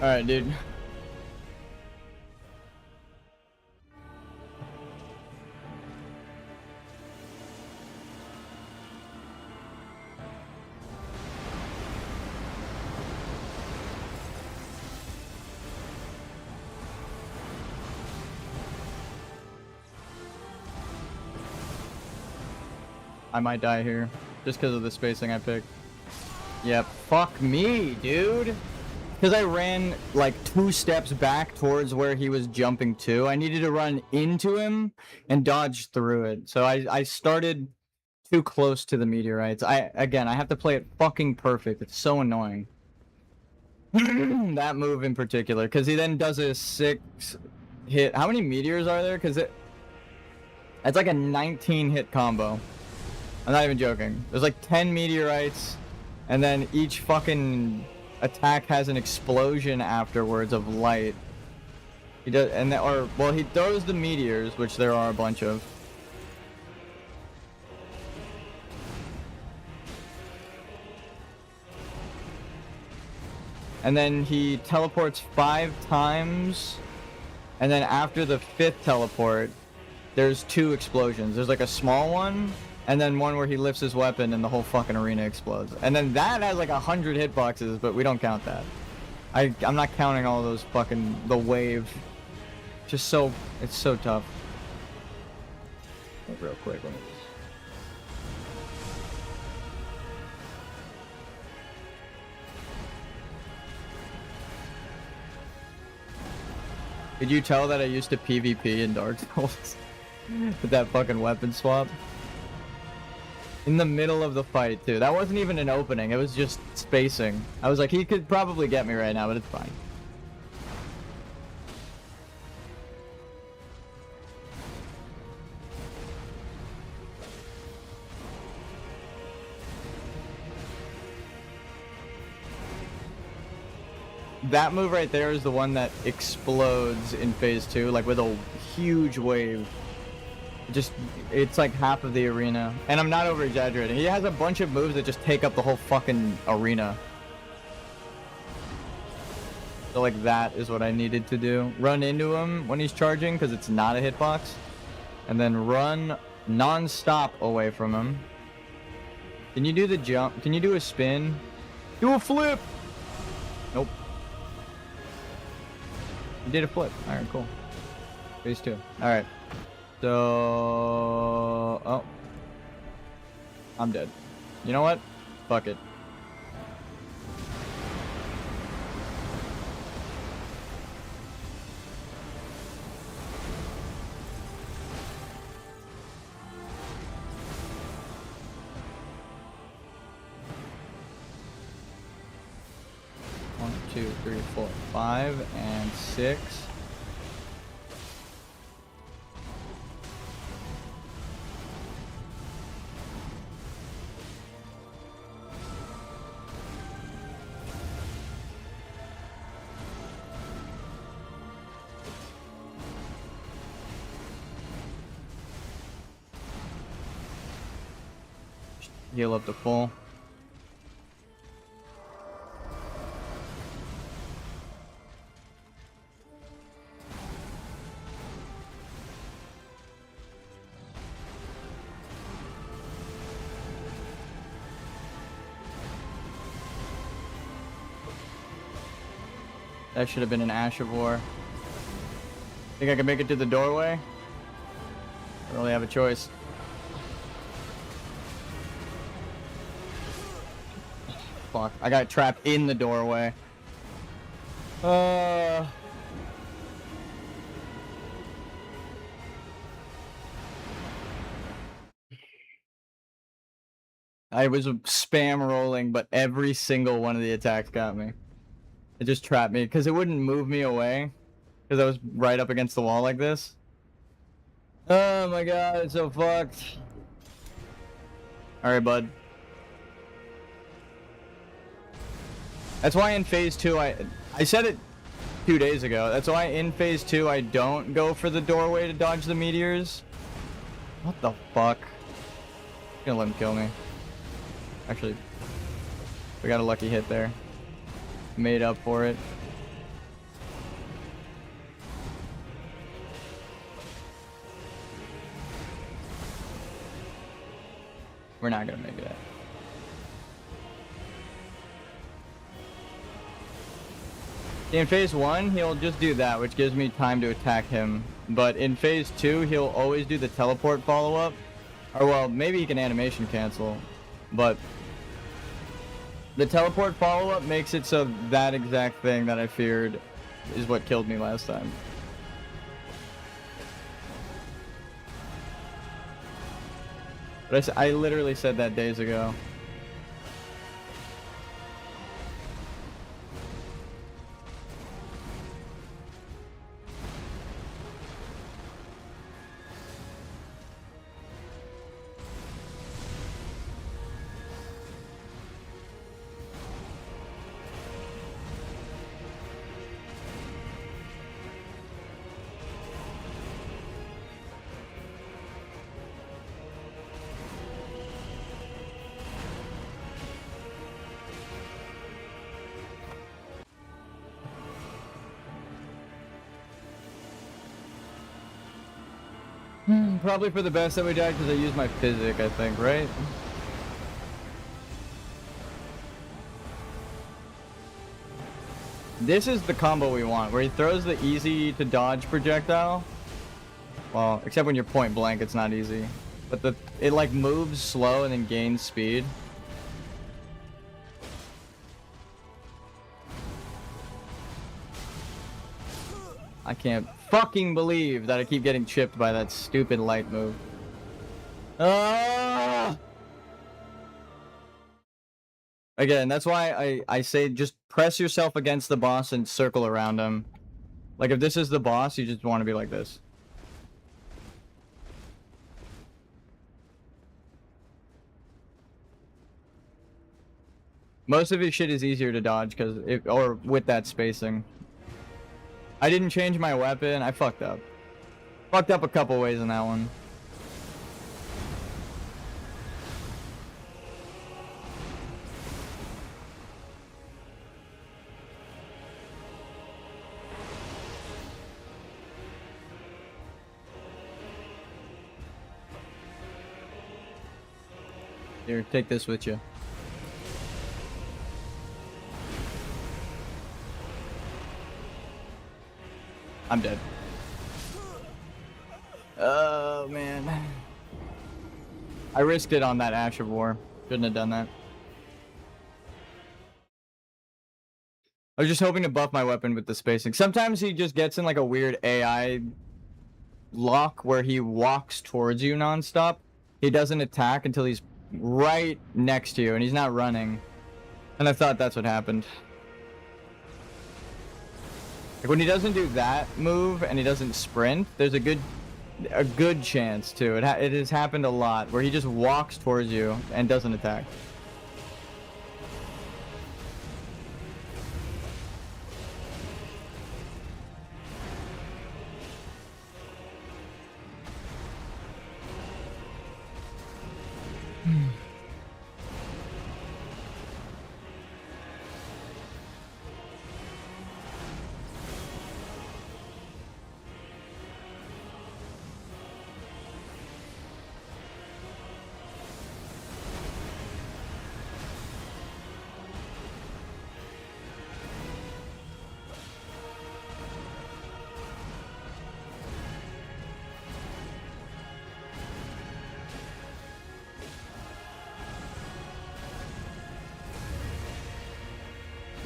Alright, dude. I might die here just because of the spacing I picked. Yep. Fuck me, dude. Because I ran like 2 steps back towards where he was jumping to. I needed to run into him and dodge through it. So I started too close to the meteorites. I have to play it fucking perfect. It's so annoying. That move in particular. Because he then does a 6 hit. How many meteors are there? Because it's like a 19 hit combo. I'm not even joking. There's like 10 meteorites. And then each fucking attack has an explosion afterwards of light. He does, and he throws the meteors, which there are a bunch of. And then he teleports 5 times, and then after the 5th teleport, there's 2 explosions. There's like a small one, and then one where he lifts his weapon and the whole fucking arena explodes. And then that has like 100 hitboxes, but we don't count that. I'm not counting all those fucking, the wave. It's so tough. Real quick, let me just... Could you tell that I used to PvP in Dark Souls? With that fucking weapon swap? In the middle of the fight, too. That wasn't even an opening, it was just spacing. I was like, he could probably get me right now, but it's fine. That move right there is the one that explodes in phase 2, like with a huge wave. It's like half of the arena. And I'm not over exaggerating. He has a bunch of moves that just take up the whole fucking arena. So like that is what I needed to do. Run into him when he's charging because it's not a hitbox. And then run non-stop away from him. Can you do the jump? Can you do a spin? Do a flip! Nope. You did a flip. Alright, cool. Phase 2. Alright. So... oh. I'm dead. You know what? Fuck it. One, 2, 3, 4, 5, and 6. Heal up to full. That should have been an Ash of War. Think I can make it to the doorway? I don't really have a choice. Fuck, I got trapped in the doorway. I was spam rolling, but every single one of the attacks got me. It just trapped me because it wouldn't move me away because I was right up against the wall like this. Oh my god, it's so fucked. Alright, bud. That's why in phase 2 I said it 2 days ago. That's why in phase 2 I don't go for the doorway to dodge the meteors. What the fuck? I'm gonna let him kill me. Actually, we got a lucky hit there. Made up for it. We're not gonna make it. In phase 1, he'll just do that, which gives me time to attack him. But in phase 2, he'll always do the teleport follow-up. Or, well, maybe he can animation cancel. But the teleport follow-up makes it so that exact thing that I feared is what killed me last time. But I literally said that days ago. Probably for the best that we died because I used my physic, I think, right? This is the combo we want, where he throws the easy to dodge projectile. Well, except when you're point blank, it's not easy. But it like moves slow and then gains speed. I can't fucking believe that I keep getting chipped by that stupid light move. Again, that's why I say just press yourself against the boss and circle around him. Like if this is the boss, you just want to be like this. Most of his shit is easier to dodge or with that spacing. I didn't change my weapon. I fucked up. Fucked up a couple ways in that one. Here, take this with you. I'm dead. Oh, man. I risked it on that Ash of War. Shouldn't have done that. I was just hoping to buff my weapon with the spacing. Sometimes he just gets in like a weird AI lock where he walks towards you nonstop. He doesn't attack until he's right next to you and he's not running. And I thought that's what happened. Like when he doesn't do that move and he doesn't sprint, there's a good chance too. It has happened a lot where he just walks towards you and doesn't attack.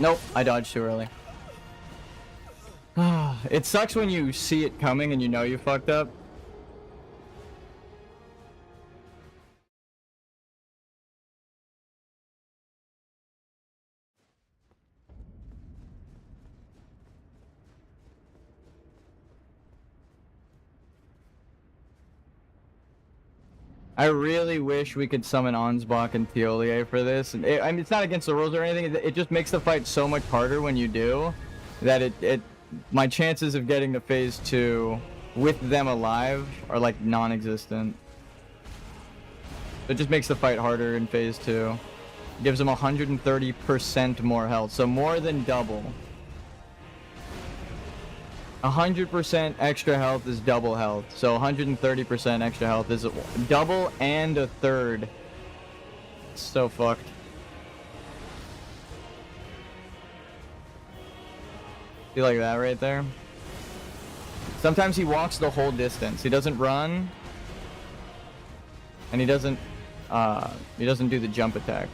Nope, I dodged too early. It sucks when you see it coming and you know you fucked up. I really wish we could summon Ansbach and Thiolier for this. And I mean, it's not against the rules or anything. It just makes the fight so much harder when you do, that my chances of getting to phase 2 with them alive are like non-existent. It just makes the fight harder in phase 2. Gives them 130% more health, so more than double. 100% extra health is double health, so 130% extra health is double and a third. So fucked. You like that right there? Sometimes he walks the whole distance. He doesn't run, and he doesn't do the jump attack.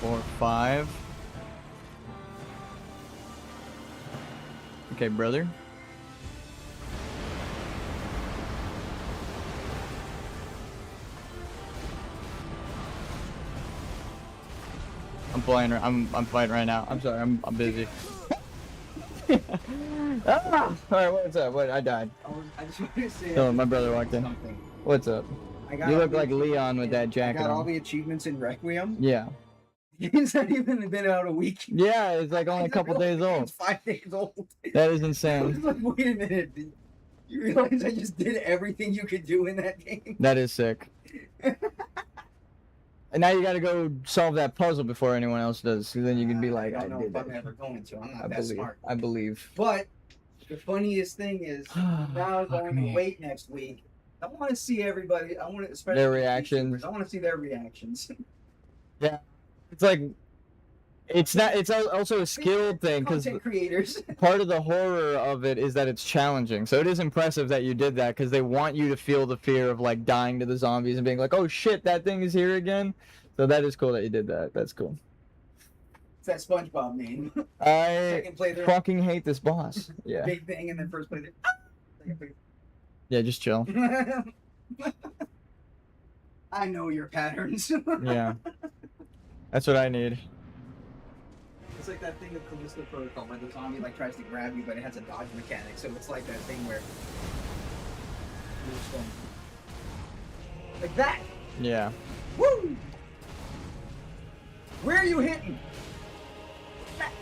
Four, 5. Okay, brother. I'm fighting right now. I'm sorry. I'm busy. Ah! All right, what's up? What? I died. I just wanted to say. Oh, my brother walked in. Something. What's up? You look like Leon with that jacket I got all on. the achievements in Requiem. Yeah. It's not even been out a week. Yeah, it's like only a couple days It's old. 5 days old. That is I insane. was like, wait a minute. You realize I just did everything you could do in that game? That is sick. And now you gotta go solve that puzzle before anyone else does. So then you can be like, I I don't know did if I'm it. ever going to. I'm not I that believe. smart. I believe. But the funniest thing is, now Fuck going me. to wait next week. I want to see everybody. I want to, especially Their the reactions. YouTubers, I want to see their reactions. Yeah. It's like, it's not. It's also a skill thing because Content creators. part of the horror of it is that it's challenging. So it is impressive that you did that because they want you to feel the fear of like dying to the zombies and being like, oh shit, that thing is here again. So that is cool that you did that. That's cool. It's that SpongeBob name. I Second playthrough. fucking hate this boss. Yeah. Big thing, and then first playthrough. Second Yeah, just chill. playthrough. I know your patterns. Yeah. That's what I need. It's like that thing of Callisto Protocol where the zombie like tries to grab you, but it has a dodge mechanic. So it's like that thing where you're just going like that. Yeah. Woo! Where are you hitting? That.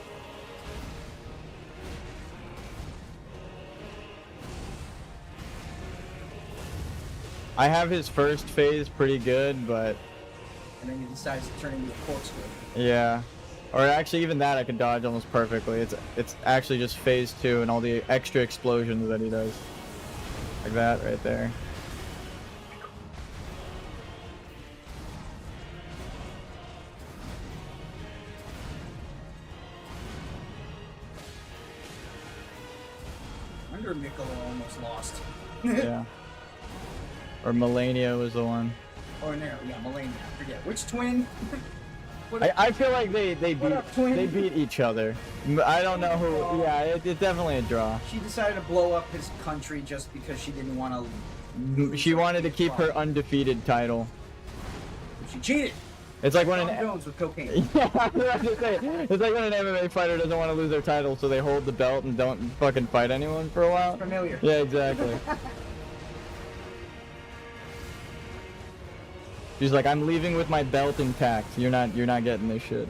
I have his first phase pretty good, but And then he decides to turn into a corkscrew. yeah. Or actually, even that I could dodge almost perfectly. It's actually just phase 2 and all the extra explosions that he does. Like that right there. I wonder if Mikkolo almost lost. Yeah. Or Melania was the one. Or no, yeah, Melania. I forget. Which twin? I feel like they What up, twin? beat each other. I don't know who. Yeah, it's definitely a draw. She decided to blow up his country just because she didn't want to. She wanted to keep her undefeated title. She cheated. It's like when Tom an Jones with cocaine. yeah, I was about to say, it's like when an MMA fighter doesn't want to lose their title, so they hold the belt and don't fucking fight anyone for a while. Familiar. Yeah, exactly. She's like, I'm leaving with my belt intact. You're not getting this shit.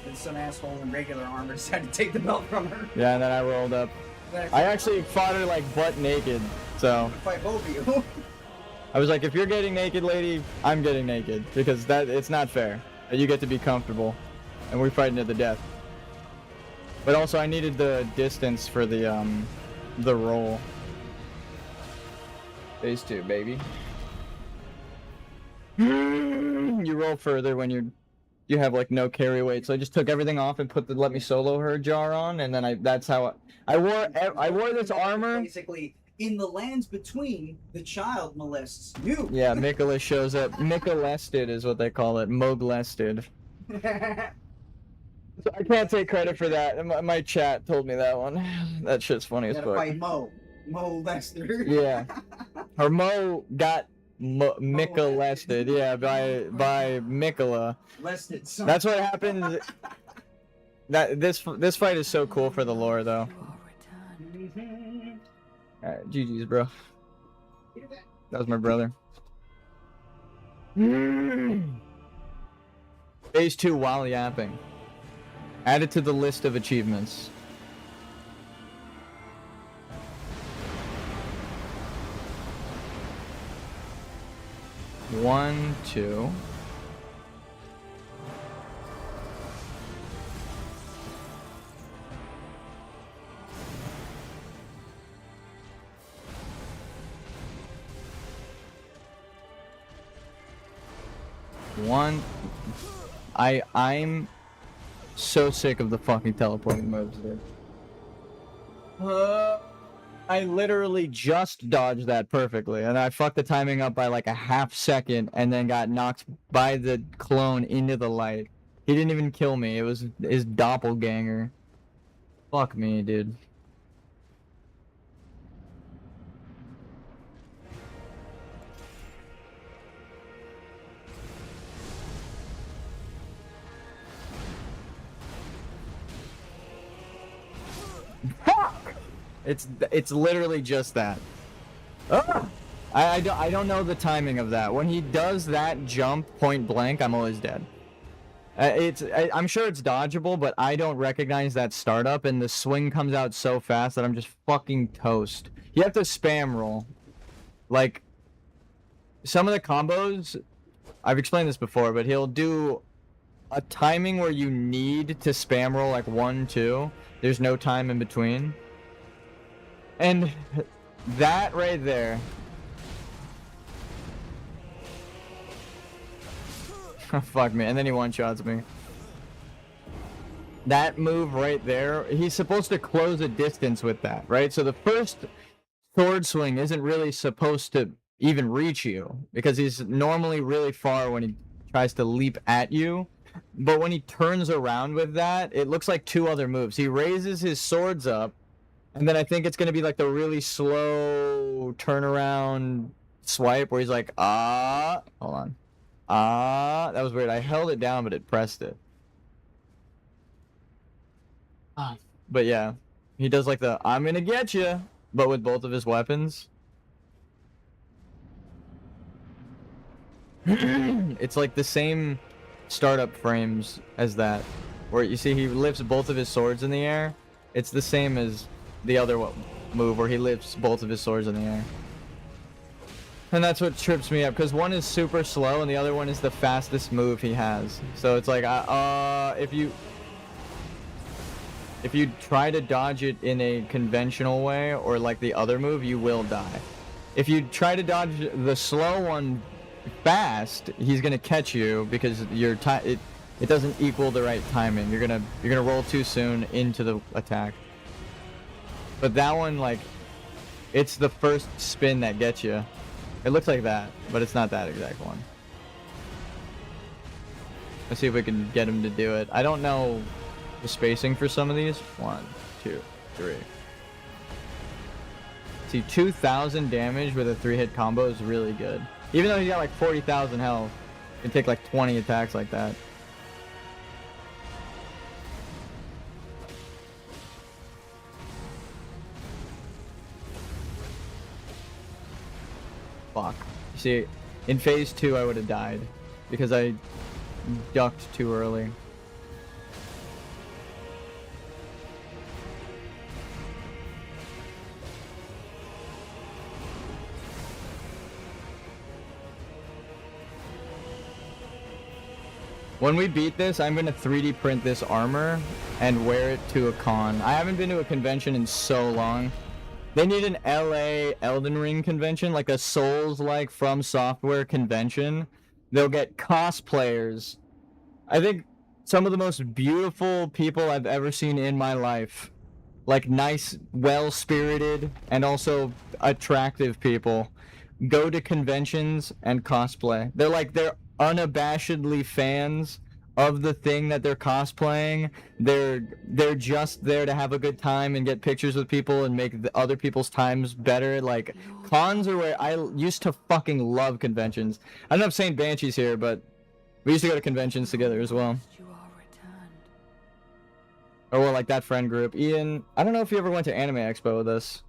And some asshole in regular armor decided to take the belt from her. Yeah, and then I rolled up. I actually fought her like butt naked, so. Fight both of you. I was like, if you're getting naked, lady, I'm getting naked, because it's not fair. You get to be comfortable, and we're fighting to the death. But also, I needed the distance for the roll. Phase 2, baby. You roll further when you have like no carry weight, so I just took everything off and put the let me solo her jar on, and then that's how I wore this armor. Basically, in the lands between, the child molests you. Yeah, Mikolas shows up. Mikolested is what they call it. Moglested. So I can't take credit for that. My chat told me that one. That shit's funny as fuck. Fight Mo Lester. Yeah. Or Mo got Mikolested. Yeah, by Mikola. Lested, son. That's what happened. This fight is so cool for the lore, though. Alright, GG's, bro. That was my brother. Phase 2 while yapping. Added to the list of achievements. One, two. One. I'm so sick of the fucking teleporting moves, dude. I literally just dodged that perfectly, and I fucked the timing up by like a half second, and then got knocked by the clone into the light. He didn't even kill me. It was his doppelganger. Fuck me, dude. Fuck! It's literally just that. Ah! I don't know the timing of that. When he does that jump point blank, I'm always dead. I'm sure it's dodgeable, but I don't recognize that startup, and the swing comes out so fast that I'm just fucking toast. You have to spam roll. Like, some of the combos, I've explained this before, but he'll do a timing where you need to spam roll like 1, 2. There's no time in between. And that right there. Fuck me. And then he one-shots me. That move right there, he's supposed to close a distance with that, right? So the first sword swing isn't really supposed to even reach you, because he's normally really far when he tries to leap at you. But when he turns around with that, it looks like 2 other moves. He raises his swords up, and then I think it's going to be like the really slow turnaround swipe where he's like, ah. Hold on. Ah. That was weird. I held it down, but it pressed it. But yeah. He does like the, I'm going to get you, but with both of his weapons. It's like the same startup frames as that, where you see he lifts both of his swords in the air. It's the same as the other move where he lifts both of his swords in the air. And that's what trips me up, because one is super slow and the other one is the fastest move he has. So it's like, if you try to dodge it in a conventional way, or like the other move, you will die. If you try to dodge the slow one fast, he's gonna catch you because your it doesn't equal the right timing. You're gonna roll too soon into the attack. But that one, like, it's the first spin that gets you. It looks like that, but it's not that exact one. Let's see if we can get him to do it. I don't know the spacing for some of these. 1, 2, 3. See, 2,000 damage with a 3-hit combo is really good. Even though he's got like 40,000 health, you can take like 20 attacks like that. Fuck. See, in phase 2, I would have died because I ducked too early. When we beat this, I'm gonna 3D print this armor and wear it to a con. I haven't been to a convention in so long. They need an LA Elden Ring convention, like a Souls-like From Software convention. They'll get cosplayers. I think some of the most beautiful people I've ever seen in my life. Like nice, well-spirited, and also attractive people go to conventions and cosplay. They're unabashedly fans of the thing that they're cosplaying. They're just there to have a good time and get pictures with people and make the other people's times better. Like, cons are where I used to fucking love conventions. I don't know if St. Banshee's here, but we used to go to conventions together as well. You are returned. Or well, like that friend group. Ian, I don't know if you ever went to Anime Expo with us,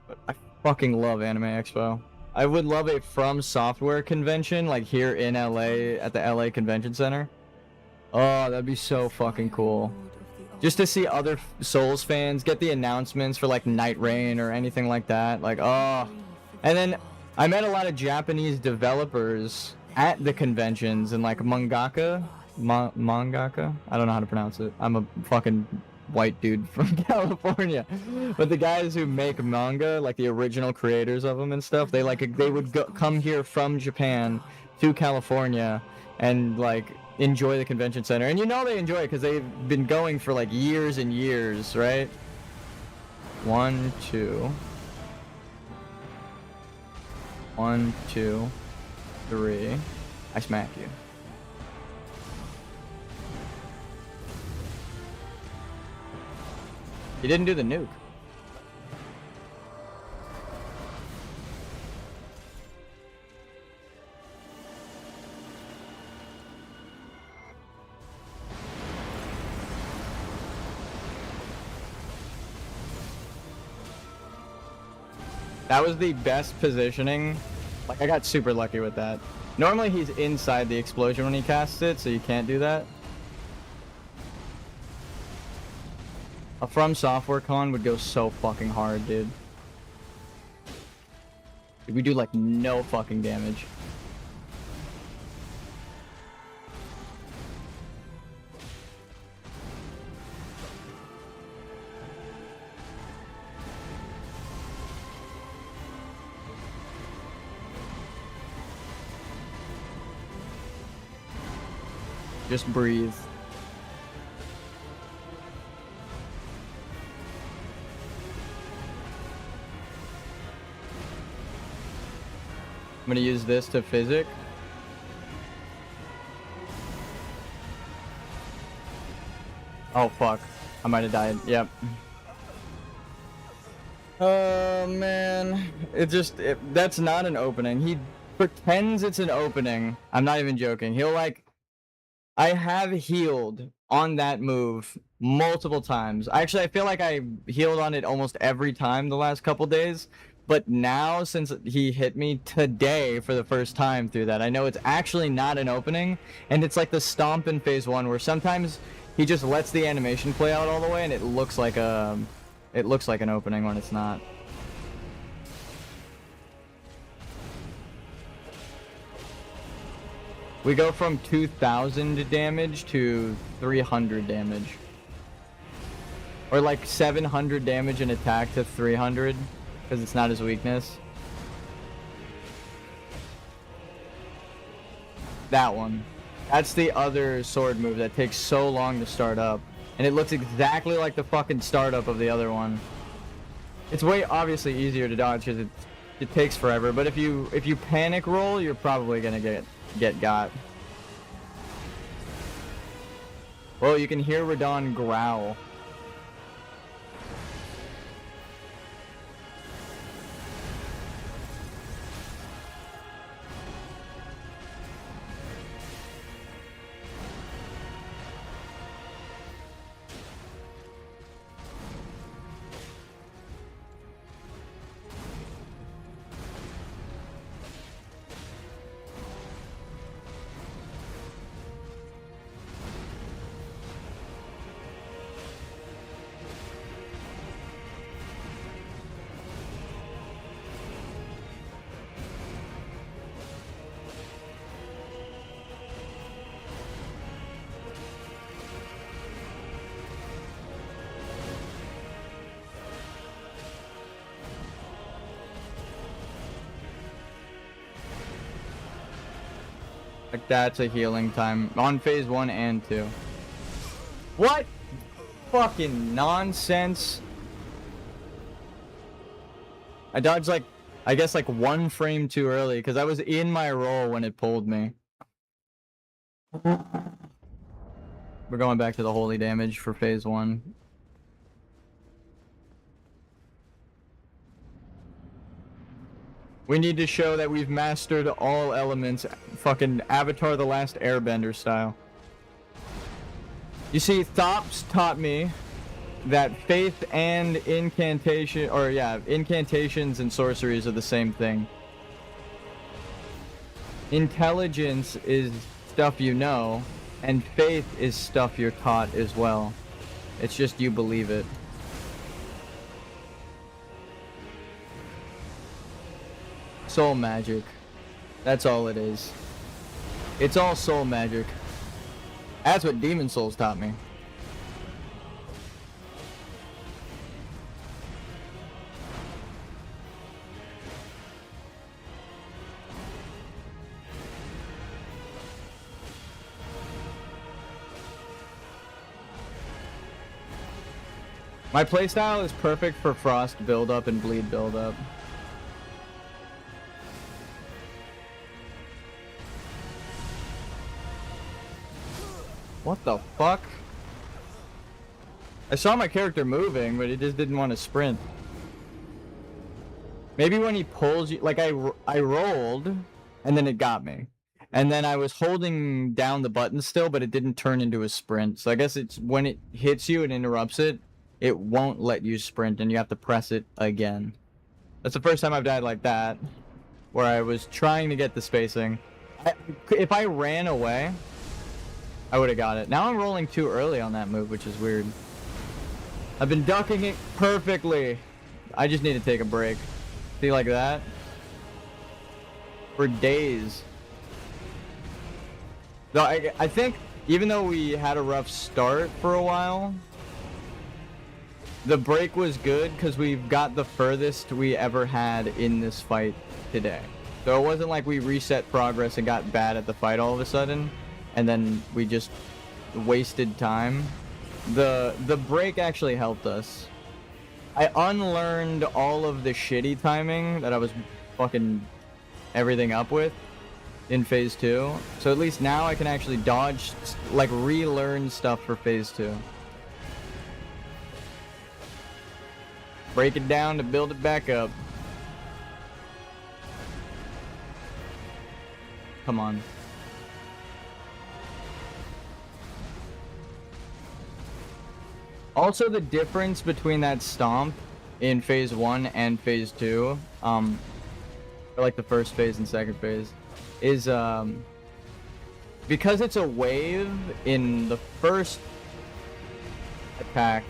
but I fucking love Anime Expo. I would love a From Software convention, like here in LA at the LA Convention Center. Oh, that'd be so fucking cool. Just to see other Souls fans get the announcements for like Night Rain or anything like that. Like, oh. And then I met a lot of Japanese developers at the conventions and like mangaka. I don't know how to pronounce it. I'm a fucking white dude from California, but the guys who make manga, like the original creators of them and stuff, they would come here from Japan to California and like enjoy the convention center, and you know they enjoy it because they've been going for like years and years, right? 1 2 1 2 3. I smack you. You didn't do the nuke. That was the best positioning. Like, I got super lucky with that. Normally he's inside the explosion when he casts it, so you can't do that. A From Software con would go so fucking hard, dude. We do like no fucking damage. Just breathe. I'm gonna use this to physic. Oh fuck. I might have died. Yep. Oh man. That's not an opening. He pretends it's an opening. I'm not even joking. He'll like... I have healed on that move multiple times. Actually, I feel like I healed on it almost every time the last couple days. But now, since he hit me today for the first time through that, I know it's actually not an opening. And it's like the stomp in phase 1 where sometimes he just lets the animation play out all the way and it looks like an opening when it's not. We go from 2,000 damage to 300 damage. Or like 700 damage in attack to 300, because it's not his weakness. That one. That's the other sword move that takes so long to start up. And it looks exactly like the fucking startup of the other one. It's way obviously easier to dodge because it takes forever, but if you panic roll, you're probably gonna get got. Well, you can hear Radon growl. Like, that's a healing time on phase 1 and 2. What? Fucking nonsense. I dodged like, I guess like 1 frame too early because I was in my roll when it pulled me. We're going back to the holy damage for phase 1. We need to show that we've mastered all elements, fucking Avatar The Last Airbender style. You see, Thops taught me that faith and incantation, or yeah, incantations and sorceries are the same thing. Intelligence is stuff you know, and faith is stuff you're taught as well. It's just you believe it. Soul magic. That's all it is. It's all soul magic. That's what Demon Souls taught me. My playstyle is perfect for Frost build-up and Bleed build-up. What the fuck? I saw my character moving, but he just didn't want to sprint. Maybe when he pulls you, like I rolled, and then it got me. And then I was holding down the button still, but it didn't turn into a sprint. So I guess it's when it hits you and interrupts it, it won't let you sprint, and you have to press it again. That's the first time I've died like that, where I was trying to get the spacing. If I ran away, I would have got it. Now I'm rolling too early on that move, which is weird. I've been ducking it perfectly. I just need to take a break. See, like that? For days. Though I think, even though we had a rough start for a while, the break was good because we've got the furthest we ever had in this fight today. So it wasn't like we reset progress and got bad at the fight all of a sudden, and then we just wasted time. The break actually helped us. I unlearned all of the shitty timing that I was fucking everything up with in phase 2. So at least now I can actually dodge, like relearn stuff for phase 2. Break it down to build it back up. Come on. Also, the difference between that stomp in phase 1 and phase 2, or like the first phase and second phase, is because it's a wave in the first attack,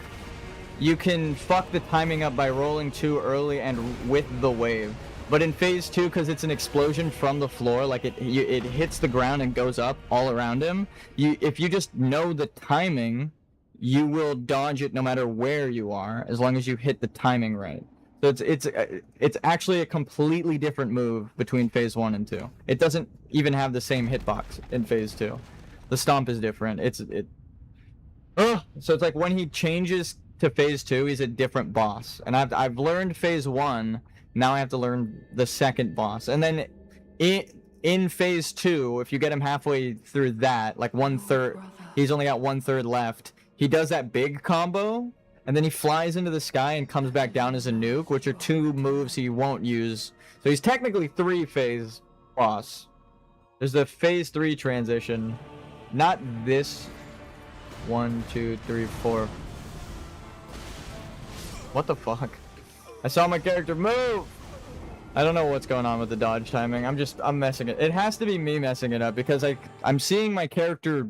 you can fuck the timing up by rolling too early and with the wave. But in phase 2, because it's an explosion from the floor, like it hits the ground and goes up all around him, if you just know the timing, you will dodge it no matter where you are, as long as you hit the timing right. So it's actually a completely different move between phase 1 and 2. It doesn't even have the same hitbox in phase 2. The stomp is different. So it's like when he changes to phase 2, he's a different boss. And I've learned phase 1. Now I have to learn the second boss. And then in phase 2, if you get him halfway through that, like 1/3, he's only got 1/3 left. He does that big combo, and then he flies into the sky and comes back down as a nuke, which are 2 moves he won't use. So he's technically 3-phase boss. There's the phase 3 transition. Not this. 1, 2, 3, 4. What the fuck? I saw my character move! I don't know what's going on with the dodge timing. I'm messing it. It has to be me messing it up because I'm seeing my character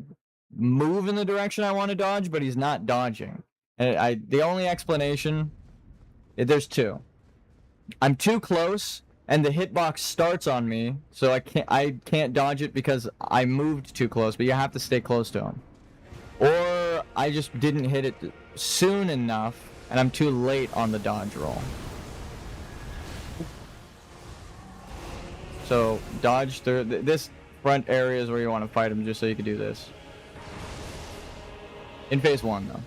move in the direction I want to dodge, but he's not dodging. And the only explanation, there's 2. I'm too close, and the hitbox starts on me, so I can't dodge it because I moved too close. But you have to stay close to him, or I just didn't hit it soon enough, and I'm too late on the dodge roll. So dodge through this front areas where you want to fight him just so you can do this. In phase 1, though.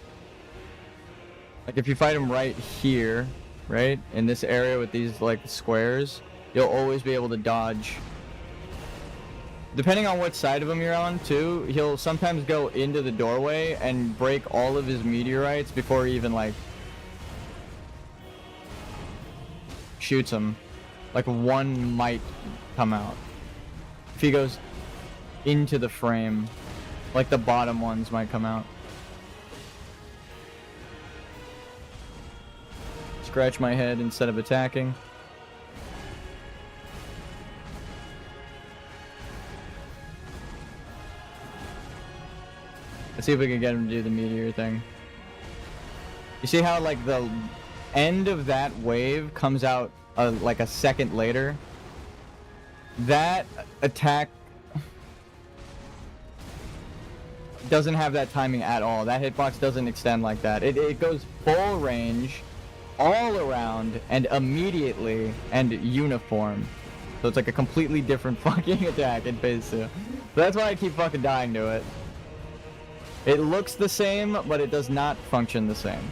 Like, if you fight him right here, right? In this area with these, like, squares, you'll always be able to dodge. Depending on what side of him you're on, too, he'll sometimes go into the doorway and break all of his meteorites before he even, like, shoots him. Like, one might come out. If he goes into the frame, like, the bottom ones might come out. Scratch my head instead of attacking. Let's see if we can get him to do the meteor thing. You see how, like, the end of that wave comes out like a second later? That attack doesn't have that timing at all. That hitbox doesn't extend like that. It goes full range, all around, and immediately, and uniform. So it's like a completely different fucking attack in phase 2. So that's why I keep fucking dying to it. It looks the same, but it does not function the same.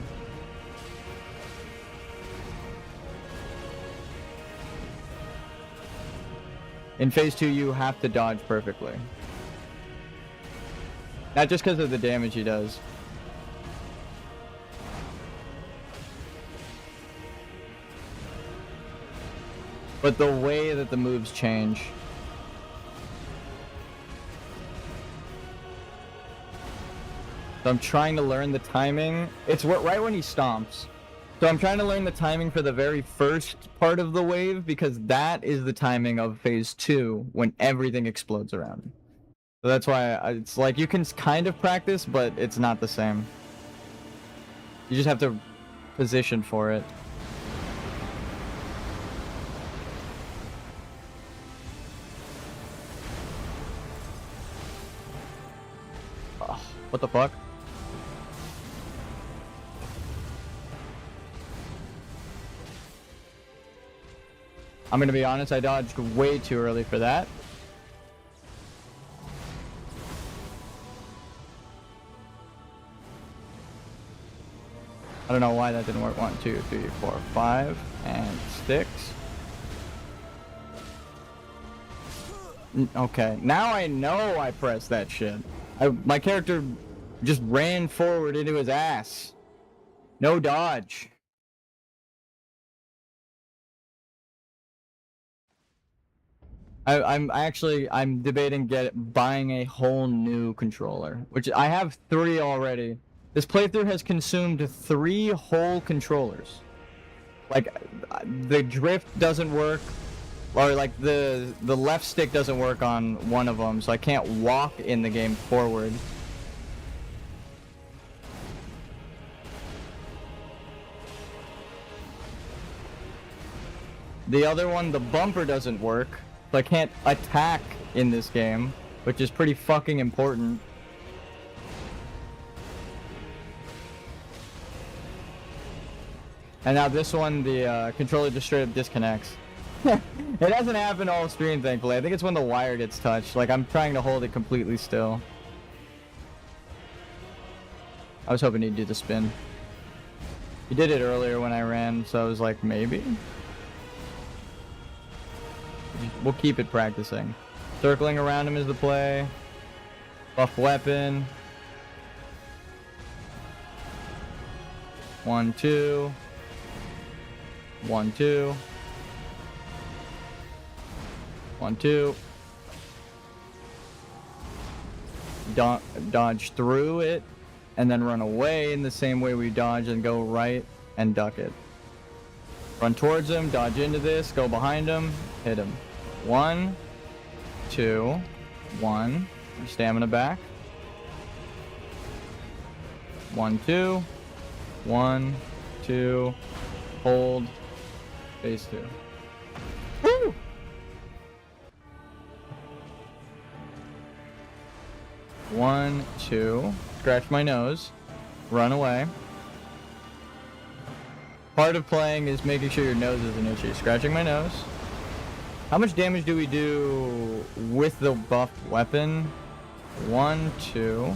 In phase 2, you have to dodge perfectly. Not just because of the damage he does. But the way that the moves change. So I'm trying to learn the timing. It's right when he stomps. So I'm trying to learn the timing for the very first part of the wave, because that is the timing of phase 2 when everything explodes around him. So that's why it's like you can kind of practice, but it's not the same. You just have to position for it. Oh, what the fuck? I'm gonna be honest, I dodged way too early for that. I don't know why that didn't work. 1, 2, 3, 4, 5, and 6. Okay, now I know I pressed that shit. My character just ran forward into his ass. No dodge. I'm debating buying a whole new controller, which I have 3 already. This playthrough has consumed 3 whole controllers. Like, the drift doesn't work, or like the left stick doesn't work on one of them, so I can't walk in the game forward. The other one, the bumper doesn't work. So I can't attack in this game, which is pretty fucking important. And now this one, the controller just straight up disconnects. It hasn't happened all stream, thankfully. I think it's when the wire gets touched. Like, I'm trying to hold it completely still. I was hoping he'd do the spin. He did it earlier when I ran, so I was like, maybe? We'll keep it practicing. Circling around him is the play. Buff weapon. 1, 2. 1, 2. 1, 2. Dodge through it, and then run away in the same way we dodge, and go right and duck it. Run towards him, dodge into this, go behind him, hit him. 1, 2, 1. Stamina back. 1, 2. 1, 2. Hold. Phase 2. Woo! One, 2. Scratch my nose. Run away. Part of playing is making sure your nose isn't itchy. Scratching my nose. How much damage do we do with the buff weapon? 1, 2.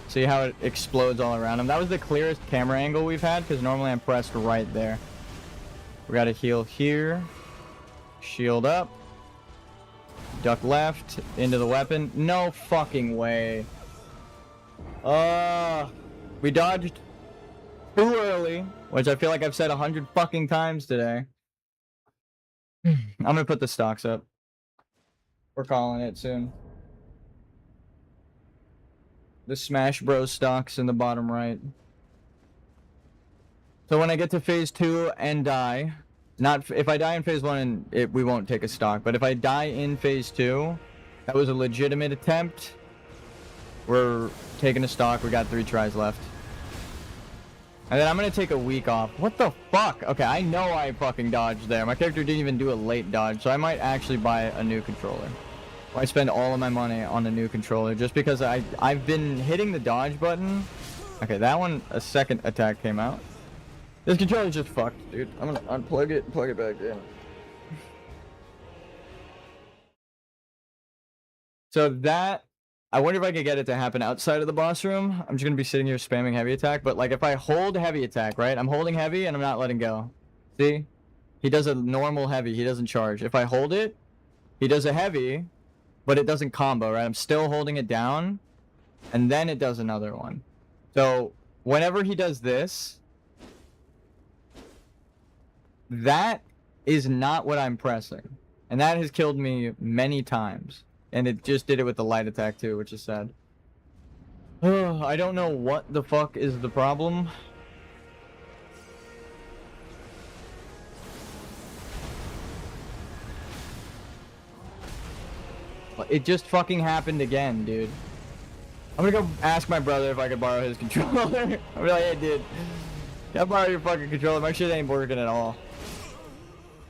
See how it explodes all around him? That was the clearest camera angle we've had, because normally I'm pressed right there. We gotta heal here. Shield up. Duck left. Into the weapon. No fucking way. We dodged too early, which I feel like I've said 100 fucking times today. I'm gonna put the stocks up. We're calling it soon. The Smash Bros stocks in the bottom right. So when I get to phase 2 and die, not if I die in phase 1 and we won't take a stock, but if I die in phase 2, that was a legitimate attempt. We're taking a stock. We got 3 tries left. And then I'm gonna take a week off. What the fuck? Okay, I know I fucking dodged there. My character didn't even do a late dodge, so I might actually buy a new controller. I spend all of my money on a new controller just because I've been hitting the dodge button. Okay, that one, a second attack came out. This controller's just fucked, dude. I'm gonna unplug it, plug it back in. So that, I wonder if I could get it to happen outside of the boss room. I'm just gonna be sitting here spamming heavy attack, but like if I hold heavy attack, right? I'm holding heavy and I'm not letting go. See? He does a normal heavy, he doesn't charge. If I hold it, he does a heavy, but it doesn't combo, right? I'm still holding it down, and then it does another one. So whenever he does this, that is not what I'm pressing. And that has killed me many times. And it just did it with the light attack too, which is sad. I don't know what the fuck is the problem. It just fucking happened again, dude. I'm gonna go ask my brother if I could borrow his controller. I'll be like, hey, dude, can I borrow your fucking controller? My shit ain't working at all.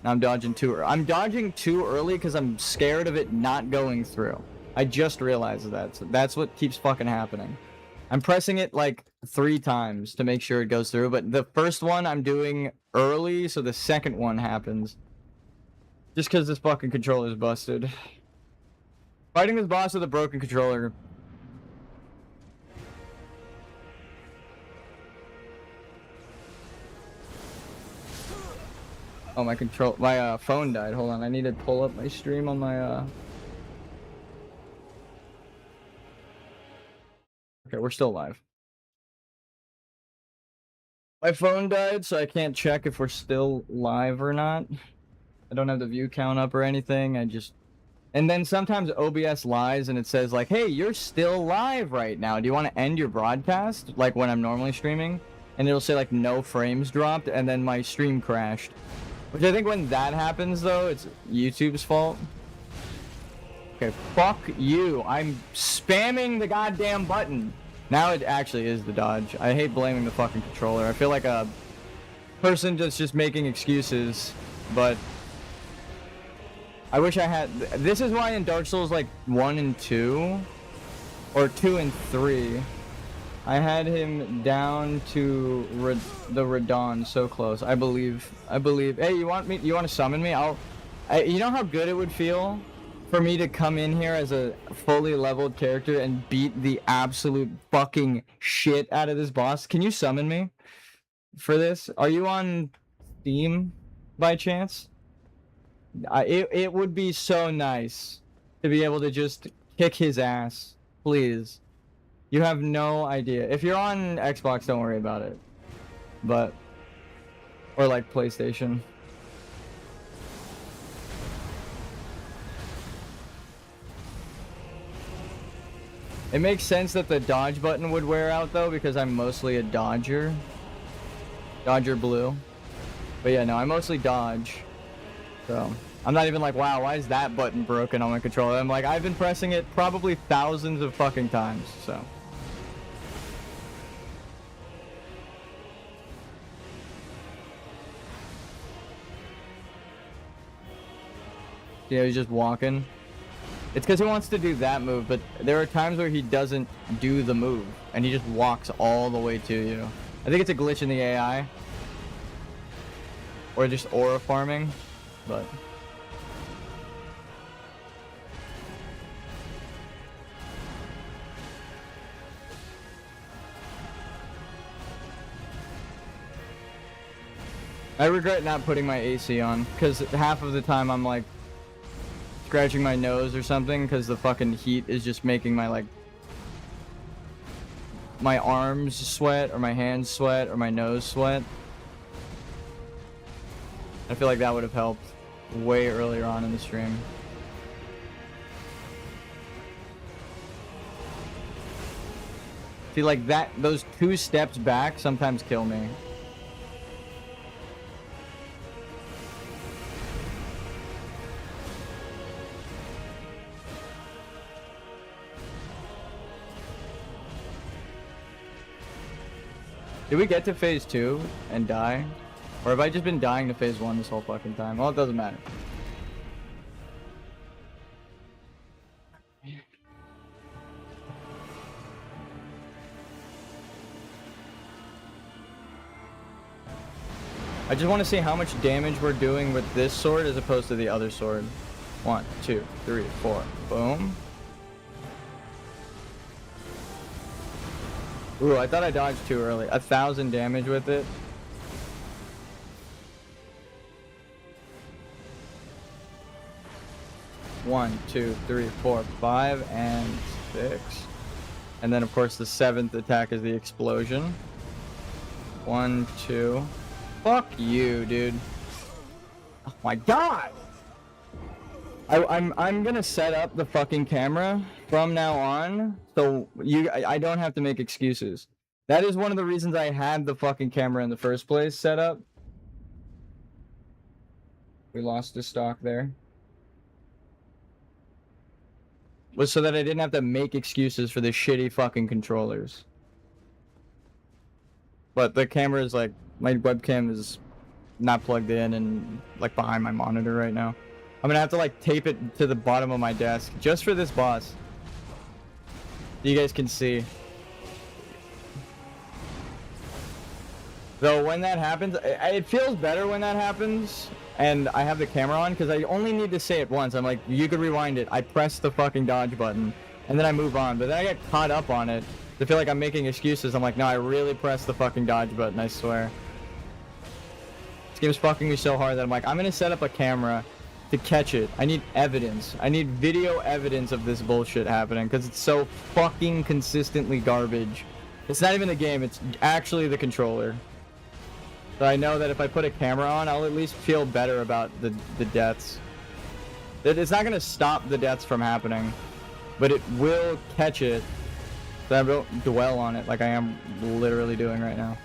Now I'm dodging too early. I'm dodging too early because I'm scared of it not going through. I just realized that. So that's what keeps fucking happening. I'm pressing it like 3 times to make sure it goes through, but the first one I'm doing early, so the second one happens. Just because this fucking controller is busted. Fighting this boss with a broken controller. Oh, my phone died. Hold on, I need to pull up my stream on my Okay, we're still live. My phone died, so I can't check if we're still live or not. I don't have the view count up or anything. And then sometimes OBS lies and it says like, hey, you're still live right now. Do you want to end your broadcast? Like when I'm normally streaming. And it'll say like no frames dropped and then my stream crashed. Which I think when that happens though, it's YouTube's fault. Okay, fuck you. I'm spamming the goddamn button. Now it actually is the dodge. I hate blaming the fucking controller. I feel like a person that's just making excuses, but I wish I had. This is why in Dark Souls like 1 and 2, or 2 and 3, I had him down to the Radon so close. I believe. Hey, you want to summon me? You know how good it would feel for me to come in here as a fully leveled character and beat the absolute fucking shit out of this boss? Can you summon me for this? Are you on Steam by chance? It would be so nice to be able to just kick his ass. Please. You have no idea. If you're on Xbox, don't worry about it. But... or like PlayStation. It makes sense that the dodge button would wear out though, because I'm mostly a dodger. Dodger blue. But yeah, no, I mostly dodge. So, I'm not even like, wow, why is that button broken on my controller? I'm like, I've been pressing it probably thousands of fucking times, so. Yeah, he's just walking. It's because he wants to do that move, but there are times where he doesn't do the move, and he just walks all the way to you. I think it's a glitch in the AI. Or just aura farming. but I regret not putting my AC on, because half of the time I'm like scratching my nose or something, because the fucking heat is just making my like my arms sweat or my hands sweat or my nose sweat. I feel like that would have helped way earlier on in the stream. See, like that, those 2 steps back sometimes kill me. Did we get to phase 2 and die? Or have I just been dying to phase 1 this whole fucking time? Well, it doesn't matter. I just want to see how much damage we're doing with this sword as opposed to the other sword. 1, 2, 3, 4. Boom. Ooh, I thought I dodged too early. 1,000 damage with it. One, 2, 3, 4, 5, and 6. And then, of course, the 7th attack is the explosion. 1, 2. Fuck you, dude. Oh my god! I'm gonna set up the fucking camera from now on, so I don't have to make excuses. That is one of the reasons I had the fucking camera in the first place set up. We lost the stock there. Was so that I didn't have to make excuses for the shitty fucking controllers. But the camera is like, my webcam is not plugged in and like behind my monitor right now. I'm gonna have to like tape it to the bottom of my desk just for this boss. You guys can see. Though when that happens, it feels better when that happens and I have the camera on, because I only need to say it once. I'm like, you could rewind it. I press the fucking dodge button and then I move on. But then I get caught up on it. I feel like I'm making excuses. I'm like, no, I really pressed the fucking dodge button, I swear. This game's fucking me so hard that I'm like, I'm gonna set up a camera to catch it. I need evidence. I need video evidence of this bullshit happening, because it's so fucking consistently garbage. It's not even the game, it's actually the controller. So I know that if I put a camera on, I'll at least feel better about the deaths. It's not gonna stop the deaths from happening, but it will catch it. So I don't dwell on it like I am literally doing right now.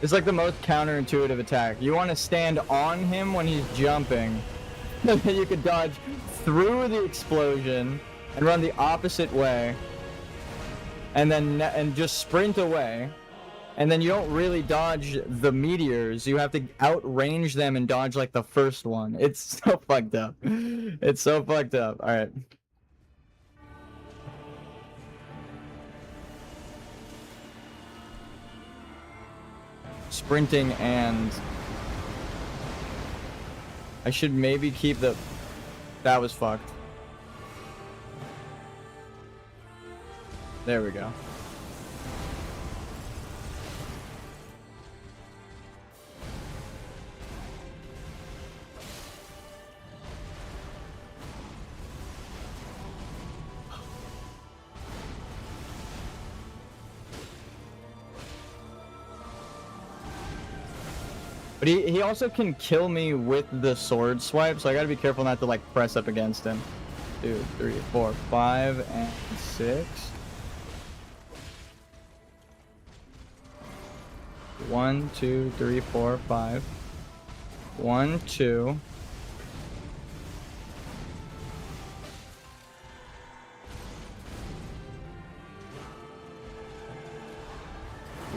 It's like the most counterintuitive attack. You want to stand on him when he's jumping. And then you could dodge through the explosion and run the opposite way. And then just sprint away. And then you don't really dodge the meteors. You have to outrange them and dodge like the first one. It's so fucked up. It's so fucked up. Alright. Sprinting, and I should maybe keep the... That was fucked. There we go. But he also can kill me with the sword swipe, so I gotta be careful not to like press up against him. 2, 3, 4, 5, and 6. 1, 2, 3, 4, 5. 1, 2.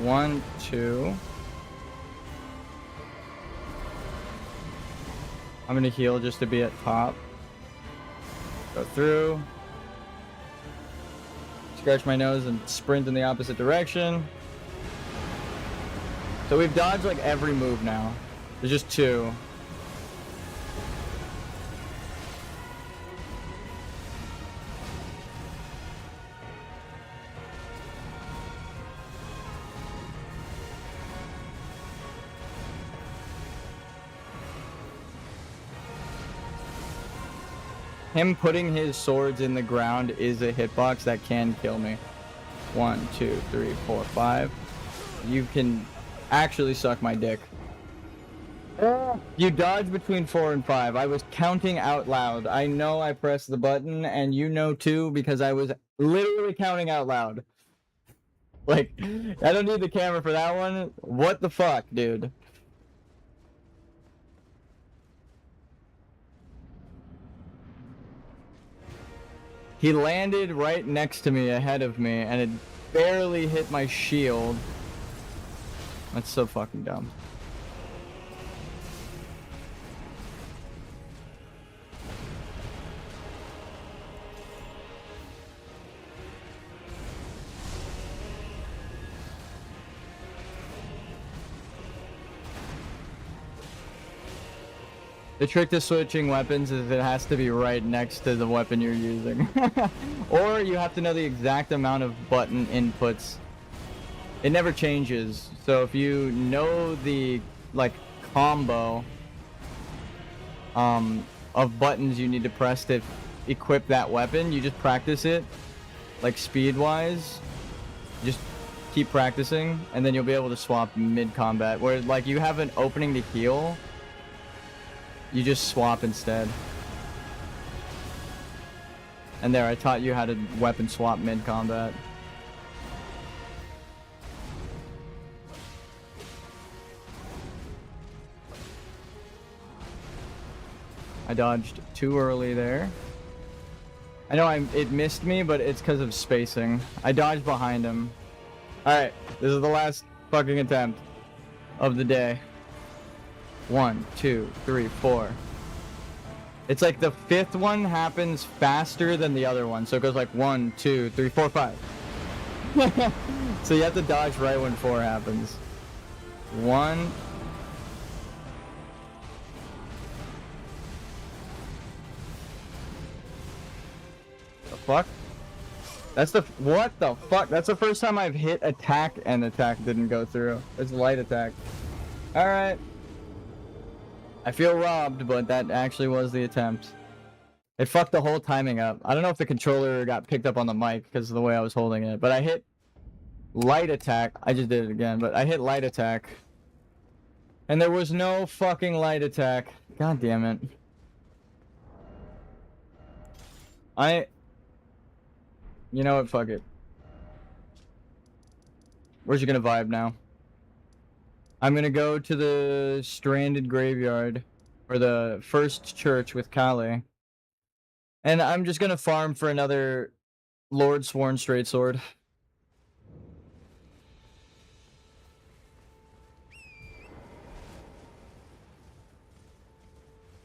1, 2. I'm gonna heal just to be at top. Go through. Scratch my nose and sprint in the opposite direction. So we've dodged like every move now. There's just 2. Him putting his swords in the ground is a hitbox that can kill me. 1, 2, 3, 4, 5. You can actually suck my dick. You dodge between 4 and 5. I was counting out loud. I know I pressed the button, and you know too, because I was literally counting out loud. Like, I don't need the camera for that one. What the fuck, dude? He landed right next to me, ahead of me, and it barely hit my shield. That's so fucking dumb. The trick to switching weapons is it has to be right next to the weapon you're using. Or you have to know the exact amount of button inputs. It never changes. So if you know the like combo of buttons you need to press to equip that weapon, you just practice it like speed wise. Just keep practicing and then you'll be able to swap mid-combat. Where like you have an opening to heal, you just swap instead. And there, I taught you how to weapon swap mid-combat. I dodged too early there. I know it missed me, but it's because of spacing. I dodged behind him. Alright, this is the last fucking attempt of the day. 1, 2, 3, 4. It's like the 5th one happens faster than the other one. So it goes like 1, 2, 3, 4, 5. So you have to dodge right when 4 happens. 1. The fuck? That's the... What the fuck? That's the first time I've hit attack and attack didn't go through. It's light attack. Alright. I feel robbed, but that actually was the attempt. It fucked the whole timing up. I don't know if the controller got picked up on the mic because of the way I was holding it, but I hit light attack. I just did it again, but I hit light attack. And there was no fucking light attack. God damn it. You know what? Fuck it. Where's you gonna vibe now? I'm gonna go to the stranded graveyard, or the first church with Kale. And I'm just gonna farm for another Lord Sworn Straight Sword.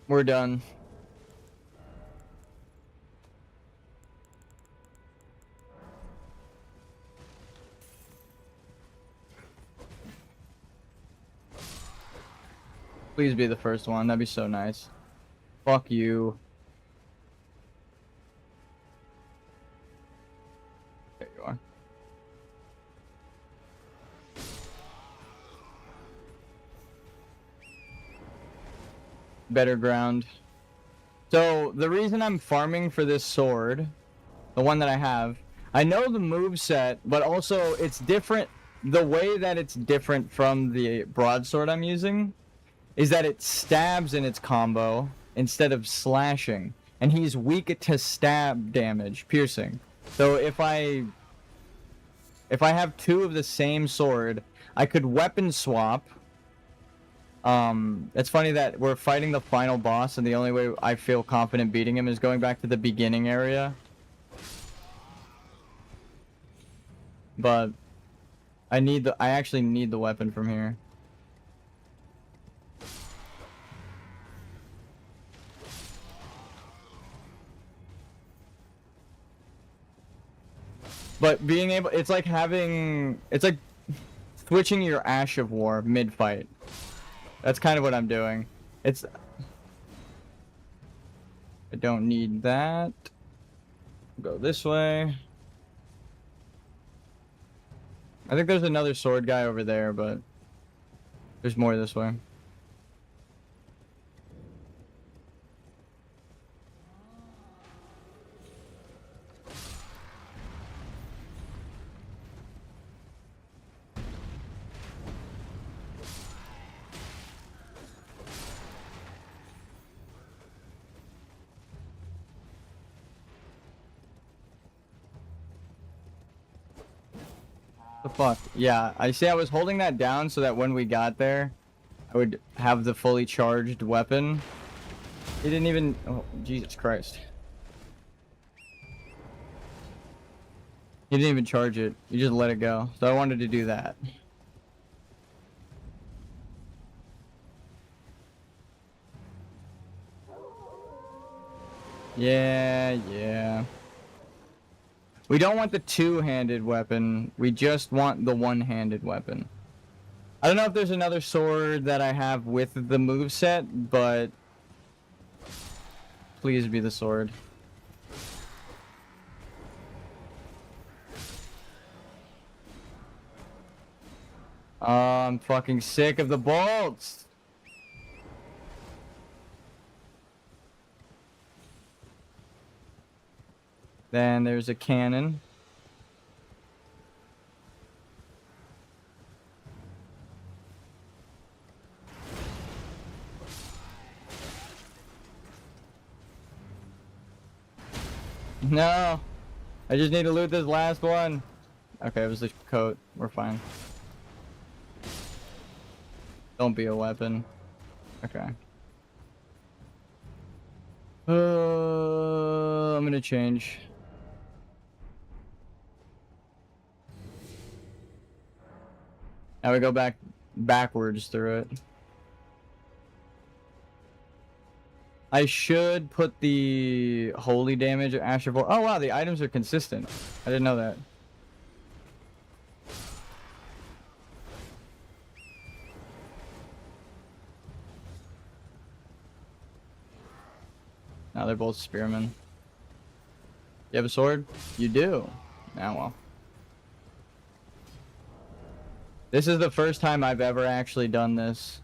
We're done. Please be the first one. That'd be so nice. Fuck you. There you are. Better ground. So, the reason I'm farming for this sword, the one that I have, I know the moveset, but also it's different. The way that it's different from the broadsword I'm using is that it stabs in its combo instead of slashing. And he's weak to stab damage, piercing. So if I have 2 of the same sword, I could weapon swap. It's funny that we're fighting the final boss and the only way I feel confident beating him is going back to the beginning area. But I actually need the weapon from here. But being able, it's like switching your Ash of War mid-fight. That's kind of what I'm doing. I don't need that. Go this way. I think there's another sword guy over there, but there's more this way. The fuck? Yeah, I see. I was holding that down so that when we got there, I would have the fully charged weapon. He didn't even... Oh, Jesus Christ. He didn't even charge it. He just let it go. So I wanted to do that. Yeah. We don't want the two-handed weapon. We just want the one-handed weapon. I don't know if there's another sword that I have with the moveset, but please be the sword. Oh, I'm fucking sick of the bolts. Then there's a cannon. No, I just need to loot this last one. Okay, it was the coat. We're fine. Don't be a weapon. Okay. I'm gonna change. Now we go backwards through it. I should put the holy damage of Ash of War. Oh wow, the items are consistent. I didn't know that. Now they're both spearmen. You have a sword? You do. Now well. This is the first time I've ever actually done this,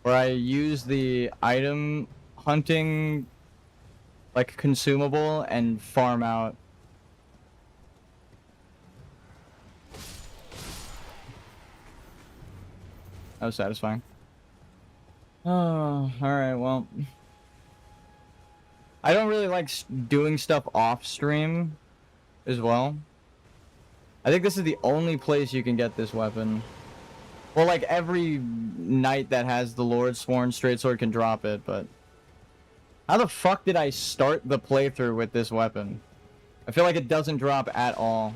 where I use the item hunting like consumable and farm out. That was satisfying. Oh, alright, well. I don't really like doing stuff off stream as well. I think this is the only place you can get this weapon. Well, like every knight that has the Lord Sworn Straight Sword can drop it, but how the fuck did I start the playthrough with this weapon? I feel like it doesn't drop at all.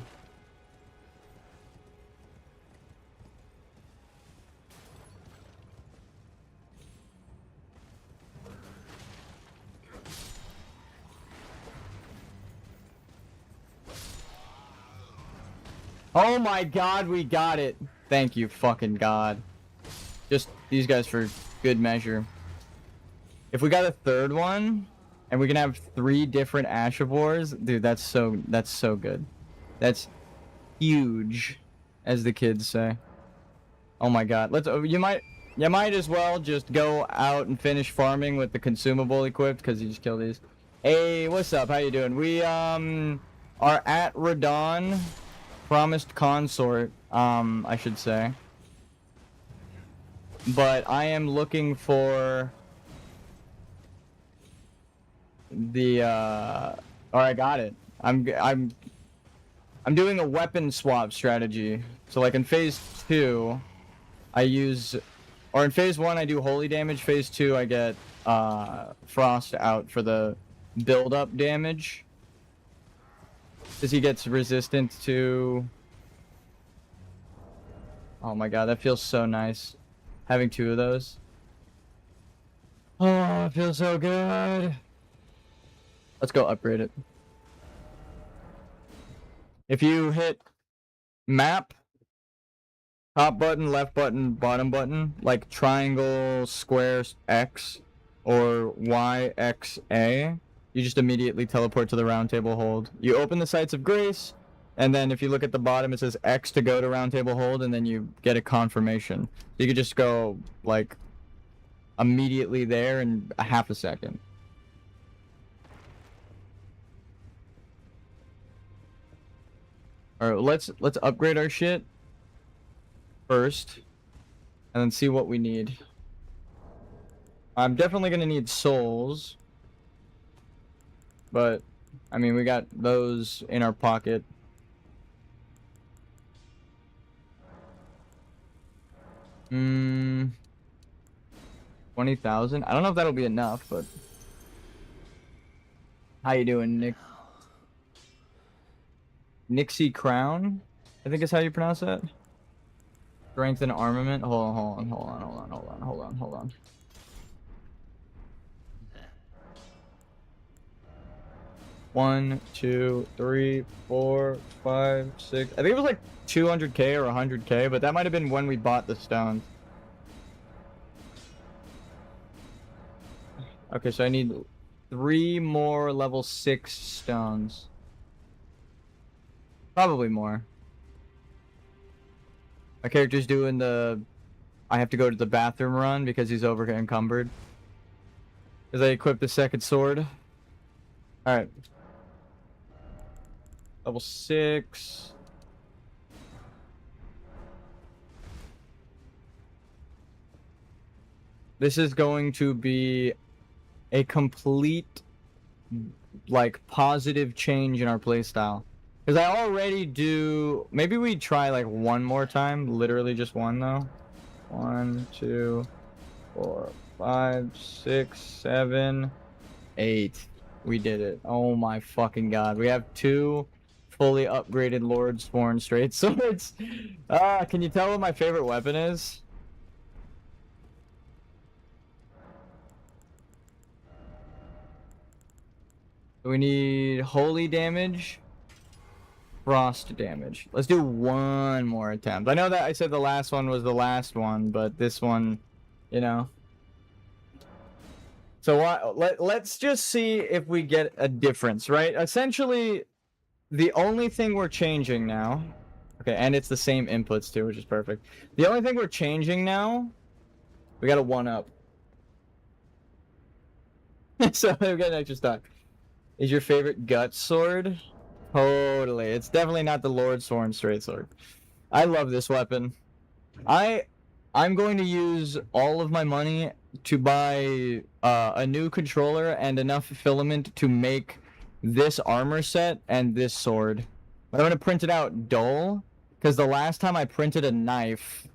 Oh my god, we got it. Thank you, fucking god. Just these guys for good measure. If we got a third one, and we can have 3 different Ash of Wars, dude, that's so good. That's huge, as the kids say. Oh my god. You might as well just go out and finish farming with the consumable equipped, because you just killed these. Hey, what's up? How you doing? We are at Radon. Promised consort, I should say. But I am looking for the or I got it. I'm doing a weapon swap strategy. So like in phase 2, I use, or in phase 1 I do holy damage, phase 2 I get frost out for the build up damage. Because he gets resistant to Oh my god, that feels so nice. Having 2 of those. Oh, it feels so good. Let's go upgrade it. If you hit map, top button, left button, bottom button, like triangle, square, X, or Y, X, A, you just immediately teleport to the round table hold. You open the Sites of Grace, and then if you look at the bottom, it says X to go to round table hold, and then you get a confirmation. You could just go, like, immediately there in a half a second. Alright, let's upgrade our shit first, and then see what we need. I'm definitely gonna need souls, but I mean, we got those in our pocket. Hmm, 20,000. I don't know if that'll be enough, but how you doing, Nick? Nixie Crown, I think is how you pronounce that. Strength and armament. Hold on. 1, 2, 3, 4, 5, 6. I think it was like 200k or 100k, but that might have been when we bought the stones. Okay, so I need 3 more level 6 stones. Probably more. My character's doing the... I have to go to the bathroom run because he's over encumbered. Because I equipped the second sword. Alright. Level 6. This is going to be a complete, like, positive change in our playstyle. Because I already do... Maybe we try, like, one more time. Literally just one, though. 1, 2, 4, 5, 6, 7, 8. We did it. Oh my fucking god. We have 2 fully upgraded Lordsworn straight swords. Can you tell what my favorite weapon is? We need holy damage, frost damage. Let's do one more attempt. I know that I said the last one was the last one, but this one, you know. So let's just see if we get a difference, right? Essentially, the only thing we're changing now... Okay, and it's the same inputs too, which is perfect. The only thing we're changing now... We got a 1-up. So we got an extra stock. Is your favorite gut sword? Totally. It's definitely not the Lordsworn straight sword. I love this weapon. I'm going to use all of my money to buy a new controller and enough filament to make this armor set and this sword. I'm going to print it out dull, because the last time I printed a knife...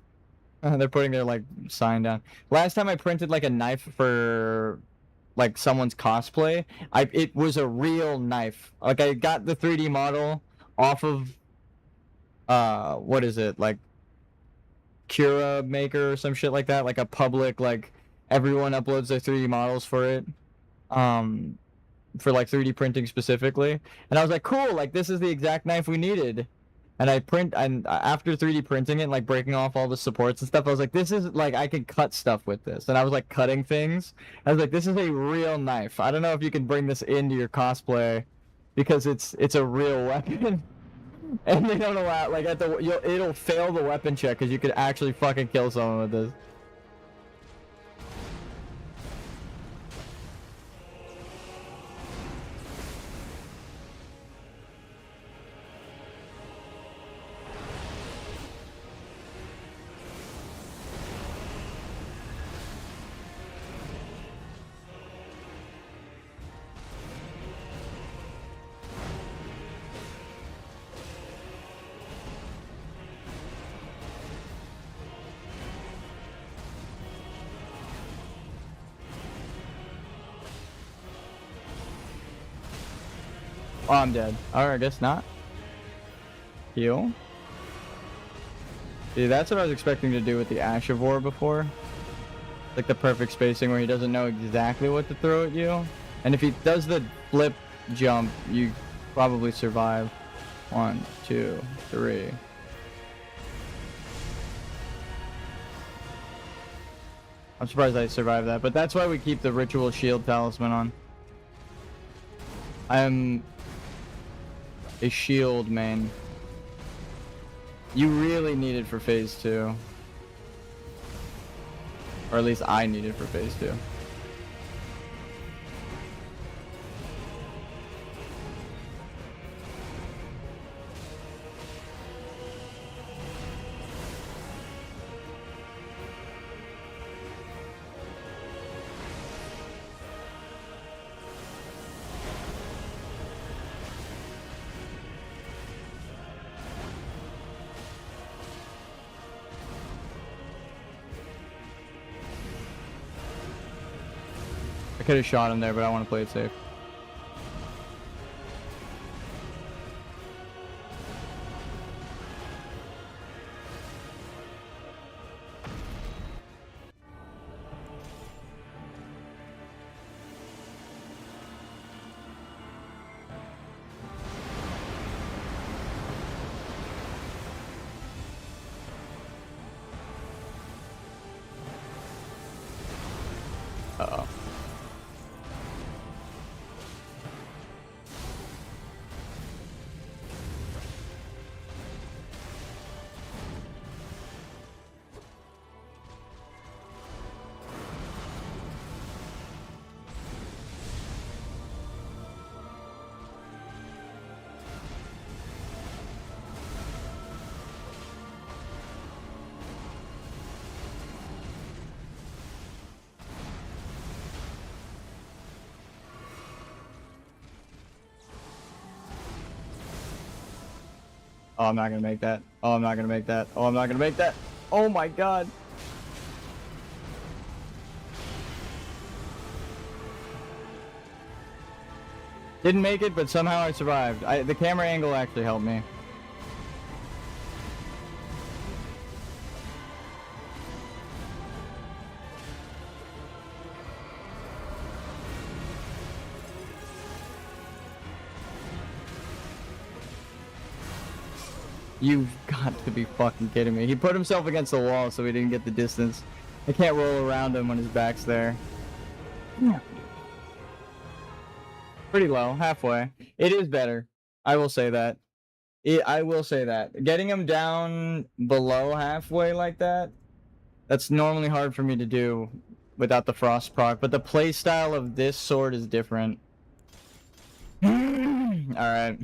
they're putting their, like, sign down. Last time I printed, like, a knife for... like someone's cosplay, it was a real knife. Like, I got the 3D model off of what is it, like Cura Maker or some shit like that, like a public, like everyone uploads their 3D models for it, for like 3D printing specifically, and I was like, cool, like this is the exact knife we needed. And after 3D printing it and like breaking off all the supports and stuff, I was like, this is like, I can cut stuff with this. And I was like cutting things. I was like, this is a real knife. I don't know if you can bring this into your cosplay because it's a real weapon. And they don't allow, like, it'll fail the weapon check because you could actually fucking kill someone with this. Oh, I'm dead. Alright, I guess not. Heal. See, that's what I was expecting to do with the Ashivore before. Like the perfect spacing where he doesn't know exactly what to throw at you. And if he does the flip jump, you probably survive. 1, 2, 3. I'm surprised I survived that, but that's why we keep the ritual shield talisman on. I am a shield main. You really need it for phase 2. Or at least I need it for phase 2. I could have shot him there, but I want to play it safe. Uh-oh. Oh, I'm not gonna make that. Oh, I'm not gonna make that. Oh, I'm not gonna make that. Oh my god. Didn't make it, but somehow I survived. The camera angle actually helped me. You've got to be fucking kidding me. He put himself against the wall so he didn't get the distance. I can't roll around him when his back's there. Yeah. Pretty low, halfway. It is better. I will say that. I will say that. Getting him down below halfway like that, that's normally hard for me to do without the frost proc, but the playstyle of this sword is different. Alright.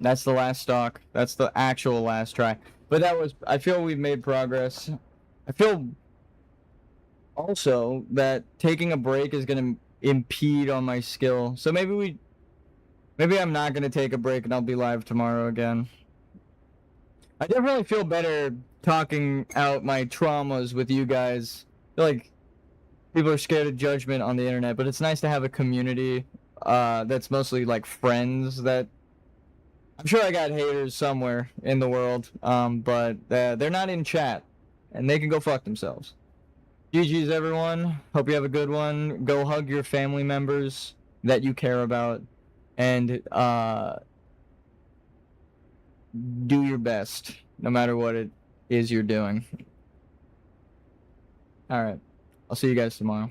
That's the last stock. That's the actual last try. But that was... I feel we've made progress. I feel also that taking a break is going to impede on my skill. So maybe I'm not going to take a break and I'll be live tomorrow again. I definitely feel better talking out my traumas with you guys. I feel like people are scared of judgment on the internet, but it's nice to have a community that's mostly like friends that... I'm sure I got haters somewhere in the world, but they're not in chat, and they can go fuck themselves. GG's, everyone. Hope you have a good one. Go hug your family members that you care about, and do your best, no matter what it is you're doing. Alright. I'll see you guys tomorrow.